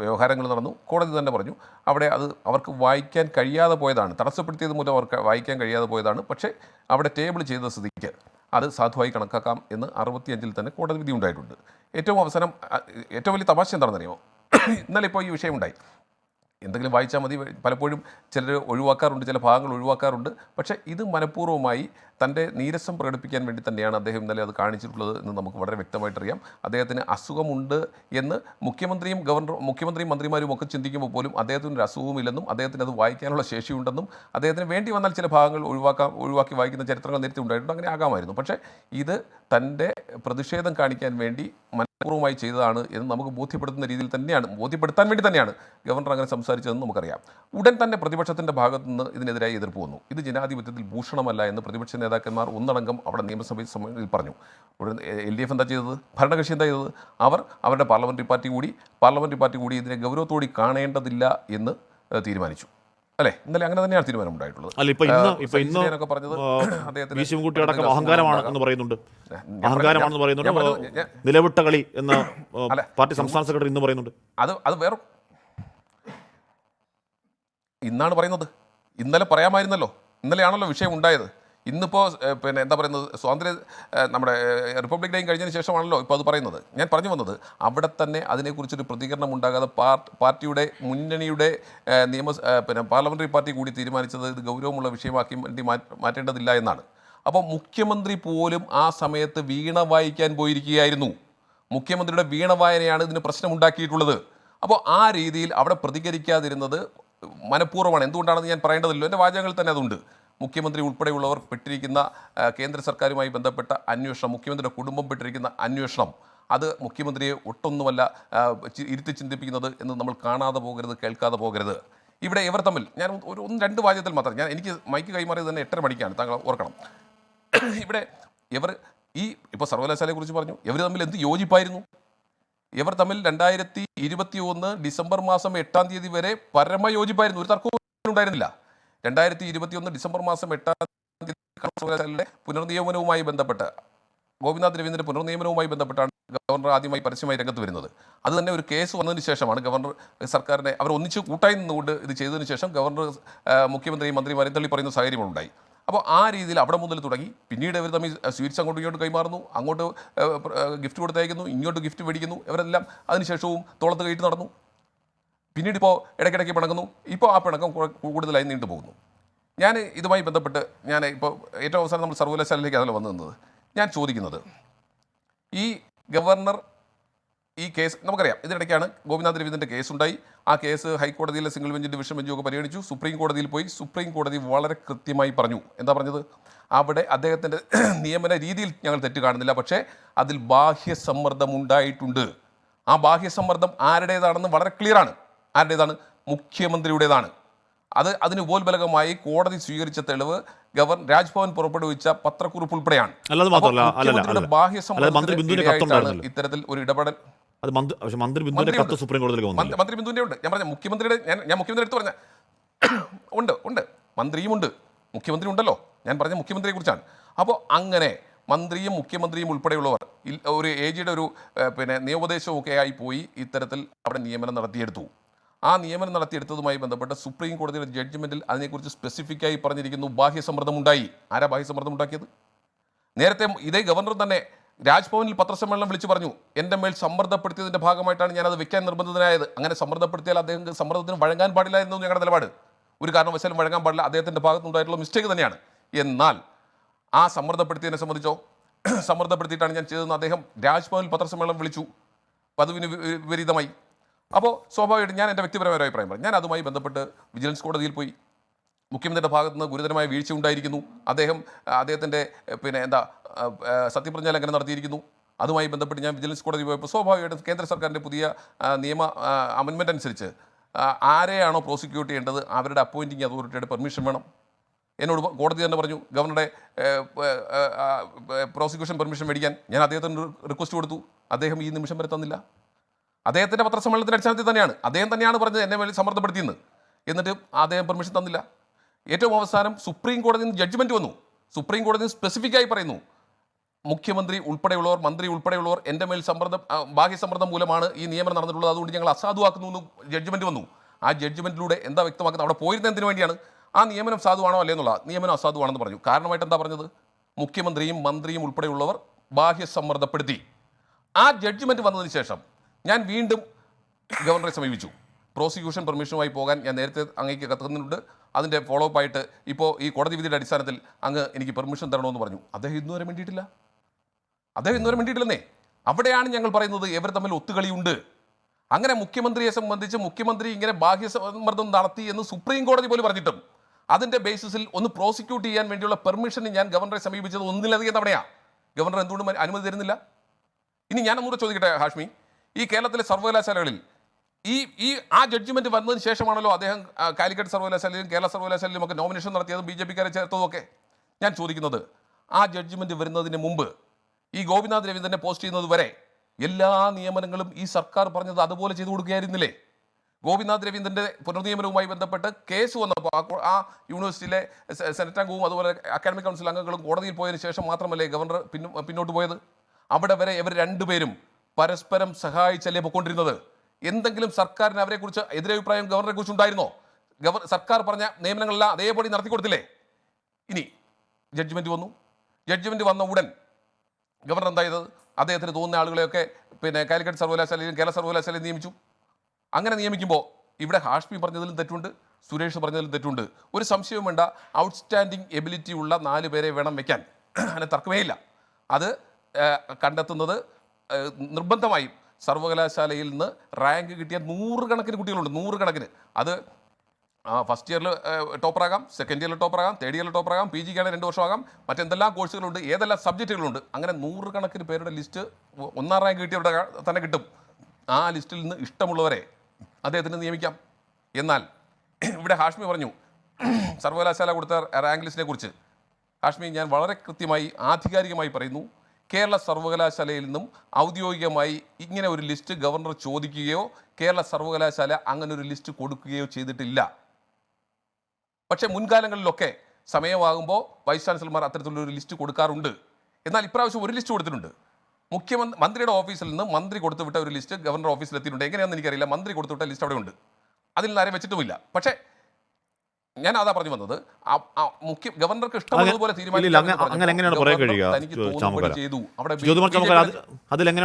വ്യവഹാരങ്ങൾ നടന്നു. കോടതി തന്നെ പറഞ്ഞു അവിടെ അത് അവർക്ക് വായിക്കാൻ കഴിയാതെ പോയതാണ്, തടസ്സപ്പെടുത്തിയത് മൂലം അവർക്ക് വായിക്കാൻ കഴിയാതെ പോയതാണ്. പക്ഷേ അവിടെ ടേബിൾ ചെയ്ത സ്ഥിതിക്ക് അത് സാധുവായി കണക്കാക്കാം എന്ന് 65 തന്നെ കോടതി വിധി ഉണ്ടായിട്ടുണ്ട്. ഏറ്റവും അവസാനം ഏറ്റവും വലിയ തമാശ എന്താണെന്നറിയാമോ? ഇന്നലെ ഇപ്പോൾ ഈ വിഷയമുണ്ടായി. എന്തെങ്കിലും വായിച്ചാൽ മതി. പലപ്പോഴും ചിലർ ഒഴിവാക്കാറുണ്ട്, ചില ഭാഗങ്ങൾ ഒഴിവാക്കാറുണ്ട്. പക്ഷേ ഇത് മനഃപൂർവ്വമായി തൻ്റെ നീരസം പ്രകടിപ്പിക്കാൻ വേണ്ടി തന്നെയാണ് അദ്ദേഹം ഇന്നലെ അത് കാണിച്ചിട്ടുള്ളത് എന്ന് നമുക്ക് വളരെ വ്യക്തമായിട്ടറിയാം. അദ്ദേഹത്തിന് അസുഖമുണ്ട് എന്ന് മുഖ്യമന്ത്രിയും മന്ത്രിമാരും ഒക്കെ ചിന്തിക്കുമ്പോൾ പോലും അദ്ദേഹത്തിന് ഒരു അസുഖവുമില്ലെന്നും അദ്ദേഹത്തിന് അത് വായിക്കാനുള്ള ശേഷിയുണ്ടെന്നും അദ്ദേഹത്തിന് വേണ്ടി വന്നാൽ ചില ഭാഗങ്ങൾ ഒഴിവാക്കി വായിക്കുന്ന ചരിത്രങ്ങൾ നേരത്തെ ഉണ്ടായിട്ടുണ്ട്. അങ്ങനെ ആകാമായിരുന്നു. പക്ഷേ ഇത് തൻ്റെ പ്രതിഷേധം കാണിക്കാൻ വേണ്ടി മനഃപൂർവ്വമായി ചെയ്തതാണ് എന്ന് നമുക്ക് ബോധ്യപ്പെടുത്താൻ വേണ്ടി തന്നെയാണ് ഗവർണർ അങ്ങനെ സംസാരിച്ചതെന്ന് നമുക്കറിയാം. ഉടൻ തന്നെ പ്രതിപക്ഷത്തിൻ്റെ ഭാഗത്തു നിന്ന് ഇതിനെതിരായി എതിർപ്പ് വന്നു. ഇത് ജനാധിപത്യത്തിൽ ഭൂഷണമല്ല എന്ന് പ്രതിപക്ഷ നേതാക്കന്മാർ ഒന്നടങ്കം അവിടെ നിയമസഭയിൽ സമ്മേളനത്തിൽ പറഞ്ഞു. ഉടൻ LDF എന്താ ചെയ്തത്? ഭരണകക്ഷി എന്താ ചെയ്തത്? അവരുടെ പാർലമെൻ്ററി പാർട്ടി കൂടി ഇതിനെ ഗൗരവത്തോടെ കാണേണ്ടതില്ല എന്ന് തീരുമാനിച്ചു. അല്ലേ? ഇന്നലെ അങ്ങനെ തന്നെയാണ് തീരുമാനം ഉണ്ടായിട്ടുള്ളത്. അഹങ്കാരമാണെന്ന് പറയുന്നുണ്ട്. നിലവിട്ട കളി എന്ന പാർട്ടി സംസ്ഥാന സെക്രട്ടറി ഇന്ന് പറയുന്നുണ്ട്. അത് വേറെ ഇന്നാണ് പറയുന്നത്. ഇന്നലെ പറയാമായിരുന്നല്ലോ. ഇന്നലെയാണല്ലോ വിഷയം ഉണ്ടായത്. ഇന്നിപ്പോൾ എന്താ പറയുന്നത്, നമ്മുടെ റിപ്പബ്ലിക് ഡേയും കഴിഞ്ഞതിന് ശേഷമാണല്ലോ ഇപ്പോൾ അത് പറയുന്നത്. ഞാൻ പറഞ്ഞു വന്നത് അവിടെ തന്നെ അതിനെക്കുറിച്ചൊരു പ്രതികരണം ഉണ്ടാകാതെ പാർട്ടിയുടെ മുന്നണിയുടെ പാർലമെൻ്ററി പാർട്ടി കൂടി തീരുമാനിച്ചത് ഇത് ഗൗരവമുള്ള വിഷയമാക്കി വേണ്ടി മാറ്റേണ്ടതില്ല എന്നാണ്. അപ്പോൾ മുഖ്യമന്ത്രി പോലും ആ സമയത്ത് വീണ വായിക്കാൻ പോയിരിക്കുകയായിരുന്നു. മുഖ്യമന്ത്രിയുടെ വീണ വായനയാണ് ഇതിന് പ്രശ്നമുണ്ടാക്കിയിട്ടുള്ളത്. അപ്പോൾ ആ രീതിയിൽ അവിടെ പ്രതികരിക്കാതിരുന്നത് മനഃപൂർവ്വമാണ്. എന്തുകൊണ്ടാണെന്ന് ഞാൻ പറയേണ്ടതില്ലോ, എൻ്റെ വാചകങ്ങളിൽ തന്നെ അതുണ്ട്. മുഖ്യമന്ത്രി ഉൾപ്പെടെയുള്ളവർ പെട്ടിരിക്കുന്ന കേന്ദ്ര സർക്കാരുമായി ബന്ധപ്പെട്ട അന്വേഷണം, മുഖ്യമന്ത്രിയുടെ കുടുംബം പെട്ടിരിക്കുന്ന അന്വേഷണം, അത് മുഖ്യമന്ത്രിയെ ഒട്ടൊന്നുമല്ല ഇരുത്തി ചിന്തിപ്പിക്കുന്നത് എന്ന് നമ്മൾ കാണാതെ പോകരുത്, കേൾക്കാതെ പോകരുത്. ഇവിടെ ഇവർ തമ്മിൽ ഞാൻ രണ്ട് വാചകത്തിൽ മാത്രം, എനിക്ക് മൈക്ക് കൈമാറിയത് തന്നെ 8:30 മണിക്കാണ്, താങ്കൾ ഓർക്കണം. ഇവിടെ ഇപ്പോൾ സർവകലാശാലയെക്കുറിച്ച് പറഞ്ഞു. ഇവർ തമ്മിൽ എന്ത് യോജിപ്പായിരുന്നു? ഇവർ തമ്മിൽ 2021 ഡിസംബർ മാസം 8-ാം തീയതി വരെ പരമയോജിപ്പായിരുന്നു. ഒരു തർക്കവും ഉണ്ടായിരുന്നില്ല. 2021 ഡിസംബർ മാസം 8-ാം തീയതി സർവകലാശാലയുടെ പുനർനിയമനവുമായി ബന്ധപ്പെട്ട് ഗോപിനാഥ് രവീന്ദ്രന്റെ പുനർനിയമനവുമായി ബന്ധപ്പെട്ടാണ് ഗവർണർ ആദ്യമായി പരസ്യമായി രംഗത്ത് വരുന്നത്. അത് തന്നെ ഒരു കേസ് വന്നതിന് ശേഷമാണ് ഗവർണർ സർക്കാരിനെ അവർ ഒന്നിച്ച് കൂട്ടായി നിന്നുകൊണ്ട് ഇത് ചെയ്തതിന് ശേഷം ഗവർണർ മുഖ്യമന്ത്രിയും മന്ത്രിമാരെയും തള്ളി പറയുന്ന സാഹചര്യങ്ങളുണ്ടായി. അപ്പോൾ ആ രീതിയിൽ അവിടെ മുതൽ തുടങ്ങി പിന്നീട് ഇവർ തമ്മിൽ സ്വീറ്റ്സ് അങ്ങോട്ടും ഇങ്ങോട്ട് കൈമാറുന്നു, അങ്ങോട്ട് ഗിഫ്റ്റ് കൊടുത്തയക്കുന്നു, ഇങ്ങോട്ട് ഗിഫ്റ്റ് മേടിക്കുന്നു, ഇവരെല്ലാം അതിനുശേഷവും തോളത്ത് കയറ്റി നടന്നു. പിന്നീട് ഇപ്പോൾ ഇടയ്ക്കിടയ്ക്ക് പിണങ്ങുന്നു. ഇപ്പോൾ ആ പിണക്കം കൂടുതലായി നീണ്ടുപോകുന്നു. ഞാൻ ഇതുമായി ബന്ധപ്പെട്ട് ഞാൻ ഇപ്പോൾ ഏറ്റവും അവസാനം നമ്മൾ സർവകലാശാലയിലേക്ക് അതല്ല വന്നു നിന്നത്. ഞാൻ ചോദിക്കുന്നത്, ഈ ഗവർണർ ഈ കേസ് നമുക്കറിയാം, ഇതിനിടയ്ക്കാണ് ഗോപിനാഥ് രവീന്ദ്രൻ്റെ കേസുണ്ടായി. ആ കേസ് ഹൈക്കോടതിയിലെ സിംഗിൾ ബെഞ്ച് ഡിവിഷൻ ബെഞ്ചൊക്കെ പരിഗണിച്ചു. സുപ്രീം കോടതിയിൽ പോയി. സുപ്രീം കോടതി വളരെ കൃത്യമായി പറഞ്ഞു. എന്താ പറഞ്ഞത്? അവിടെ അദ്ദേഹത്തിൻ്റെ നിയമന രീതിയിൽ ഞങ്ങൾ തെറ്റ് കാണുന്നില്ല, പക്ഷേ അതിൽ ബാഹ്യസമ്മർദ്ദം ഉണ്ടായിട്ടുണ്ട്. ആ ബാഹ്യസമ്മർദ്ദം ആരുടേതാണെന്ന് വളരെ ക്ലിയറാണ്. ആരുടേതാണ്? മുഖ്യമന്ത്രിയുടേതാണ്. അതിന് ഉപോത്ബലകമായി കോടതി സ്വീകരിച്ച തെളിവ് രാജ്ഭവൻ പുറപ്പെടുവിച്ച പത്രക്കുറിപ്പ് ഉൾപ്പെടെയാണ്. ഇത്തരത്തിൽ ഒരു ഇടപെടൽ മന്ത്രി ബിന്ദുവിന്റെ ഉണ്ട്. ഞാൻ പറഞ്ഞ മുഖ്യമന്ത്രിയുടെ ഞാൻ മുഖ്യമന്ത്രി എടുത്ത് പറഞ്ഞ ഉണ്ട്, മന്ത്രിയും ഉണ്ട്, മുഖ്യമന്ത്രി ഉണ്ടല്ലോ. ഞാൻ പറഞ്ഞ മുഖ്യമന്ത്രിയെ കുറിച്ചാണ്. അപ്പോൾ അങ്ങനെ മന്ത്രിയും മുഖ്യമന്ത്രിയും ഉൾപ്പെടെയുള്ളവർ ഒരു AGയുടെ ഒരു നിയമോപദേശവും ഒക്കെ ആയി പോയി ഇത്തരത്തിൽ അവിടെ നിയമനം നടത്തിയെടുത്തു. ആ നിയമനം നടത്തിയെടുത്തതുമായി ബന്ധപ്പെട്ട് സുപ്രീം കോടതിയുടെ ജഡ്ജ്മെന്റിൽ അതിനെക്കുറിച്ച് സ്പെസിഫിക്കായി പറഞ്ഞിരിക്കുന്നു, ബാഹ്യസമ്മർദ്ദം ഉണ്ടായി. ആരാ ബാഹ്യസമ്മർദ്ദം ഉണ്ടാക്കിയത്? നേരത്തെ ഇതേ ഗവർണർ തന്നെ രാജ്ഭവനിൽ പത്രസമ്മേളനം വിളിച്ചു പറഞ്ഞു, എൻ്റെ മേൽ സമ്മർദ്ദപ്പെടുത്തിയതിൻ്റെ ഭാഗമായിട്ടാണ് ഞാനത് വെക്കാൻ നിർബന്ധിതനായത്. അങ്ങനെ സമ്മർദ്ദപ്പെടുത്തിയാൽ അദ്ദേഹം സമ്മർദ്ദത്തിന് വഴങ്ങാൻ പാടില്ല എന്നായിരുന്നു ഞങ്ങളുടെ നിലപാട്. ഒരു കാരണവശാലും വഴങ്ങാൻ പാടില്ല, അദ്ദേഹത്തിൻ്റെ ഭാഗത്തുനിന്നുണ്ടായിട്ടുള്ള മിസ്റ്റേക്ക് തന്നെയാണ്. എന്നാൽ ആ സമ്മർദ്ദപ്പെടുത്തിയതിനെ സംബന്ധിച്ചോ, സമ്മർദ്ദപ്പെടുത്തിയിട്ടാണ് ഞാൻ ചെയ്തതെന്ന് അദ്ദേഹം രാജ്ഭവനിൽ പത്രസമ്മേളനം വിളിച്ചു, പതിവിന് വിപരീതമായി. അപ്പോൾ സ്വാഭാവികമായിട്ടും ഞാൻ എൻ്റെ വ്യക്തിപരമായ അഭിപ്രായം പറയും. ഞാൻ അതുമായി ബന്ധപ്പെട്ട് വിജിലൻസ് കോടതിയിൽ പോയി. മുഖ്യമന്ത്രിയുടെ ഭാഗത്ത് നിന്ന് ഗുരുതരമായ വീഴ്ച ഉണ്ടായിരിക്കുന്നു. അദ്ദേഹത്തിൻ്റെ സത്യപ്രതിജ്ഞ ലംഘനം നടത്തിയിരിക്കുന്നു. അതുമായി ബന്ധപ്പെട്ട് ഞാൻ വിജിലൻസ് കോടതി പോയപ്പോൾ സ്വാഭാവികമായിട്ടും കേന്ദ്ര സർക്കാരിൻ്റെ പുതിയ നിയമ അമെൻമെൻ്റ് അനുസരിച്ച് ആരെയാണോ പ്രോസിക്യൂട്ട് ചെയ്യേണ്ടത് അവരുടെ അപ്പോയിൻറ്റിംഗ് അതോറിറ്റിയുടെ പെർമിഷൻ വേണം. എന്നോട് കോടതി തന്നെ പറഞ്ഞു ഗവർണറുടെ പ്രോസിക്യൂഷൻ പെർമിഷൻ മേടിക്കാൻ. ഞാൻ അദ്ദേഹത്തിന് റിക്വസ്റ്റ് കൊടുത്തു. അദ്ദേഹം ഈ നിമിഷം വരെ തന്നില്ല. അദ്ദേഹത്തിൻ്റെ പത്രസമ്മേളനത്തിൻ്റെ അടിസ്ഥാനത്തിൽ തന്നെയാണ് അദ്ദേഹം തന്നെയാണ് പറഞ്ഞത് എന്നെ മേൽ സമ്മർദ്ദപ്പെടുത്തിയെന്ന്. എന്നിട്ട് അദ്ദേഹം പെർമിഷൻ തന്നില്ല. ഏറ്റവും അവസാനം സുപ്രീം കോടതിയിൽ നിന്ന് ജഡ്ജ്മെൻറ്റ് വന്നു. സുപ്രീം കോടതി സ്പെസിഫിക്കായി പറയുന്നു, മുഖ്യമന്ത്രി ഉൾപ്പെടെയുള്ളവർ, മന്ത്രി ഉൾപ്പെടെയുള്ളവർ എൻ്റെ മേൽ ബാഹ്യസമ്മർദ്ദം മൂലമാണ് ഈ നിയമനം നടന്നിട്ടുള്ളത്, അതുകൊണ്ട് ഞങ്ങൾ അസാധുവാക്കുന്നു എന്ന് ജഡ്ജ്മെൻറ്റ് വന്നു. ആ ജഡ്ജ്മെൻറ്റിലൂടെ എന്താ വ്യക്തമാക്കുന്നത്? അവിടെ പോയിരുന്നതിന് വേണ്ടിയാണ്. ആ നിയമനം സാധുവാണോ അല്ലേ എന്നുള്ള നിയമനം അസാധുവാണെന്ന് പറഞ്ഞു. കാരണമായിട്ട് എന്താ പറഞ്ഞത്? മുഖ്യമന്ത്രിയും മന്ത്രിയും ഉൾപ്പെടെയുള്ളവർ ബാഹ്യസമ്മർദ്ദപ്പെടുത്തി. ആ ജഡ്ജ്മെൻറ്റ് വന്നതിന് ശേഷം ഞാൻ വീണ്ടും ഗവർണറെ സമീപിച്ചു. പ്രോസിക്യൂഷൻ പെർമിഷനുമായി പോകാൻ ഞാൻ നേരത്തെ അങ്ങേക്ക് കത്തുന്നുണ്ട്. അതിൻ്റെ ഫോളോ അപ്പ് ആയിട്ട് ഇപ്പോൾ ഈ കോടതി വിധിയുടെ അടിസ്ഥാനത്തിൽ അങ്ങ് എനിക്ക് പെർമിഷൻ തരണമെന്ന് പറഞ്ഞു. അദ്ദേഹം ഇന്നുവരെ വേണ്ടിയിട്ടില്ലെന്നേ. അവിടെയാണ് ഞങ്ങൾ പറയുന്നത് ഇവർ തമ്മിൽ ഒത്തുകളിയുണ്ട്. അങ്ങനെ മുഖ്യമന്ത്രിയെ സംബന്ധിച്ച് മുഖ്യമന്ത്രി ഇങ്ങനെ ബാഹ്യസമ്മർദ്ദം നടത്തി എന്ന് സുപ്രീം കോടതി പോലും പറഞ്ഞിട്ടും അതിൻ്റെ ബേസിസിൽ ഒന്ന് പ്രോസിക്യൂട്ട് ചെയ്യാൻ വേണ്ടിയുള്ള പെർമിഷൻ ഞാൻ ഗവർണറെ സമീപിച്ചത് ഒന്നിലധികം തവണയാണ്. ഗവർണർ എന്തുകൊണ്ട് അനുമതി തരുന്നില്ല? ഇനി ഞാനൊന്നുകൂടെ ചോദിക്കട്ടെ ഹാഷ്മി, ഈ കേരളത്തിലെ സർവകലാശാലകളിൽ ആ ജഡ്ജ്മെന്റ് വന്നതിന് ശേഷമാണല്ലോ അദ്ദേഹം കാലിക്കറ്റ് സർവകലാശാലയിലും കേരള സർവകലാശാലയിലും ഒക്കെ നോമിനേഷൻ നടത്തിയതും BJP-ക്കാരെ ചേർത്തതുമൊക്കെ. ഞാൻ ചോദിക്കുന്നത്, ആ ജഡ്ജ്മെന്റ് വരുന്നതിന് മുമ്പ് ഈ ഗോപിനാഥ് രവീന്ദ്രനെ പോസ്റ്റ് ചെയ്യുന്നത് വരെ എല്ലാ നിയമനങ്ങളും ഈ സർക്കാർ പറഞ്ഞത് അതുപോലെ ചെയ്തു കൊടുക്കുകയായിരുന്നില്ലേ? ഗോപിനാഥ് രവീന്ദ്രൻ്റെ പുനർനിയമനവുമായി ബന്ധപ്പെട്ട് കേസ് വന്നപ്പോൾ ആ യൂണിവേഴ്സിറ്റിയിലെ സെനറ്റ് അംഗവും അതുപോലെ അക്കാഡമിക് കൗൺസിൽ അംഗങ്ങളും കോടതിയിൽ പോയതിനു ശേഷം മാത്രമല്ലേ ഗവർണർ പിന്നോട്ട് പോയത്? അവിടെ വരെ ഇവർ രണ്ടുപേരും പരസ്പരം സഹായിച്ചല്ലേ പൊയ്ക്കൊണ്ടിരുന്നത്. എന്തെങ്കിലും സർക്കാരിന് അവരെക്കുറിച്ച് എതിരഭിപ്രായം ഗവർണറെ കുറിച്ച് ഉണ്ടായിരുന്നോ? സർക്കാർ പറഞ്ഞ നിയമനങ്ങളെല്ലാം അതേപടി നടത്തിക്കൊടുത്തില്ലേ? ഇനി ജഡ്ജ്മെന്റ് വന്ന ഉടൻ ഗവർണർ എന്തായത്? അദ്ദേഹത്തിന് തോന്നുന്ന ആളുകളെയൊക്കെ കാലിക്കറ്റ് സർവകലാശാലയിലും കേരള സർവകലാശാലയിലും നിയമിച്ചു. അങ്ങനെ നിയമിക്കുമ്പോൾ ഇവിടെ ഹാഷ്മി പറഞ്ഞതിലും തെറ്റുണ്ട്, സുരേഷ് പറഞ്ഞതിലും തെറ്റുണ്ട്. ഒരു സംശയവും വേണ്ട, ഔട്ട്സ്റ്റാൻഡിങ് എബിലിറ്റി ഉള്ള 4 പേരെ വേണം വെക്കാൻ. അതിന് തർക്കമേ ഇല്ല. അത് കണ്ടെത്തുന്നത് നിർബന്ധമായും സർവകലാശാലയിൽ നിന്ന് റാങ്ക് കിട്ടിയ 100 കണക്കിന് കുട്ടികളുണ്ട്, 100 കണക്കിന്. അത് ഫസ്റ്റ് ഇയറിൽ ടോപ്പറാകാം, സെക്കൻഡ് ഇയറിൽ ടോപ്പറാകാം, തേർഡ് ഇയറിൽ ടോപ്പറാകാം, PGക്കാണെങ്കിൽ 2 വർഷമാകാം, മറ്റെന്തെല്ലാം കോഴ്സുകളുണ്ട്, ഏതെല്ലാം സബ്ജക്റ്റുകളുണ്ട്. അങ്ങനെ 100 കണക്കിന് പേരുടെ ലിസ്റ്റ് 1ാം റാങ്ക് കിട്ടിയവരുടെ തന്നെ കിട്ടും. ആ ലിസ്റ്റിൽ നിന്ന് ഇഷ്ടമുള്ളവരെ അദ്ദേഹത്തിന് നിയമിക്കാം. എന്നാൽ ഇവിടെ ഹാഷ്മി പറഞ്ഞു സർവകലാശാല കൊടുത്ത റാങ്ക് ലിസ്റ്റിനെ കുറിച്ച്. ഹാഷ്മി, ഞാൻ വളരെ കൃത്യമായി ആധികാരികമായി പറയുന്നു, കേരള സർവകലാശാലയിൽ നിന്നും ഔദ്യോഗികമായി ഇങ്ങനെ ഒരു ലിസ്റ്റ് ഗവർണർ ചോദിക്കുകയോ കേരള സർവകലാശാല അങ്ങനെ ഒരു ലിസ്റ്റ് കൊടുക്കുകയോ ചെയ്തിട്ടില്ല. പക്ഷേ മുൻകാലങ്ങളിലൊക്കെ സമയമാകുമ്പോൾ വൈസ് ചാൻസലർമാർ അത്തരത്തിലൊരു ലിസ്റ്റ് കൊടുക്കാറുണ്ട്. എന്നാൽ ഇപ്രാവശ്യം ഒരു ലിസ്റ്റ് കൊടുത്തിട്ടുണ്ട്. മന്ത്രിയുടെ ഓഫീസിൽ നിന്ന് മന്ത്രി കൊടുത്തുവിട്ട ഒരു ലിസ്റ്റ് ഗവർണർ ഓഫീസിൽ എത്തിയിട്ടുണ്ട്. എങ്ങനെയാണെന്ന് എനിക്കറിയില്ല. മന്ത്രി കൊടുത്തുവിട്ട ലിസ്റ്റ് അവിടെ ഉണ്ട്. അതിൽ നിന്ന് ആരും വെച്ചിട്ടുമില്ല. പക്ഷേ ഞാൻ അതാ പറഞ്ഞു വന്നത്, ഗവർണർക്ക് ഇഷ്ടമുള്ളതുപോലെ അതിലെങ്ങനെയാണ്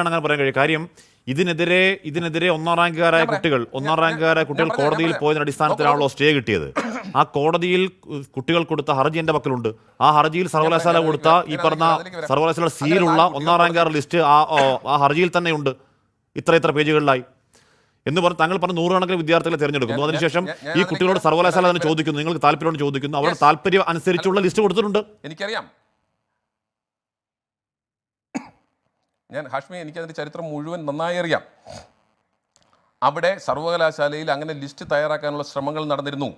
അങ്ങനെ പറയാൻ കഴിയും? കാര്യം ഇതിനെതിരെ ഒന്നാം റാങ്കുകാരായ കുട്ടികൾ കോടതിയിൽ പോയതിന്റെ അടിസ്ഥാനത്തിലാണല്ലോ സ്റ്റേ കിട്ടിയത്. ആ കോടതിയിൽ കുട്ടികൾ കൊടുത്ത ഹർജി എന്റെ പക്കലുണ്ട്. ആ ഹർജിയിൽ സർവകലാശാല കൊടുത്ത ഈ പറഞ്ഞ സർവകലാശാല സീലുള്ള ഒന്നാം റാങ്കുകാരുടെ ലിസ്റ്റ് ആ ഹർജിയിൽ തന്നെയുണ്ട്. ഇത്ര പേജുകളിലായി എന്ന് പറഞ്ഞ് താങ്കൾ പറഞ്ഞ നൂറുകണക്കിന് വിദ്യാർത്ഥികളെ തിരഞ്ഞെടുക്കുന്നു. അതിനുശേഷം ഈ കുട്ടികളോട് സർവകലാശാല തന്നെ ചോദിക്കുന്നു, നിങ്ങൾക്ക് താല്പര്യം ചോദിക്കുന്നു. അവരുടെ താല്പര്യം അനുസരിച്ചുള്ള ലിസ്റ്റ് കൊടുത്തിട്ടുണ്ട്. എനിക്കറിയാം. ഹാഷ്മി, എനിക്കതിൻ്റെ ചരിത്രം മുഴുവൻ നന്നായി അറിയാം. അവിടെ സർവകലാശാലയിൽ അങ്ങനെ ലിസ്റ്റ് തയ്യാറാക്കാനുള്ള ശ്രമങ്ങൾ നടന്നിരുന്നു.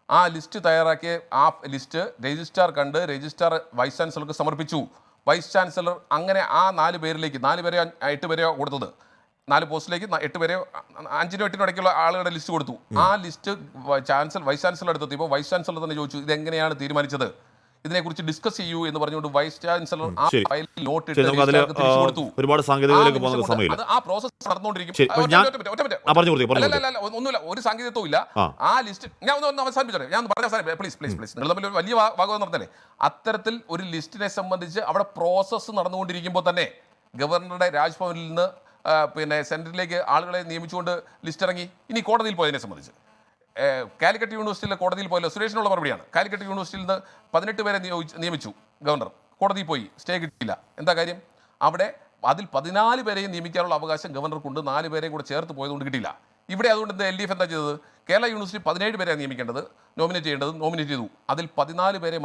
ആ ലിസ്റ്റ് തയ്യാറാക്കിയ ആ ലിസ്റ്റ് രജിസ്ട്രാർ കണ്ട് രജിസ്ട്രാർ വൈസ് ചാൻസലർക്ക് സമർപ്പിച്ചു. വൈസ് ചാൻസലർ അങ്ങനെ ആ 4 പേരിലേക്ക് 4 പേരെയോ 8 പേരെയോ കൊടുത്തത്, 4 പോസ്റ്റിലേക്ക് 8 പേരെയോ 5-നും 8-നും ഇടയ്ക്കുള്ള ആളുകളുടെ ലിസ്റ്റ് കൊടുത്തു. ആ ലിസ്റ്റ് വൈസ് ചാൻസലർ അടുത്തെത്തിയപ്പോൾ വൈസ് ചാൻസലർ തന്നെ ചോദിച്ചു, ഇതെങ്ങനെയാണ് തീരുമാനിച്ചത്, ഇതിനെക്കുറിച്ച് ഡിസ്കസ് ചെയ്യൂ എന്ന് പറഞ്ഞുകൊണ്ട് വൈസ് ചാൻസലർ ആ ഫയലിൽ നോട്ട് ഇട്ട് തിരിച്ചു കൊടുത്തു. ഒരുപാട് സാങ്കേതികതയിലേക്ക് പോകുന്ന സമയമില്ല. ആ പ്രോസസ് നടന്നുകൊണ്ടിരിക്കും. ഒന്നുമില്ല, ഒരു സാങ്കേതികത്വം ഇല്ല. ആ ലിസ്റ്റ് ഞാൻ ഒന്ന് അവസാനിപ്പിച്ചോട്ടെ, ഞാൻ പറഞ്ഞ പ്ലീസ് നിങ്ങൾ തമ്മിൽ വലിയ ഭാഗം നടത്തല്ലേ. അത്തരത്തിൽ ഒരു ലിസ്റ്റിനെ സംബന്ധിച്ച് അവിടെ പ്രോസസ്സ് നടന്നുകൊണ്ടിരിക്കുമ്പോൾ തന്നെ ഗവർണറുടെ രാജ്ഭവനിൽ നിന്ന് സെൻറ്ററിലേക്ക് ആളുകളെ നിയമിച്ചുകൊണ്ട് ലിസ്റ്റ് ഇറങ്ങി. ഇനി കോടതിയിൽ പോയതിനെ സംബന്ധിച്ച് കാലിക്കറ്റ് യൂണിവേഴ്സിറ്റിയിലെ കോടതിയിൽ പോയല്ലോ, സുരേഷിനുള്ള മറുപടിയാണ്. കാലിക്കറ്റ് യൂണിവേഴ്സിറ്റിയിൽ നിന്ന് 18 പേരെ നിയമിച്ചു ഗവർണർ. കോടതിയിൽ പോയി, സ്റ്റേ കിട്ടിയില്ല. എന്താ കാര്യം? അവിടെ അതിൽ 14 പേരെയും നിയമിക്കാനുള്ള അവകാശം ഗവർണർക്കുണ്ട്. 4 പേരെയും കൂടെ ചേർത്ത് പോയതുകൊണ്ട് കിട്ടിയില്ല. ഇവിടെ അതുകൊണ്ട് എന്താ LDF എന്താ ചെയ്തത്? കേരള യൂണിവേഴ്സിറ്റി 17 പേരെ നിയമിക്കേണ്ടത്, നോമിനേറ്റ് ചെയ്തു. അതിൽ 13 പേരെ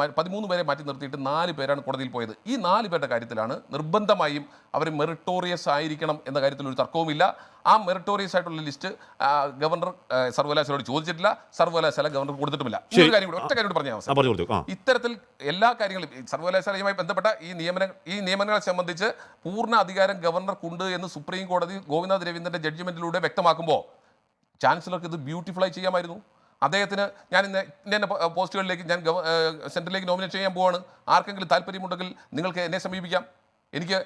മാറ്റി നിർത്തിയിട്ട് 4 പേരാണ് കോടതിയിൽ പോയത്. ഈ 4 പേരുടെ കാര്യത്തിലാണ് നിർബന്ധമായും അവർ മെറിറ്റോറിയസ് ആയിരിക്കണം എന്ന കാര്യത്തിൽ ഒരു തർക്കവുമില്ല. ആ മെറിറ്റോറിയസ് ആയിട്ടുള്ള ലിസ്റ്റ് ഗവർണർ സർവകലാശാലയോട് ചോദിച്ചിട്ടില്ല, സർവകലാശാല ഗവർണർ കൊടുത്തിട്ടുമില്ല. ഒറ്റ കാര്യം പറഞ്ഞ ഇത്തരത്തിൽ എല്ലാ കാര്യങ്ങളും സർവകലാശാലയുമായി ബന്ധപ്പെട്ട ഈ നിയമനങ്ങളെ സംബന്ധിച്ച് പൂർണ്ണ അധികാരം ഗവർണർക്കുണ്ട് എന്ന് സുപ്രീം കോടതി ഗോവിന്ദ രവീന്ദ്രന്റെ ജഡ്ജ്മെന്റിലൂടെ വ്യക്തമാക്കുമ്പോൾ ചാൻസലർക്ക് ഇത് ബ്യൂട്ടിഫുള്ളായി ചെയ്യാമായിരുന്നു. അദ്ദേഹത്തിന് ഞാൻ ഇന്ന പോസ്റ്റുകളിലേക്ക് ഞാൻ സെൻറ്ററിലേക്ക് നോമിനേറ്റ് ചെയ്യാൻ പോവാണ്, ആർക്കെങ്കിലും താല്പര്യമുണ്ടെങ്കിൽ നിങ്ങൾക്ക് എന്നെ സമീപിക്കാം, എനിക്ക്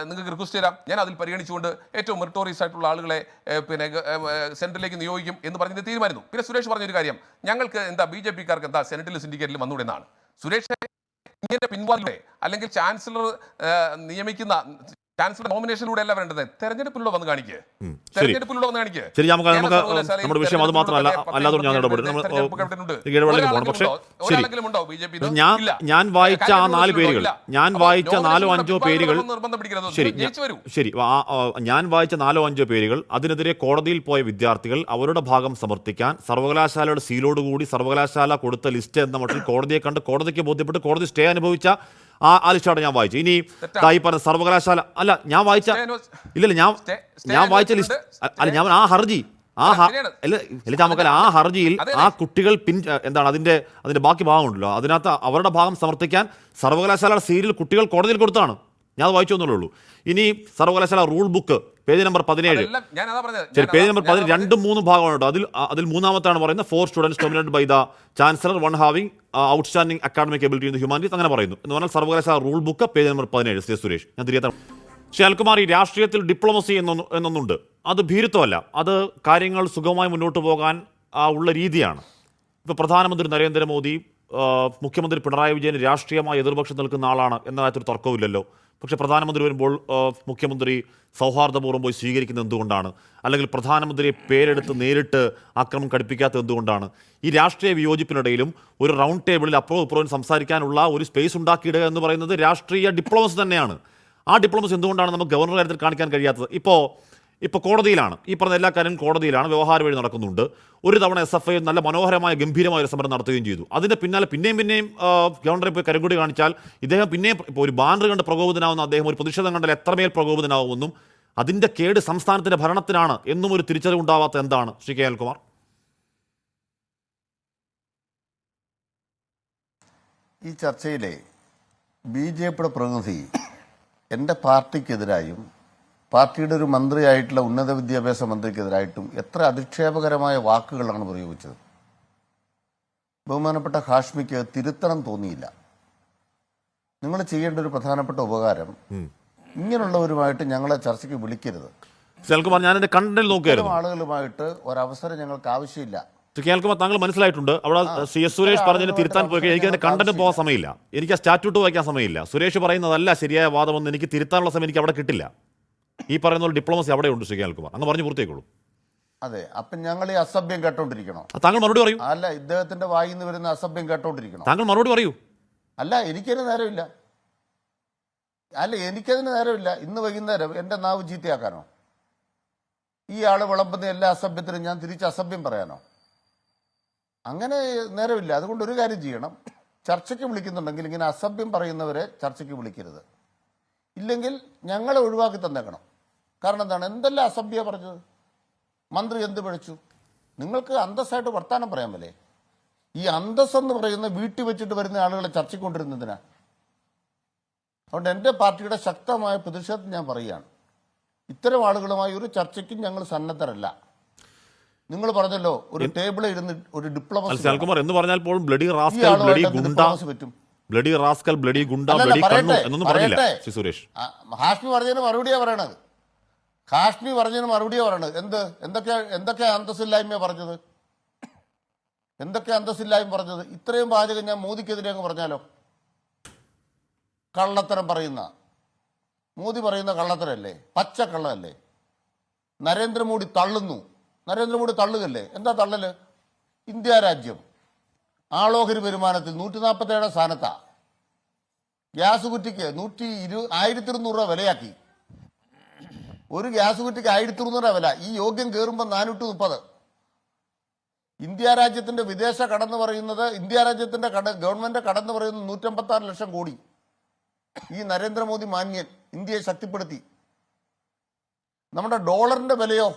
നിങ്ങൾക്ക് റിക്വസ്റ്റ് തരാം, ഞാൻ അതിൽ പരിഗണിച്ചുകൊണ്ട് ഏറ്റവും മെറിറ്റോറിയസ് ആയിട്ടുള്ള ആളുകളെ സെൻറ്ററിലേക്ക് നിയോഗിക്കും എന്ന് പറഞ്ഞ് തീരുമാനിച്ചു. പിന്നെ സുരേഷ് പറഞ്ഞൊരു കാര്യം, ഞങ്ങൾക്ക് എന്താ BJP-ക്കാർക്ക് എന്താ സെനറ്റിൽ സിൻഡിക്കേറ്റിൽ വന്നുകൂടെ എന്നാണ്. സുരേഷ് ഇങ്ങനെ പിൻവാങ്ങേ അല്ലെങ്കിൽ ചാൻസലർ നിയമിക്കുന്ന ചാൻസലർ നോമിനേഷനിലൂടെ അല്ല വേണ്ടത്, തെരഞ്ഞെടുപ്പിലൂടെ വന്ന് കാണിക്കുക. ശരി, നമ്മുടെ വിഷയം അത് മാത്രമല്ല, അല്ലാതെ ഞാൻ ഞാൻ വായിച്ച ആ 4 പേരുകൾ, ഞാൻ വായിച്ച 4-5 പേരുകൾ, ശരി, ഞാൻ വായിച്ച 4-5 പേരുകൾ, അതിനെതിരെ കോടതിയിൽ പോയ വിദ്യാർത്ഥികൾ അവരുടെ ഭാഗം സമർത്ഥിക്കാൻ സർവകലാശാലയുടെ സീലോടുകൂടി സർവകലാശാല കൊടുത്ത ലിസ്റ്റ് എന്ന മട്ടിൽ കോടതിയെ കണ്ട് കോടതിക്ക് ബോധ്യപ്പെട്ട് കോടതി സ്റ്റേ അനുഭവിച്ച ആ ലിസ്റ്റാണ് ഞാൻ വായിച്ചത്. ഇനി ഈ പറഞ്ഞ സർവകലാശാല അല്ല ഞാൻ വായിച്ച ഞാൻ വായിച്ച ലിസ്റ്റ് അല്ല, ഞാൻ ആ ഹർജി ആ ഹർജിയിൽ ആ കുട്ടികൾ എന്താണ് അതിന്റെ ബാക്കി ഭാഗമുണ്ടല്ലോ, അതിനകത്ത് അവരുടെ ഭാഗം സമർത്ഥിക്കാൻ സർവകലാശാലയുടെ സീരിയൽ കുട്ടികൾ കോടതിയിൽ കൊടുത്താണ്. ഞാൻ അത് വായിച്ചു എന്നുള്ളൂ. ഇനി സർവകലാശാല റൂൾ ബുക്ക് പേജ് നമ്പർ 17, ശരി, പേജ് നമ്പർ 17 2-3 ഭാഗമാണ്. അതിൽ മൂന്നാമത്താണ് പറയുന്നത് 4 students nominated by the chancellor, 1 having outstanding academic ability in the humanities അങ്ങനെ പറയുന്നു. എന്ന് പറഞ്ഞാൽ സർവകലാശാല rule book page number 17. Suresh, ഞാൻ തിരികെ ശ്രീ അനിൽകുമാർ, ഈ രാഷ്ട്രീയത്തിൽ ഡിപ്ലോമസി എന്നൊന്നുണ്ട്. അത് ഭീരുത്വമല്ല, അത് കാര്യങ്ങൾ സുഗമമായി മുന്നോട്ട് പോകാൻ ഉള്ള രീതിയാണ്. ഇപ്പോൾ പ്രധാനമന്ത്രി നരേന്ദ്രമോദി മുഖ്യമന്ത്രി പിണറായി വിജയൻ രാഷ്ട്രീയമായി എതിർപക്ഷം നിൽക്കുന്ന ആളാണ് എന്ന കാര്യത്തിൽ തർക്കമില്ലല്ലോ. പക്ഷേ പ്രധാനമന്ത്രി വരുമ്പോൾ മുഖ്യമന്ത്രി സൗഹാർദ്ദപൂർവ്വം പോയി സ്വീകരിക്കുന്നത് എന്തുകൊണ്ടാണ്? അല്ലെങ്കിൽ പ്രധാനമന്ത്രിയെ പേരെടുത്ത് നേരിട്ട് ആക്രമണം കടുപ്പിക്കാത്തത് എന്തുകൊണ്ടാണ്? ഈ രാഷ്ട്രീയ വിയോജിപ്പിനിടയിലും ഒരു റൗണ്ട് ടേബിളിൽ അപ്പുറവും ഇപ്പുറവും സംസാരിക്കാനുള്ള ഒരു സ്പേസ് ഉണ്ടാക്കിയിടുക എന്ന് പറയുന്നത് രാഷ്ട്രീയ ഡിപ്ലോമസി തന്നെയാണ്. ആ ഡിപ്ലോമസി എന്തുകൊണ്ടാണ് നമുക്ക് ഗവർണർ കാര്യത്തിൽ കാണിക്കാൻ കഴിയാത്തത്? ഇപ്പോൾ കോടതിയിലാണ്, ഈ പറഞ്ഞ എല്ലാ കാര്യവും കോടതിയിലാണ്, വ്യവഹാര വഴി നടക്കുന്നുണ്ട്. ഒരു തവണ SFI നല്ല മനോഹരമായ ഗംഭീരമായ ഒരു സമരം നടത്തുകയും ചെയ്തു. അതിൻ്റെ പിന്നാലെ പിന്നെയും ഗവർണറെ പോയി കരങ്കുടി കാണിച്ചാൽ ഇദ്ദേഹം പിന്നെയും ഇപ്പോൾ ഒരു ബാനർ കണ്ട് പ്രകോപിതനാവുന്ന അദ്ദേഹം ഒരു പ്രതിഷേധം കണ്ടാൽ എത്രമേൽ പ്രകോപിതനാവുമെന്നും അതിൻ്റെ കേട് സംസ്ഥാനത്തിൻ്റെ ഭരണത്തിനാണ് എന്നും ഒരു തിരിച്ചറിവുണ്ടാവാത്ത എന്താണ് ശ്രീ കെ അനിൽകുമാർ? ഈ ചർച്ചയിലെ BJPയുടെ പ്രതിനിധി എൻ്റെ പാർട്ടിക്കെതിരായും പാർട്ടിയുടെ ഒരു മന്ത്രിയായിട്ടുള്ള ഉന്നത വിദ്യാഭ്യാസ മന്ത്രിക്കെതിരായിട്ടും എത്ര അധിക്ഷേപകരമായ വാക്കുകളാണ് പ്രയോഗിച്ചത്. ബഹുമാനപ്പെട്ട ഹാഷ്മിക്ക് തിരുത്തണം തോന്നിയില്ല. നിങ്ങൾ ചെയ്യേണ്ട ഒരു പ്രധാനപ്പെട്ട ഉപകാരം, ഇങ്ങനെയുള്ളവരുമായിട്ട് ഞങ്ങളെ ചർച്ചയ്ക്ക് വിളിക്കരുത്. കേൾക്കുമ്പോൾ ഞാൻ എന്റെ കണ്ടന്റ് നോക്കിയായിരുന്നു. ആളുകളുമായിട്ട് ഒരവസരം ഞങ്ങൾക്ക് ആവശ്യമില്ല. കേൾക്കുമ്പോൾ താങ്കൾ മനസ്സിലായിട്ടുണ്ട്. അവിടെ സി എസ് സുരേഷ് പറഞ്ഞതിന് തിരുത്താൻ പോയി എനിക്ക് അതിന്റെ കണ്ടന്റ് പോകാൻ സമയമില്ല, എനിക്ക് ആ സ്റ്റാറ്റ്യൂട്ട് വായിക്കാൻ സമയമില്ല. സുരേഷ് പറയുന്നതല്ല ശരിയായ വാദമെന്ന് എനിക്ക് തിരുത്താനുള്ള സമയം എനിക്ക് അവിടെ കിട്ടില്ല. ഈ പറയുന്ന ഒരു ഡിപ്ലോമസി അവിടെ ഉണ്ട്. ശ്രീ കേൾക്കുമ്പോൾ അങ്ങ് പറഞ്ഞു പൂർത്തിയായിക്കോളൂ. അതെ, അപ്പം ഞങ്ങൾ ഈ അസഭ്യം കേട്ടോണ്ടിരിക്കണോ? താങ്കൾ മറുപടി പറയൂ. അല്ല, ഇദ്ദേഹത്തിന്റെ വായിൽ നിന്ന് വരുന്ന അസഭ്യം കേട്ടോണ്ടിരിക്കണോ? താങ്കൾ മറുപടി പറയൂ. അല്ല, എനിക്കതിന് നേരമില്ല. ഇന്ന് വൈകുന്നേരം എൻ്റെ നാവ് ചീത്തയാക്കാനോ? ഈ ആള് വിളമ്പുന്ന എല്ലാ അസഭ്യത്തിനും ഞാൻ തിരിച്ച് അസഭ്യം പറയാനോ? അങ്ങനെ നേരമില്ല. അതുകൊണ്ട് ഒരു കാര്യം ചെയ്യണം, ചർച്ചയ്ക്ക് വിളിക്കുന്നുണ്ടെങ്കിൽ ഇങ്ങനെ അസഭ്യം പറയുന്നവരെ ചർച്ചയ്ക്ക് വിളിക്കരുത്. ഇല്ലെങ്കിൽ ഞങ്ങളെ ഒഴിവാക്കി തന്നേക്കണം. കാരണം എന്താണ്, എന്തെല്ലാം അസഭ്യ പറഞ്ഞത്? മന്ത്രി എന്ത് പിഴച്ചു? നിങ്ങൾക്ക് അന്തസ്സായിട്ട് വർത്താനം പറയാൻ പറ്റേ? ഈ അന്തസ്സെന്ന് പറയുന്ന വീട്ടിൽ വെച്ചിട്ട് വരുന്ന ആളുകളെ ചർച്ചയ്ക്ക് കൊണ്ടിരുന്നതിനാ. അതുകൊണ്ട് എൻ്റെ പാർട്ടിയുടെ ശക്തമായ പ്രതിഷേധം ഞാൻ പറയുകയാണ്, ഇത്തരം ആളുകളുമായി ഒരു ചർച്ചയ്ക്കും ഞങ്ങൾ സന്നദ്ധരല്ല. നിങ്ങൾ പറഞ്ഞല്ലോ ഒരു ടേബിളിൽ ഇരുന്ന് ഒരു ഡിപ്ലോമസി എന്ന് പറഞ്ഞാൽ പോലും ബ്ലഡി റാസ്കൽ, ബ്ലഡി ഗുണ്ട, ബ്ലഡി റാസ്കൽ, ബ്ലഡി ഗുണ്ട, ബ്ലഡി കണ്ണു എന്നൊന്നും പറഞ്ഞില്ല സുരേഷ്. ഹാഷ്മി പറഞ്ഞതിന് മറുപടിയാ പറയണത്. എന്തൊക്കെ അന്തസ്സില്ലായ്മ പറഞ്ഞത്? ഇത്രയും വാചകം ഞാൻ മോദിക്കെതിരെ അങ്ങ് പറഞ്ഞാലോ? കള്ളത്തരം പറയുന്ന മോദി പറയുന്ന കള്ളത്തരല്ലേ? പച്ച കള്ളല്ലേ? നരേന്ദ്രമോദി തള്ളുകല്ലേ? എന്താ തള്ളല്? ഇന്ത്യ രാജ്യം ആളോഹരി വരുമാനത്തിൽ 147 സ്ഥാനത്താ. ഗ്യാസ് കുറ്റിക്ക് 1200 രൂപ വിലയാക്കി. ഒരു ഗ്യാസ് കുറ്റിക്ക് 1200 രൂപ വില. ഈ യോഗ്യം കയറുമ്പോൾ 430. ഇന്ത്യ രാജ്യത്തിന്റെ വിദേശ കടന്ന് പറയുന്നത്, ഗവൺമെന്റ് കടന്ന് പറയുന്നത് 156 ലക്ഷം കോടി. ഈ നരേന്ദ്രമോദി മാന്യൻ ഇന്ത്യയെ ശക്തിപ്പെടുത്തി. നമ്മുടെ ഡോളറിന്റെ വിലയോ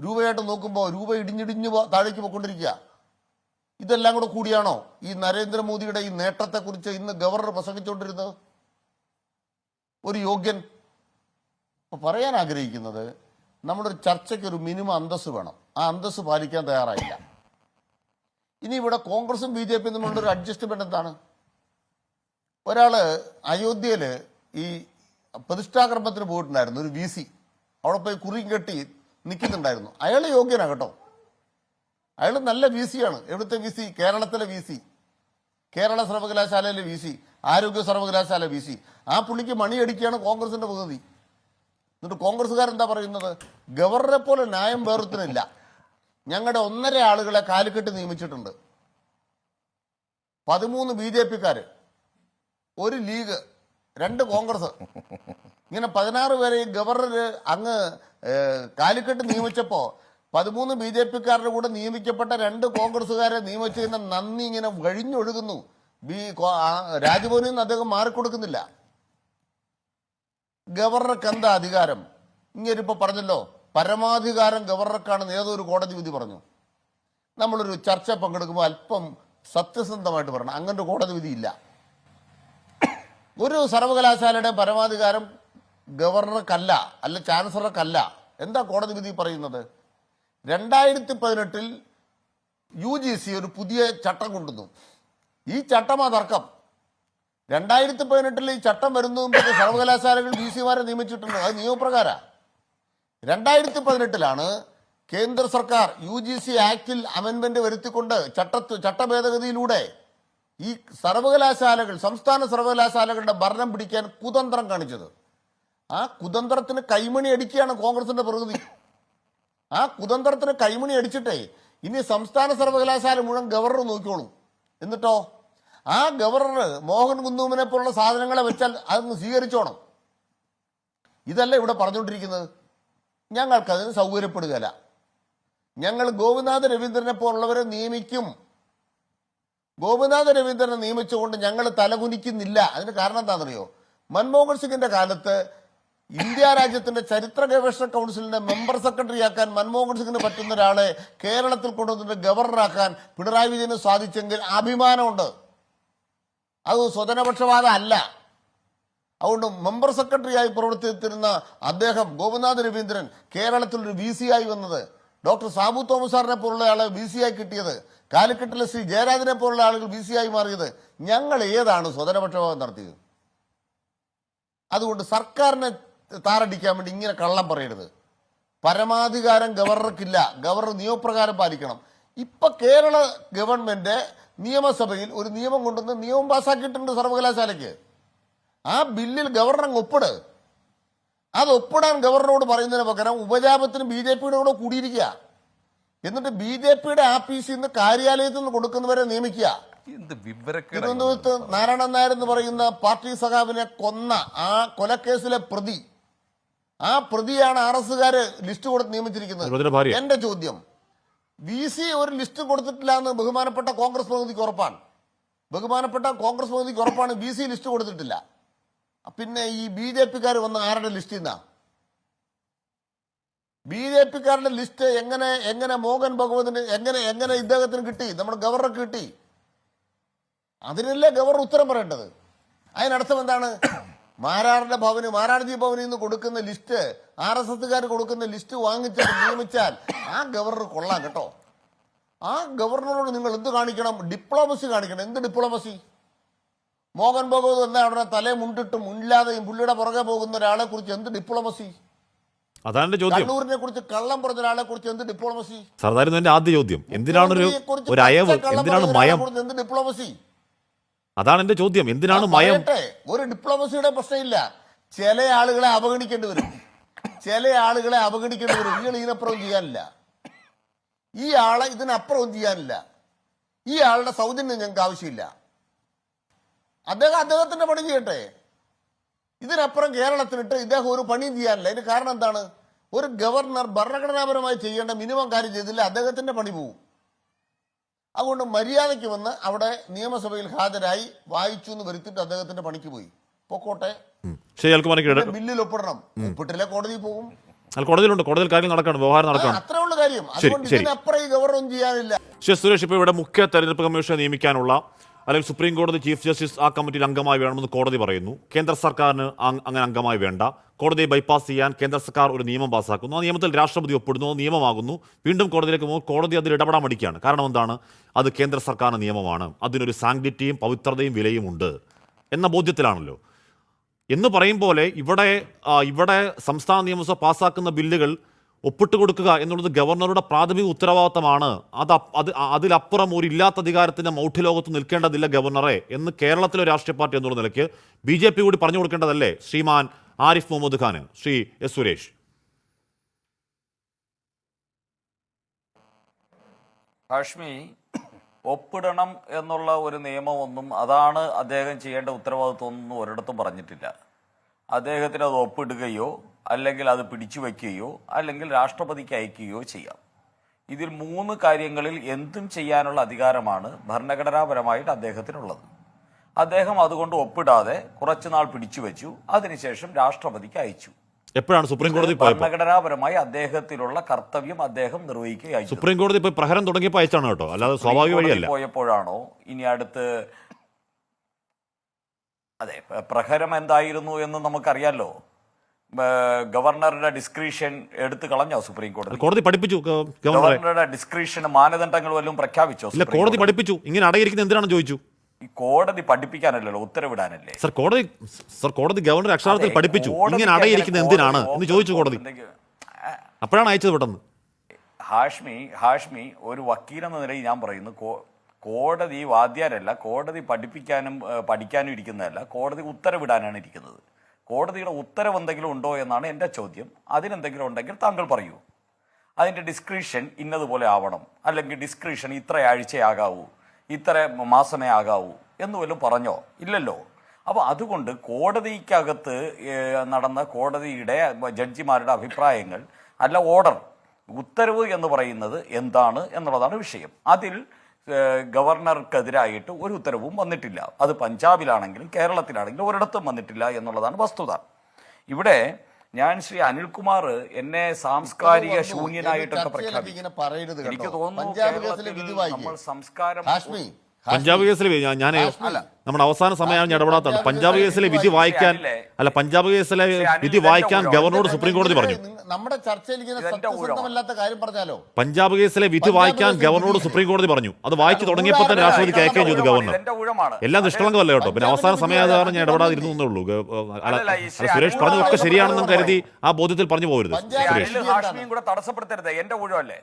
രൂപയായിട്ട് നോക്കുമ്പോൾ രൂപ ഇടിഞ്ഞിടിഞ്ഞ് താഴേക്ക് പോയിക്കൊണ്ടിരിക്കുക. ഇതെല്ലാം കൂടെ കൂടിയാണോ ഈ നരേന്ദ്രമോദിയുടെ ഈ നേട്ടത്തെക്കുറിച്ച് ഇന്ന് ഗവർണർ പ്രസംഗിച്ചുകൊണ്ടിരുന്നത്? ഒരു യോഗ്യൻ. അപ്പോൾ പറയാൻ ആഗ്രഹിക്കുന്നത്, നമ്മളൊരു ചർച്ചയ്ക്ക് ഒരു മിനിമം അന്തസ്സ് വേണം. ആ അന്തസ്സ് പാലിക്കാൻ തയ്യാറായില്ല. ഇനി ഇവിടെ കോൺഗ്രസും ബി ജെ പിയും തമ്മിലുള്ളൊരു അഡ്ജസ്റ്റ്മെന്റ് എന്താണ്? ഒരാള് അയോധ്യയിൽ ഈ പ്രതിഷ്ഠാകർമ്മത്തിന് പോയിട്ടുണ്ടായിരുന്നു, ഒരു VC. അവിടെ പോയി കുറിയും കെട്ടി നിൽക്കുന്നുണ്ടായിരുന്നു. അയാൾ യോഗ്യനാണ് കേട്ടോ. അയാൾ നല്ല VC-യാണ്. എവിടുത്തെ VC? കേരളത്തിലെ VC, കേരള സർവകലാശാലയിലെ VC, ആരോഗ്യ സർവകലാശാല VC. ആ പുള്ളിക്ക് മണിയടിക്കുകയാണ് കോൺഗ്രസിന്റെ പ്രതിനിധി. എന്നിട്ട് കോൺഗ്രസ്സുകാരെന്താ പറയുന്നത്? ഗവർണറെ പോലെ ന്യായം വേറൊരുത്തനില്ല. ഞങ്ങളുടെ 1.5 ആളുകളെ കാലിക്കെട്ട് നിയമിച്ചിട്ടുണ്ട്. 13 BJP-ക്കാര്, 1 ലീഗ്, 2 കോൺഗ്രസ്. ഇങ്ങനെ 16 പേരെ ഗവർണർ അങ്ങ് കാലിക്കെട്ട് നിയമിച്ചപ്പോൾ 13 BJP-ക്കാരുടെ കൂടെ നിയമിക്കപ്പെട്ട 2 കോൺഗ്രസ്സുകാരെ നിയമിച്ചതിന്റെ നന്ദി ഇങ്ങനെ വഴിഞ്ഞൊഴുകുന്നു. രാജ്ഭവനിൽ നിന്ന് അദ്ദേഹം മാറിക്കൊടുക്കുന്നില്ല. ഗവർണർക്ക് എന്താ അധികാരം? ഇങ്ങനിപ്പോ പറഞ്ഞല്ലോ, പരമാധികാരം ഗവർണർക്കാണെന്ന് ഏതൊരു കോടതി വിധി പറഞ്ഞു. നമ്മളൊരു ചർച്ച പങ്കെടുക്കുമ്പോൾ അല്പം സത്യസന്ധമായിട്ട് പറയണം, അങ്ങനെ ഒരു കോടതി വിധിയില്ല. ഒരു സർവകലാശാലയുടെ പരമാധികാരം ഗവർണർക്കല്ല, അല്ല ചാൻസലർക്കല്ല. എന്താ കോടതി വിധി പറയുന്നത്? 2018 UGC ഒരു പുതിയ ചട്ടം കൊണ്ടുവന്നു. ഈ ചട്ടമാ തർക്കം. 2018 ഈ ചട്ടം വരുന്നതും സർവകലാശാലകൾ VC-മാരെ നിയമിച്ചിട്ടുണ്ട്. അത് നിയമപ്രകാരം 2018 കേന്ദ്ര സർക്കാർ UGC ആക്ടിൽ അമെൻമെന്റ് വരുത്തിക്കൊണ്ട് ചട്ടഭേദഗതിയിലൂടെ ഈ സർവകലാശാലകൾ, സംസ്ഥാന സർവകലാശാലകളുടെ ഭരണം പിടിക്കാൻ കുതന്ത്രം കാണിച്ചത്. ആ കുതന്ത്രത്തിന് കൈമണി അടിക്കുകയാണ് കോൺഗ്രസിന്റെ പ്രതിനിധി. ആ കുതന്ത്രത്തിന് കൈമണി അടിച്ചിട്ടേ ഇനി സംസ്ഥാന സർവകലാശാല മുഴുവൻ ഗവർണർ നോക്കിക്കോളും. എന്നിട്ടോ ആ ഗവർണർ മോഹൻ കുന്നൂമിനെ പോലുള്ള സാധനങ്ങളെ വെച്ചാൽ അതൊന്ന് സ്വീകരിച്ചോണം. ഇതല്ല ഇവിടെ പറഞ്ഞുകൊണ്ടിരിക്കുന്നത്. ഞങ്ങൾക്കതിന് സൗകര്യപ്പെടുകയില്ല. ഞങ്ങൾ ഗോപിനാഥ രവീന്ദ്രനെ പോലുള്ളവരെ നിയമിക്കും. ഗോപിനാഥ രവീന്ദ്രനെ നിയമിച്ചുകൊണ്ട് ഞങ്ങൾ തലകുനിക്കുന്നില്ല. അതിന് കാരണം എന്താണെന്നറിയോ? മൻമോഹൻ സിംഗിന്റെ കാലത്ത് ഇന്ത്യ രാജ്യത്തിന്റെ ചരിത്ര ഗവേഷണ കൗൺസിലിന്റെ മെമ്പർ സെക്രട്ടറി ആക്കാൻ മൻമോഹൻ സിംഗിന് പറ്റുന്ന ഒരാളെ കേരളത്തിൽ കൊണ്ടുവന്നിട്ട് ഗവർണറാക്കാൻ പിണറായി വിജയന് സാധിച്ചെങ്കിൽ അഭിമാനമുണ്ട്. അത് സ്വജനപക്ഷപാതം അല്ല. അതുകൊണ്ട് മെമ്പർ സെക്രട്ടറിയായി പ്രവർത്തിച്ചിരുന്ന അദ്ദേഹം, ഗോപിനാഥ് രവീന്ദ്രൻ, കേരളത്തിൽ ഒരു VC ആയി വന്നത്, ഡോക്ടർ സാബു തോമസ് സാറിനെ പോലുള്ള ആളെ VC ആയി കിട്ടിയത് കാലിക്കറ്റിലെ ശ്രീ ജയരാജനെ പോലുള്ള ആളുകൾ VC ആയി മാറിയത്. ഞങ്ങൾ ഏതാണ് സ്വതന്ത്രപക്ഷപാതം നടത്തിയത്? അതുകൊണ്ട് സർക്കാരിനെ താറടിക്കാൻ വേണ്ടി ഇങ്ങനെ കള്ളം പറയരുത്. പരമാധികാരം ഗവർണർക്കില്ല. ഗവർണർ നിയമപ്രകാരം പാലിക്കണം. ഇപ്പൊ കേരള ഗവൺമെന്റ് നിയമസഭയിൽ ഒരു നിയമം കൊണ്ടുവന്ന് നിയമം പാസ്സാക്കിയിട്ടുണ്ട് സർവകലാശാലയ്ക്ക്. ആ ബില്ലിൽ ഗവർണർ ഒപ്പിട്. അത് ഒപ്പിടാൻ ഗവർണറോട് പറയുന്നതിന് പകരം ഉപജാപത്തിന് BJPയുടെ കൂടെ കൂടിയിരിക്കുക. എന്നിട്ട് BJPയുടെ ആഫീസിൽ നിന്ന് കാര്യാലയത്തിൽ നിന്ന് കൊടുക്കുന്നവരെ നിയമിക്കുക. തിരുവനന്തപുരത്ത് നാരായണൻ നായർ എന്ന് പറയുന്ന പാർട്ടി സഖാവിനെ കൊന്ന ആ കൊലക്കേസിലെ പ്രതി, ആ പ്രതിയാണ് RSകാര് ലിസ്റ്റ് കൊടുത്ത് നിയമിച്ചിരിക്കുന്നത്. എന്റെ ചോദ്യം, VC ഒരു ലിസ്റ്റ് കൊടുത്തിട്ടില്ല എന്ന് ബഹുമാനപ്പെട്ട കോൺഗ്രസ് പ്രതിനിധിക്ക് ഉറപ്പാണ്. VC ലിസ്റ്റ് കൊടുത്തിട്ടില്ല. പിന്നെ ഈ BJPക്കാർ വന്ന ആരുടെ ലിസ്റ്റിൽ നിന്നാ? BJPക്കാരുടെ ലിസ്റ്റ് എങ്ങനെ മോഹൻ ഭഗവതിന് എങ്ങനെ ഇദ്ദേഹത്തിന് കിട്ടി? നമ്മുടെ ഗവർണർക്ക് കിട്ടി. അതിനല്ലേ ഗവർണർ ഉത്തരം പറയേണ്ടത്. അതിനർത്ഥം എന്താണ്? മാരാർജി ഭവനിൽ നിന്ന് കൊടുക്കുന്ന ലിസ്റ്റ്, RSSകാർ കൊടുക്കുന്ന ലിസ്റ്റ് വാങ്ങിച്ചിട്ട് നിയമിച്ചാൽ ആ ഗവർണർ കൊള്ളാം കേട്ടോ. ആ ഗവർണറോട് നിങ്ങൾ എന്ത് കാണിക്കണം? ഡിപ്ലോമസി കാണിക്കണം. എന്ത് ഡിപ്ലോമസി? മോഹൻ ഭഗവത് എന്നാ അവിടെ തലേ മുണ്ടിട്ടും മുന്നില്ലാതെയും പുള്ളിയുടെ പുറകെ പോകുന്ന ഒരാളെ കുറിച്ച് എന്ത് ഡിപ്ലോമസി? അതാണ് ചോദ്യം. കണ്ണൂരിനെ കുറിച്ച് കള്ളം പറഞ്ഞ ഒരാളെ കുറിച്ച് എന്ത് ഡിപ്ലോമസി? സർദാരിന്റെ എന്റെ ആദ്യ ചോദ്യം, എന്തിനാണ് ഒരു അയവ്, എന്തിനാണ് മയം? എന്ത് ഡിപ്ലോമസി? അതാണ് എന്റെ ചോദ്യം, എന്തിനാണ് മയം? ഒരു ഡിപ്ലോമസിയുടെ പ്രശ്നമില്ല. ചില ആളുകളെ അവഗണിക്കേണ്ടി വരും. ഇയാൾ ഇതിനപ്പുറം ചെയ്യാനില്ല, ഈ ആളെ ഇതിനപ്പുറവും ചെയ്യാനില്ല, ഈ ആളുടെ സൗജന്യം ഞങ്ങൾക്ക് ആവശ്യമില്ല. അദ്ദേഹത്തിന്റെ പണി ചെയ്യട്ടെ. ഇതിനപ്പുറം കേരളത്തിലിട്ട് ഇദ്ദേഹം ഒരു പണിയും ചെയ്യാനില്ല. ഇതിന് കാരണം എന്താണ്? ഒരു ഗവർണർ ഭരണഘടനാപരമായി ചെയ്യേണ്ട മിനിമം കാര്യം ചെയ്തില്ല, അദ്ദേഹത്തിന്റെ പണി പോവും. അതുകൊണ്ട് മര്യാദയ്ക്ക് വന്ന് അവിടെ നിയമസഭയിൽ ഹാജരായി വായിച്ചു എന്ന് വരുത്തിട്ട് അദ്ദേഹത്തിന്റെ പണിക്ക് പോയി പൊക്കോട്ടെ. ബില്ലിൽ ഒപ്പിടണം. ഒപ്പിട്ടില്ല കോടതി പോകും. കോടതിയിൽ കാര്യം നടക്കണം, വ്യവഹാരം നടക്കണം. അത്രേ ഉള്ള കാര്യം. അതുകൊണ്ട് ഇതിനപ്പുറം ഈ ഗവർണർ ചെയ്യാനില്ല. സുരേഷ്, ഇപ്പോൾ ഇവിടെ മുഖ്യ തെരഞ്ഞെടുപ്പ് കമ്മീഷനെ നിയമിക്കാനുള്ള അല്ലെങ്കിൽ സുപ്രീം കോടതി ചീഫ് ജസ്റ്റിസ് ആ കമ്മിറ്റിയിൽ അംഗമായി വേണമെന്ന് കോടതി പറയുന്നു. കേന്ദ്ര സർക്കാരിന് അങ്ങനെ അംഗമായി വേണ്ട. കോടതിയെ ബൈപ്പാസ് ചെയ്യാൻ കേന്ദ്ര സർക്കാർ ഒരു നിയമം പാസ്സാക്കുന്നു. ആ നിയമത്തിൽ രാഷ്ട്രപതി ഒപ്പിടുന്നു, നിയമമാകുന്നു. വീണ്ടും കോടതിയിലേക്ക് പോകുമ്പോൾ കോടതി അതിൽ ഇടപെടാൻ മടിക്കുകയാണ്. കാരണം എന്താണ്? അത് കേന്ദ്ര സർക്കാരിന്റെ നിയമമാണ്, അതിനൊരു സാങ്ക്ടിറ്റിയും പവിത്രതയും വിലയും ഉണ്ട് എന്ന ബോധ്യത്തിലാണല്ലോ. എന്ന് പറയും പോലെ ഇവിടെ സംസ്ഥാന നിയമസഭ പാസ്സാക്കുന്ന ബില്ലുകൾ ഒപ്പിട്ട് കൊടുക്കുക എന്നുള്ളത് ഗവർണറുടെ പ്രാഥമിക ഉത്തരവാദിത്തമാണ്. അതിലപ്പുറം ഒരു ഇല്ലാത്ത അധികാരത്തിന്റെ മൗഢ്യലോകത്ത് നിൽക്കേണ്ടതില്ല ഗവർണറെ എന്ന് കേരളത്തിലെ രാഷ്ട്രീയ പാർട്ടി എന്നുള്ള നിലയ്ക്ക് BJP കൂടി പറഞ്ഞു കൊടുക്കേണ്ടതല്ലേ ശ്രീമാൻ ആരിഫ് മുഹമ്മദ് ഖാന്? ശ്രീ S. സുരേഷ്, ഹാഷ്മി, ഒപ്പിടണം എന്നുള്ള ഒരു നിയമമൊന്നും അതാണ് അദ്ദേഹം ചെയ്യേണ്ട ഉത്തരവാദിത്വമൊന്നും ഒരിടത്തും പറഞ്ഞിട്ടില്ല. അദ്ദേഹത്തിന് അത് ഒപ്പിടുകയോ അല്ലെങ്കിൽ അത് പിടിച്ചു വയ്ക്കുകയോ അല്ലെങ്കിൽ രാഷ്ട്രപതിക്ക് അയക്കുകയോ ചെയ്യാം. ഇതിൽ 3 കാര്യങ്ങളിൽ എന്തും ചെയ്യാനുള്ള അധികാരമാണ് ഭരണഘടനാപരമായിട്ട് അദ്ദേഹത്തിനുള്ളത്. അദ്ദേഹം അതുകൊണ്ട് ഒപ്പിടാതെ കുറച്ചുനാൾ പിടിച്ചു വെച്ചു, അതിനുശേഷം രാഷ്ട്രപതിക്ക് അയച്ചു. എപ്പോഴാണ് സുപ്രീം കോടതി ഭരണഘടനാപരമായി അദ്ദേഹത്തിലുള്ള കർത്തവ്യം അദ്ദേഹം നിർവഹിക്കുകയായി. സുപ്രീം കോടതി പ്രഹരം തുടങ്ങിയപ്പോൾ അയച്ചാണ് കേട്ടോ, അല്ലാതെ സ്വാഭാവിക വഴിയല്ല. പോയപ്പോഴാണോ? ഇനി അടുത്ത് അതെ, പ്രഹരം എന്തായിരുന്നു എന്ന് നമുക്കറിയാലോ. ഗവർണറുടെ ഡിസ്ക്രിഷൻ എടുത്തു കളഞ്ഞോ സുപ്രീം കോടതി? കോടതി പഠിപ്പിച്ചു. ഗവർണറുടെ ഡിസ്ക്രിഷന് മാനദണ്ഡങ്ങൾ വല്ലതും പ്രഖ്യാപിച്ചോ? ഇല്ല, കോടതി പഠിപ്പിച്ചു. ഇങ്ങനെ അടയിരിക്കുന്നത് എന്തിനാണെന്ന് ചോദിച്ചു. ഈ കോടതി പഠിപ്പിക്കാനല്ലല്ലോ, ഉത്തരവിടാനല്ലേ. കോടതി ഗവർണർ അക്ഷരാർത്ഥത്തിൽ പഠിപ്പിച്ചു. ഇങ്ങനെ അടയിരിക്കുന്നത് എന്തിനാണ് എന്ന് ചോദിച്ചു കോടതി. അപ്പോഴാണ് അയച്ചത് പെട്ടെന്ന്. ഹാഷ്മി, ഒരു വക്കീലെന്ന നിലയിൽ ഞാൻ പറയുന്നു, കോടതി വാദ്യാരല്ല, കോടതി പഠിക്കാനും ഇരിക്കുന്നതല്ല, കോടതി ഉത്തരവിടാനാണ് ഇരിക്കുന്നത്. കോടതിയുടെ ഉത്തരവ് എന്തെങ്കിലും ഉണ്ടോ എന്നാണ് എൻ്റെ ചോദ്യം. അതിനെന്തെങ്കിലും ഉണ്ടെങ്കിൽ താങ്കൾ പറയൂ. അതിൻ്റെ ഡിസ്ക്രിഷൻ ഇന്നതുപോലെ ആവണം, അല്ലെങ്കിൽ ഡിസ്ക്രിഷൻ ഇത്ര ആഴ്ചയാകാവൂ, ഇത്ര മാസമേ ആകാവൂ എന്ന് വല്ലതും പറഞ്ഞോ? ഇല്ലല്ലോ. അപ്പോൾ അതുകൊണ്ട് കോടതിക്കകത്ത് നടന്ന കോടതിയുടെ ജഡ്ജിമാരുടെ അഭിപ്രായങ്ങൾ അല്ല ഓർഡർ, ഉത്തരവ് എന്ന് പറയുന്നത് എന്താണ് എന്നുള്ളതാണ് വിഷയം. അതിൽ ഗവർണർക്കെതിരായിട്ട് ഒരു ഉത്തരവും വന്നിട്ടില്ല. അത് പഞ്ചാബിലാണെങ്കിലും കേരളത്തിലാണെങ്കിലും ഒരിടത്തും വന്നിട്ടില്ല എന്നുള്ളതാണ് വസ്തുത. ഇവിടെ ഞാൻ ശ്രീ അനിൽകുമാർ എന്നെ സാംസ്കാരിക ശൂന്യനായിട്ടൊക്കെ പ്രഖ്യാപിക്കും. എനിക്ക് തോന്നുന്നു സംസ്കാരം പഞ്ചാബ് കേസിലെ ഞാൻ നമ്മുടെ അവസാന സമയമാണ് ഞാൻ ഇടപെടാത്തതാണ്. പഞ്ചാബ് കേസിലെ വിധി വായിക്കാൻ പഞ്ചാബ് കേസിലെ വിധി വായിക്കാൻ ഗവർണറോട് സുപ്രീം കോടതി പറഞ്ഞു. നമ്മുടെ ചർച്ചയിൽ ഇങ്ങനെ സത്യസന്ധമല്ലാത്ത കാര്യം പറഞ്ഞാലോ? പഞ്ചാബ് കേസിലെ വിധി വായിക്കാൻ ഗവർണറോട് സുപ്രീം കോടതി പറഞ്ഞു. അത് വായിച്ചു തുടങ്ങിയപ്പോൾ തന്നെ രാഷ്ട്രപതിക്ക് അയക്കുകയും ചെയ്തു ഗവർണർ. എല്ലാം നിഷ്കളങ്കമല്ല കേട്ടോ. പിന്നെ അവസാന സമയമാണ് ഞാൻ ഇടപെടാതിരുന്നു എന്നേ ഉള്ളൂ. സുരേഷ് പറഞ്ഞതൊക്കെ ശരിയാണെന്നും കരുതി ആ ബോധ്യത്തിൽ പറഞ്ഞു പോകരുത്. ഹാഷ്മിയും കൂടെ തടസ്സപ്പെടുത്തരുത്. എന്റെ ഊഴമല്ലേ?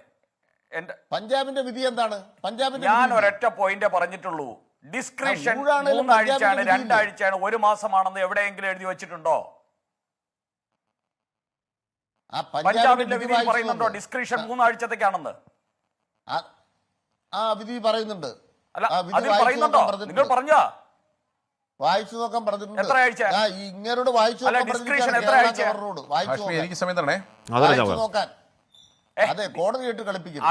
പഞ്ചാബിന്റെ വിധി എന്താണ്? പഞ്ചാബിന്റെ ഞാൻ ഒരൊറ്റ പോയിന്റ് പറഞ്ഞിട്ടുള്ളൂ. ഡിസ്ക്രിപ്ഷൻ 3 ആഴ്ചയാണ്, 2 ആഴ്ചയാണ്, 1 മാസമാണെന്ന് എവിടെയെങ്കിലും എഴുതി വെച്ചിട്ടുണ്ടോ? പഞ്ചാബിന്റെ വിധി പറയുന്നുണ്ടോ ഡിസ്ക്രിപ്ഷൻ 3 ആഴ്ചത്തേക്കാണെന്ന്? വിധി പറയുന്നുണ്ട്. അല്ല, അതിൽ പറയുന്നുണ്ടോ? നിങ്ങൾ പറഞ്ഞോ? വായിച്ചു നോക്കാൻ പറഞ്ഞിട്ടുണ്ട്. എത്ര ആഴ്ച? ഇങ്ങനോട് വായിച്ചു എനിക്ക് സമയം തരണേ. നോക്കാൻ. അതെ, കോടതി ഇട്ട് കളിപ്പിക്കുന്നു.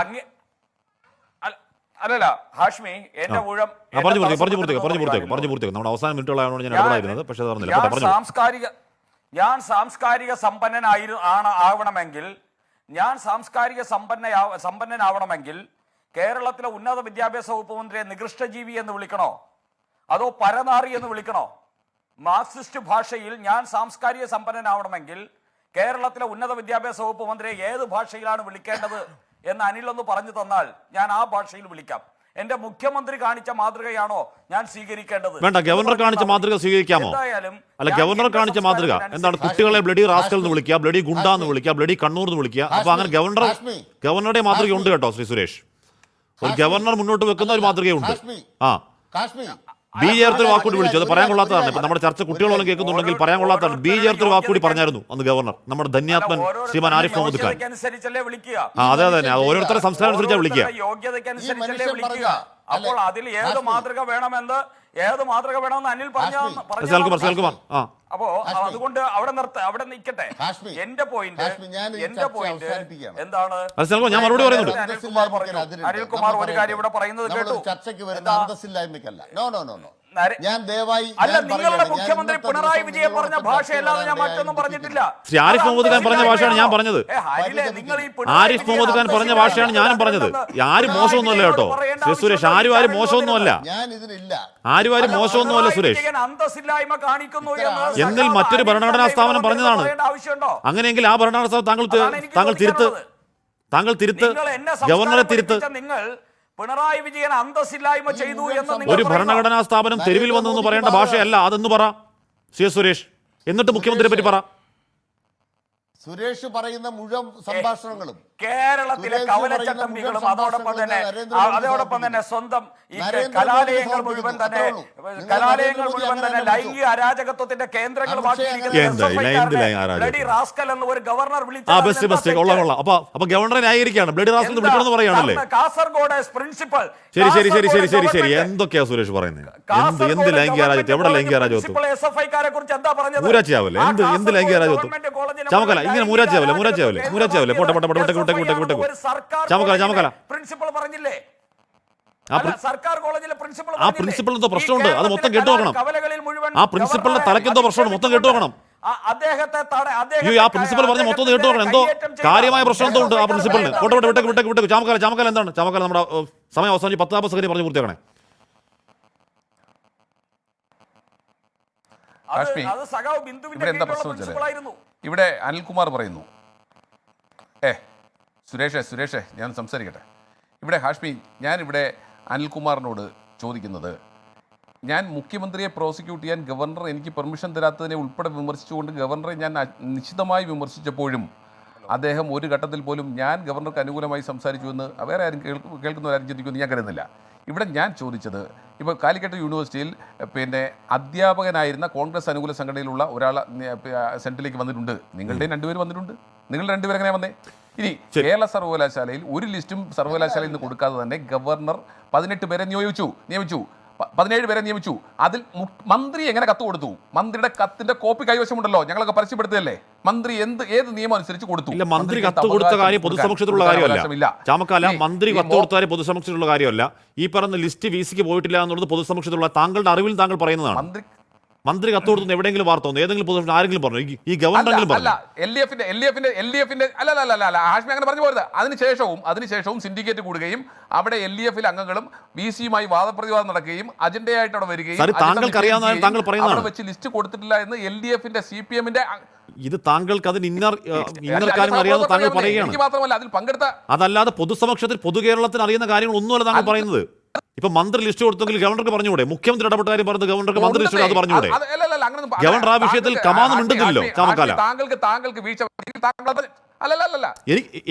അല്ലല്ല ഹാഷ്മി, എന്റെ ഊഴം പറഞ്ഞു പൂർത്തിയാക്കും. നമ്മുടെ അവസാന മിനിറ്റുകളാണ് ഞാൻ ഇടപെടാതിരുന്നത്. പക്ഷേ ഞാൻ സാംസ്കാരിക ആവണമെങ്കിൽ സമ്പന്നനാവണമെങ്കിൽ കേരളത്തിലെ ഉന്നത വിദ്യാഭ്യാസ വകുപ്പ് മന്ത്രിയെ നികൃഷ്ടജീവി എന്ന് വിളിക്കണോ, അതോ പരനാറി എന്ന് വിളിക്കണോ? മാർക്സിസ്റ്റ് ഭാഷയിൽ ഞാൻ സാംസ്കാരിക സമ്പന്നനാവണമെങ്കിൽ കേരളത്തിലെ ഉന്നത വിദ്യാഭ്യാസ വകുപ്പ് മന്ത്രിയെ ഏത് ഭാഷയിലാണ് വിളിക്കേണ്ടത് എന്ന് അനിലൊന്ന് പറഞ്ഞു തന്നാൽ ഞാൻ ആ ഭാഷയിൽ വിളിക്കാം. എന്റെ മുഖ്യമന്ത്രി കാണിച്ച മാതൃകയാണോ ഞാൻ സ്വീകരിക്കേണ്ടത്? വേണ്ട, ഗവർണർ കാണിച്ച മാതൃക സ്വീകരിക്കാമോ? അല്ല, ഗവർണർ കാണിച്ച മാതൃക എന്താണ്? കുട്ടികളെ ബ്ലഡി റാസ്കൽ എന്ന് വിളിക്കുക, ബ്ലഡി ഗുണ്ട എന്ന് വിളിക്കുക, ബ്ലഡി കണ്ണൂർ എന്ന് വിളിക്കുക. അപ്പൊ അങ്ങനെ ഗവർണറുടെ മാതൃക ഉണ്ട് കേട്ടോ ശ്രീ സുരേഷ്. ഒരു ഗവർണർ മുന്നോട്ട് വെക്കുന്ന ഒരു മാതൃകയുണ്ട്. ബി ചേർത്തൊരു വാക്കുകൂടി വിളിച്ചു. അത് പറയാൻ കൊള്ളാത്തതാണ്. ഇപ്പൊ നമ്മുടെ ചർച്ച കുട്ടികളോളം കേൾക്കുന്നുണ്ടെങ്കിൽ പറയാൻ കൊള്ളാത്തതാണ്. ബി ചേർത്തൊരു വാക്കുകൂടി പറഞ്ഞായിരുന്നു അന്ന് ഗവർണർ, നമ്മുടെ ധന്യാത്മൻ ശ്രീമാൻ ആരിഫ് മുഹമ്മദ് ഖാൻ. അതെ തന്നെ, അത് ഓരോരുത്തരുടെ സംസ്കാരം അനുസരിച്ചാണ് വിളിക്കുക. അപ്പോൾ അതിൽ ഏത് മാതൃക വേണമെന്ന് അനിൽ പറഞ്ഞു. അപ്പോ അതുകൊണ്ട് അവിടെ നിൽക്കട്ടെ. എന്റെ പോയിന്റ് എന്താണ്? ഞാൻ മറുപടി പറയുന്നുണ്ട്. അനിൽകുമാർ ഒരു കാര്യം ഇവിടെ പറയുന്നത് കേട്ടു. ചർച്ചയ്ക്ക് വരുന്ന അന്തസ്സില്ലായ്മയ്ക്കല്ല. ഞാൻ ദയവായി അല്ല, നിങ്ങളുടെ മുഖ്യമന്ത്രി പിണറായി വിജയൻ പറഞ്ഞ ഭാഷയല്ലാതെ ഞാൻ മറ്റൊന്നും പറഞ്ഞിട്ടില്ല. ശ്രീ ആരിഫ് മുഹമ്മദ് ഖാൻ പറഞ്ഞ ഭാഷയാണ് ഞാൻ പറഞ്ഞത്. ആരിഫ് മുഹമ്മദ് ഖാൻ പറഞ്ഞ ഭാഷയാണ് ഞാനും പറഞ്ഞത്. ആരും മോശമൊന്നുമല്ല കേട്ടോ ശ്രീ സുരേഷ്. ആരും മോശമൊന്നുമല്ല. ആരും മോശമൊന്നുമല്ല സുരേഷ്. എന്നിൽ മറ്റൊരു ഭരണഘടനാ സ്ഥാപനം പറഞ്ഞതാണ്. അങ്ങനെയെങ്കിൽ ആ ഭരണഘടനാ സ്ഥാപനം താങ്കൾ തിരുത്ത്, ഗവർണറെ തിരുത്ത്. പിണറായി വിജയൻ അന്തസ്സില്ലായ്മ ചെയ്തു എന്ന് ഒരു ഭരണഘടനാ സ്ഥാപനം തെരുവിൽ വന്നെന്ന് പറയേണ്ട ഭാഷയല്ല അതെന്ന് പറ ശ്രീ സുരേഷ്. എന്നിട്ട് മുഖ്യമന്ത്രിയെ പറ്റി പറ. സുരേഷ് പറയുന്ന മുഴുവൻ സംഭാഷണങ്ങളും കേരളത്തിലെ കവലച്ചട്ടമ്പികളും അതോടൊപ്പം തന്നെ സ്വന്തം ഈ കലാലയങ്ങൾ മുഴുവൻ തന്നെ ലൈംഗിക അരാജകത്വത്തിന്റെ കേന്ദ്രങ്ങളുമാക്കി ഒരു ഗവർണർ അപ്പൊ ഗവർണറെ ന്യായീകരിക്കുകയാണ്. ബ്ലഡി റാസ്കൽ വിളിക്കണമെന്ന് പറയാണല്ലേ? കാസർഗോഡ് പ്രിൻസിപ്പൽ. ശരി എന്തൊക്കെയാ സുരേഷ് പറയുന്നത്? എന്ത് ലൈംഗിക അരാജകത്വം? എവിടെ ലൈംഗിക അരാജകത്വം? SFIക്കാരെ കുറിച്ച് എന്താ പറഞ്ഞത്? മൂരാച്ചിയാവല്ലേ? എന്ത് ലൈംഗിക അരാജകത്വം? ചമക്കല ഇങ്ങനെ മൂരാച്ചിയാവല്ലേ? പോട്ടെ ചമക്കല പ്രിൻസിപ്പൽ പറഞ്ഞില്ലേ? സർക്കാർ കോളേജിലെ പ്രിൻസിപ്പൽ ആ പ്രിൻസിപ്പളിന് എന്തോ പ്രശ്നമുണ്ട്. അത് മൊത്തം കേട്ടു നോക്കണം. ആ പ്രിൻസിപ്പളിന്റെ തലയ്ക്ക് എന്തോ പ്രശ്നമുണ്ട്. മൊത്തം കേട്ടു നോക്കണം. ആ പ്രിൻസിപ്പൽ പറഞ്ഞ മൊത്തം കേട്ടു നോക്കണം. എന്തോ കാര്യമായ പ്രശ്നം എന്തോ ഉണ്ട് ആ പ്രിൻസിപ്പളിന്. വിട്ടേക്ക്. ചമക്കല എന്താണ്? ചമക്കല നമ്മുടെ സമയം അവസാനിച്ച് 10 സെക്കൻഡ് പറഞ്ഞു പൂർത്തിയാക്കണേ. ഇവിടെ എന്താ പ്രശ്നം വെച്ചാൽ ഇവിടെ അനിൽകുമാർ പറയുന്നു. സുരേഷേ ഞാൻ സംസാരിക്കട്ടെ. ഇവിടെ ഹാഷ്മി, ഞാനിവിടെ അനിൽകുമാറിനോട് ചോദിക്കുന്നത്, ഞാൻ മുഖ്യമന്ത്രിയെ പ്രോസിക്യൂട്ട് ചെയ്യാൻ ഗവർണർ എനിക്ക് പെർമിഷൻ തരാത്തതിനെ ഉൾപ്പെടെ വിമർശിച്ചുകൊണ്ട് ഗവർണറെ ഞാൻ നിശ്ചിതമായി വിമർശിച്ചപ്പോഴും അദ്ദേഹം ഒരു ഘട്ടത്തിൽ പോലും ഞാൻ ഗവർണർക്ക് അനുകൂലമായി സംസാരിച്ചു എന്ന് വേറെ ആരും കേൾക്കുന്നവരാരും ചിന്തിക്കുമെന്ന് ഞാൻ കരുതുന്നില്ല. ഇവിടെ ഞാൻ ചോദിച്ചത്, ഇപ്പോൾ കാലിക്കറ്റ് യൂണിവേഴ്സിറ്റിയിൽ അധ്യാപകനായിരുന്ന കോൺഗ്രസ് അനുകൂല സംഘടനയിലുള്ള ഒരാൾ സെൻറ്ററിലേക്ക് വന്നിട്ടുണ്ട്. നിങ്ങളുടെയും 2 പേര് വന്നിട്ടുണ്ട്. നിങ്ങളുടെ 2 പേര് എങ്ങനെ വന്നേ? ഇനി കേരള സർവകലാശാലയിൽ ഒരു ലിസ്റ്റും സർവകലാശാലയിൽ നിന്ന് കൊടുക്കാതെ തന്നെ ഗവർണർ 18 പേരെ നിയമിച്ചു. 17 പേരെ നിയമിച്ചു. അതിൽ മന്ത്രി എങ്ങനെ കത്ത് കൊടുത്തു? മന്ത്രിയുടെ കത്തിന്റെ കോപ്പി കൈവശമുണ്ടല്ലോ, ഞങ്ങളൊക്കെ പരസ്യപ്പെടുത്തുകയല്ലേ. മന്ത്രി ഏത് നിയമം അനുസരിച്ച് കൊടുത്തു? ഇല്ല, മന്ത്രി കത്ത് കൊടുത്ത കാര്യം പൊതുസമക്ഷത്തിലുള്ള കാര്യമല്ല. ചാമക്കാല മന്ത്രി കത്ത് കൊടുത്ത കാര്യം പൊതുസമക്ഷത്തിലുള്ള കാര്യമല്ല. ഈ പറഞ്ഞ ലിസ്റ്റ് VC-ക്ക് പോയിട്ടില്ല എന്നുള്ളത് പൊതുസമക്ഷത്തിലുള്ള താങ്കളുടെ അറിവിൽ താങ്കൾ പറയുന്നതാണ്. മന്ത്രി കത്ത് കൊടുത്തു എവിടെയെങ്കിലും വാർത്ത വന്നു? ഏതെങ്കിലും പൊതുസ്ഥലം ആരെങ്കിലും പറഞ്ഞു? ഈ ഗവർണറെങ്കിലും പറഞ്ഞു? അല്ല ഹാഷ്മി അങ്ങനെ പറഞ്ഞു പോരുത്. അതിനുശേഷവും സിൻഡിക്കേറ്റ് കൂടുകയും അവിടെ LDF അംഗങ്ങളും VC-യുമായി വാദപ്രതിവാദം നടക്കുകയും അജണ്ടയായിട്ട് അവിടെ വരികയും താങ്കൾക്ക് അറിയാവുന്ന താങ്കൾ പറയുന്നതാണ് വെച്ച് ലിസ്റ്റ് കൊടുത്തിട്ടില്ല എന്ന് LDF-ന്റെ CPM-ന്റെ ഇത് താങ്കൾക്ക് അതിന് ഇന്നർ കാര്യങ്ങൾ അറിയാതെ താങ്കൾ പറയുകയാണ്. മാത്രമല്ല അതിൽ പങ്കെടുത്ത അതല്ലാതെ പൊതുസമക്ഷത്തിൽ പൊതുകേരളത്തിന് അറിയുന്ന കാര്യങ്ങൾ ഒന്നുമല്ല താങ്കൾ പറയുന്നത്. ഇപ്പൊ മന്ത്രി ലിസ്റ്റ് കൊടുത്തെങ്കിൽ ഗവർണർക്ക് പറഞ്ഞുകൂടെ? മുഖ്യമന്ത്രി ഇടപെട്ട കാര്യം പറഞ്ഞത് ഗവർണർക്ക് മന്ത്രി ലിസ്റ്റ് അത് പറഞ്ഞുകൂടെ? ഗവർണർ ആ വിഷയത്തിൽ കമാന്ന് മിണ്ടുന്നില്ലല്ലോ. ചാമക്കാല താങ്കൾക്ക് വീഴ്ച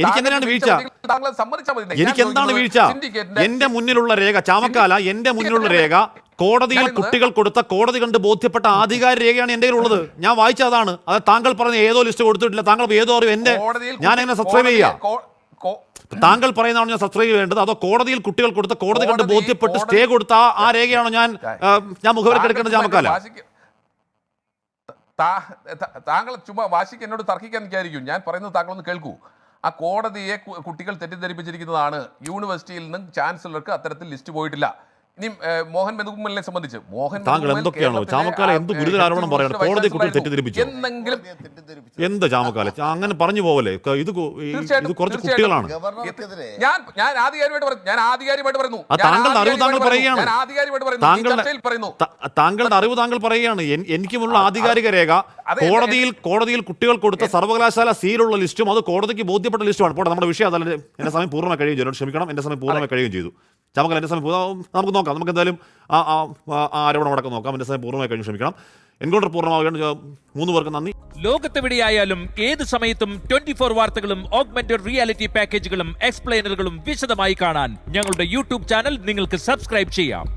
എനിക്ക് എങ്ങനെയാണ് വീഴ്ച? എനിക്ക് എന്താണ് വീഴ്ച? എന്റെ മുന്നിലുള്ള രേഖ ചാമക്കാല, എന്റെ മുന്നിലുള്ള രേഖ കോടതിയിൽ കുട്ടികൾ കൊടുത്ത, കോടതി കണ്ട് ബോധ്യപ്പെട്ട ആധികാരിക രേഖയാണ് എന്റെ ഉള്ളത്. ഞാൻ വായിച്ചതാണ്. അത് താങ്കൾ പറഞ്ഞ ഏതോ ലിസ്റ്റ് കൊടുത്തിട്ടില്ല. താങ്കൾ ഏതോ അറിയും എന്റെ ഞാൻ എങ്ങനെ സബ്സ്ക്രൈബ് ചെയ്യാം? താങ്കൾ പറയുന്നതാണ് ഞാൻ സബ്സ്ക്രൈബ് ചെയ്യേണ്ടത്, അതോ കോടതിയിൽ കുട്ടികൾ കൊടുത്ത, കോടതി കണ്ട് ബോധ്യപ്പെട്ട് സ്റ്റേ കൊടുത്ത ആ രേഖയാണോ ഞാൻ മുഖവരക്ക് എടുക്കേണ്ടത്? ചാമക്കാല, താങ്കൾ ചുമ്മാ വാശിക്ക് എന്നോട് തർക്കിക്കാൻ നിൽക്കായിരിക്കും. ഞാൻ പറയുന്നത് താങ്കളൊന്ന് കേൾക്കൂ. ആ കോടതിയെ കുട്ടികൾ തെറ്റിദ്ധരിപ്പിച്ചിരിക്കുന്നതാണ്. യൂണിവേഴ്സിറ്റിയിൽ നിന്നും ചാൻസലർക്ക് അത്തരത്തിൽ ലിസ്റ്റ് പോയിട്ടില്ല. ഇനി മോഹൻ മെഹബൂബിനെ സംബന്ധിച്ച് താങ്കൾ എന്തൊക്കെയാണോ ചാമക്കാല എന്ത് ഗുരുതര ആരോപണം പറയണം? കോടതി കുട്ടികൾ തെറ്റിദ്ധരിപ്പിച്ചു എന്ത് ചാമക്കാല? അങ്ങനെ പറഞ്ഞു പോവല്ലേ? ഇത് കുറച്ച് കുട്ടികളാണ്. ഞാൻ ആധികാരികമായിട്ട് പറയുന്നു. താങ്കളുടെ അറിവ് താങ്കൾ പറയുകയാണ്. താങ്കളുടെ അറിവ് താങ്കൾ പറയുകയാണ്. എനിക്കുമുള്ള ആധികാരിക രേഖ കോടതിയിൽ കുട്ടികൾ കൊടുത്ത സർവകലാശാല സീലുള്ള ലിസ്റ്റും അത് കോടതിക്ക് ബോധ്യപ്പെട്ട ലിസ്റ്റുമാണ്. പോട്ടെ, നമ്മുടെ വിഷയം അതല്ല. എന്റെ സമയം പൂർണ്ണമായി കഴിയുകയും ചെയ്തു. ക്ഷമിക്കണം, എന്റെ സമയം പൂർണ്ണമായി കഴിയുകയും ചെയ്തു. ചാമക്കാല, എന്റെ സമയം നമുക്ക് നോക്കാം. നമുക്ക് എന്തായാലും ആ ആരോപണം അടക്കം നോക്കാം. എന്റെ സമയം പൂർണ്ണമായി കഴിഞ്ഞു. ക്ഷമിക്കണം. എൻകൗണ്ടർ പൂർണ്ണമാവുകയാണ്. 3 പേർക്ക് നന്ദി. ലോകത്തെവിടെയായാലും ഏത് സമയത്തും 24 വാർത്തകളും ഓഗ്മെന്റഡ് റിയാലിറ്റി പാക്കേജുകളും എക്സ്പ്ലെയിനറുകളും വിശദമായി കാണാൻ ഞങ്ങളുടെ YouTube ചാനൽ നിങ്ങൾക്ക് സബ്സ്ക്രൈബ് ചെയ്യാം.